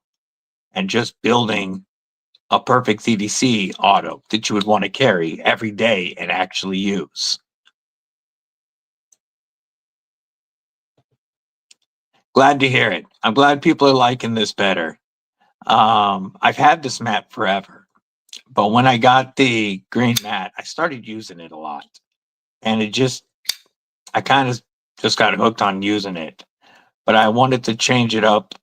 and just building a perfect EDC auto that you would want to carry every day and actually use. Glad to hear it. I'm glad people are liking this better. I've had this mat forever, but when I got the green mat, I started using it a lot, and I kind of just got hooked on using it. But I wanted to change it up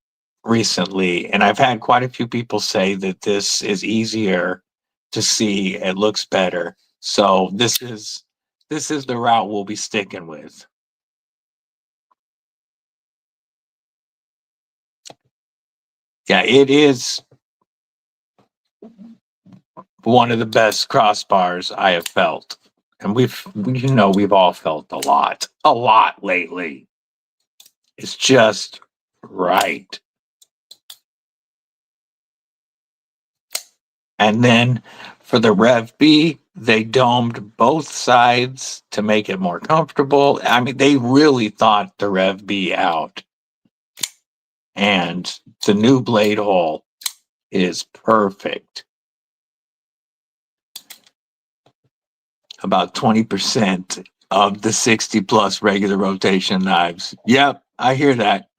recently, and I've had quite a few people say that this is easier to see. It looks better, so this is the route we'll be sticking with. Yeah, it is one of the best crossbars I have felt. And we've all felt a lot lately. It's just right. And then for the Rev B, they domed both sides to make it more comfortable. I mean, they really thought the Rev B out. And the new blade hole is perfect. About 20% of the 60 plus regular rotation knives. Yep, I hear that.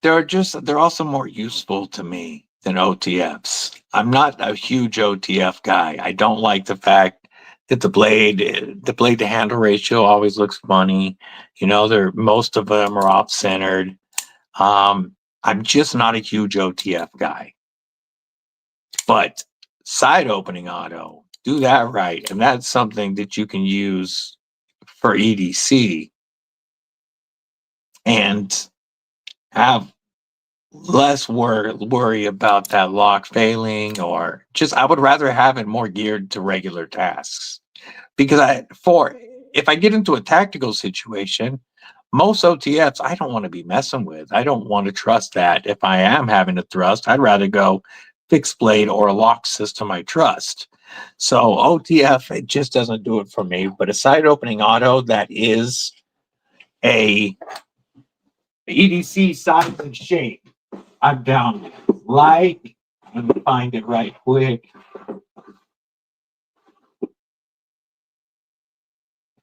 They're also more useful to me than OTFs. I'm not a huge OTF guy. I don't like the fact that the blade to handle ratio always looks funny. You know, most of them are off centered. I'm just not a huge OTF guy. But side opening auto, do that right, and that's something that you can use for EDC and have less worry about that lock failing, or just I would rather have it more geared to regular tasks. Because if I get into a tactical situation, most OTFs I don't want to be messing with. I don't want to trust that. If I am having to thrust, I'd rather go fixed blade or a lock system I trust. So OTF, it just doesn't do it for me. But a side opening auto that is a EDC size and shape, I'm down with. Like, let me find it right quick.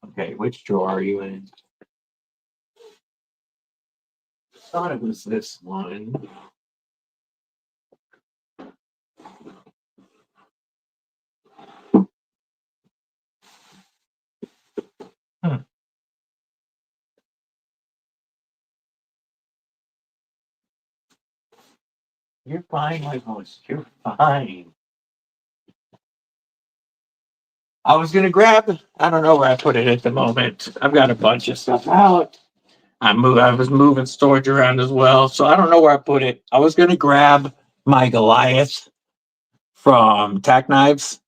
Okay, which drawer are you in? Thought it was this one. You're fine, my voice. You're fine. I was gonna grab. I don't know where I put it at the moment. I've got a bunch of stuff out. I was moving storage around as well, so I don't know where I put it. I was gonna grab my Goliath from Tack Knives.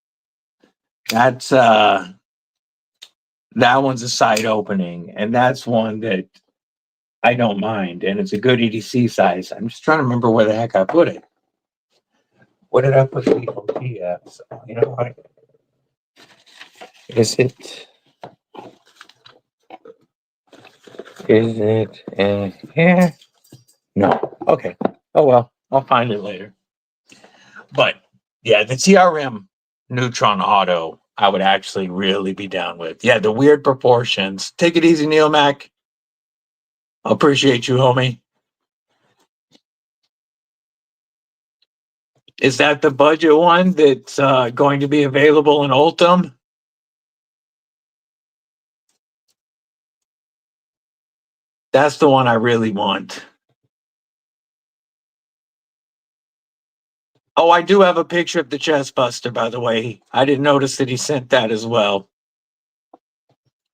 That's that one's a side opening, and that's one that I don't mind, and it's a good EDC size. I'm just trying to remember where the heck I put it. What did I put the OTFs? You know what? Is it? Is it in here? No. Okay. Oh well, I'll find it later. But yeah, the TRM Neutron Auto, I would actually really be down with. Yeah, the weird proportions. Take it easy, Neil Mac. Appreciate you, homie. Is that the budget one that's going to be available in Ultim? That's the one I really want. Oh, I do have a picture of the chest buster, by the way. I didn't notice that he sent that as well.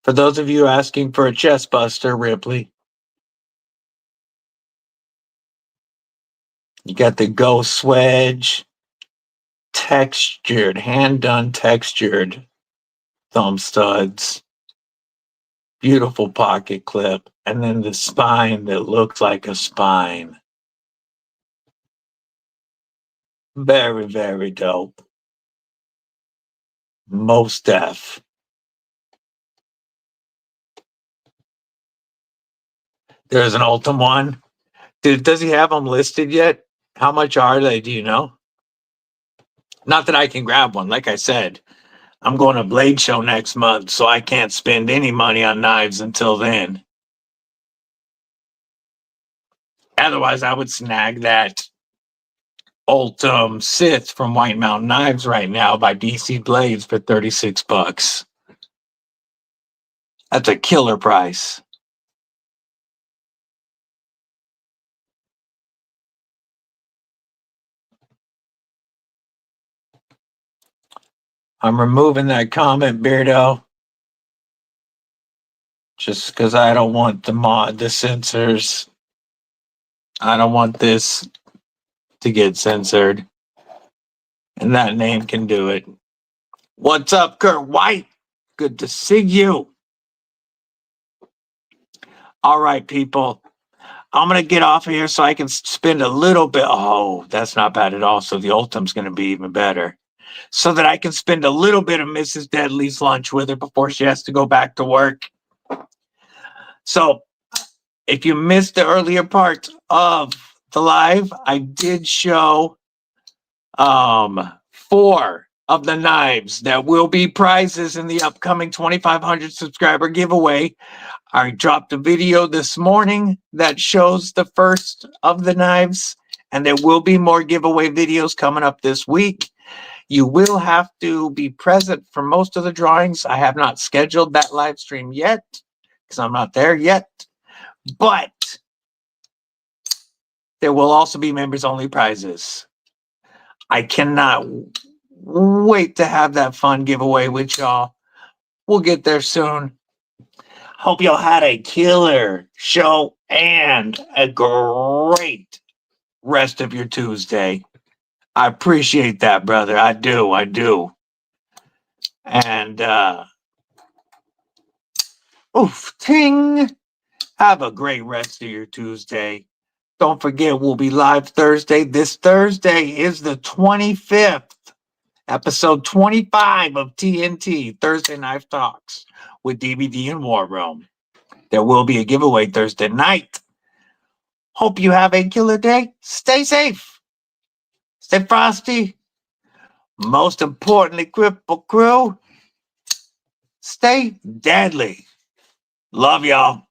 For those of you asking for a chest buster, Ripley, you got the Ghost Swedge, textured, hand done textured thumb studs, beautiful pocket clip, and then the spine that looks like a spine. Very, very dope. Most def. There's an Ultim one. Dude, does he have them listed yet? How much are they? Do you know? Not that I can grab one. Like I said, I'm going to Blade Show next month, so I can't spend any money on knives until then. Otherwise, I would snag that Ultim Sith from White Mountain Knives right now by DC Blades for $36. That's a killer price. I'm removing that comment, Beardo. Just because I don't want the censors. I don't want this to get censored. And that name can do it. What's up, Kurt White? Good to see you. All right, people. I'm going to get off of here so I can spend a little bit. Oh, that's not bad at all. So the Ultim's going to be even better. So that I can spend a little bit of Mrs. Deadly's lunch with her before she has to go back to work. So if you missed the earlier part of the live, I did show 4 of the knives that will be prizes in the upcoming 2,500 subscriber giveaway. I dropped a video this morning that shows the first of the knives, and there will be more giveaway videos coming up this week. You will have to be present for most of the drawings. I have not scheduled that live stream yet because I'm not there yet, but there will also be members only prizes. I cannot wait to have that fun giveaway with y'all. We'll get there soon. Hope y'all had a killer show and a great rest of your Tuesday. I appreciate that, brother. I do. And ting. Have a great rest of your Tuesday. Don't forget, we'll be live Thursday. This Thursday is the 25th, episode 25 of TNT, Thursday Knife Talks with DVD and War Room. There will be a giveaway Thursday night. Hope you have a killer day. Stay safe. Stay frosty. Most importantly, Kripple Krew, stay deadly. Love y'all.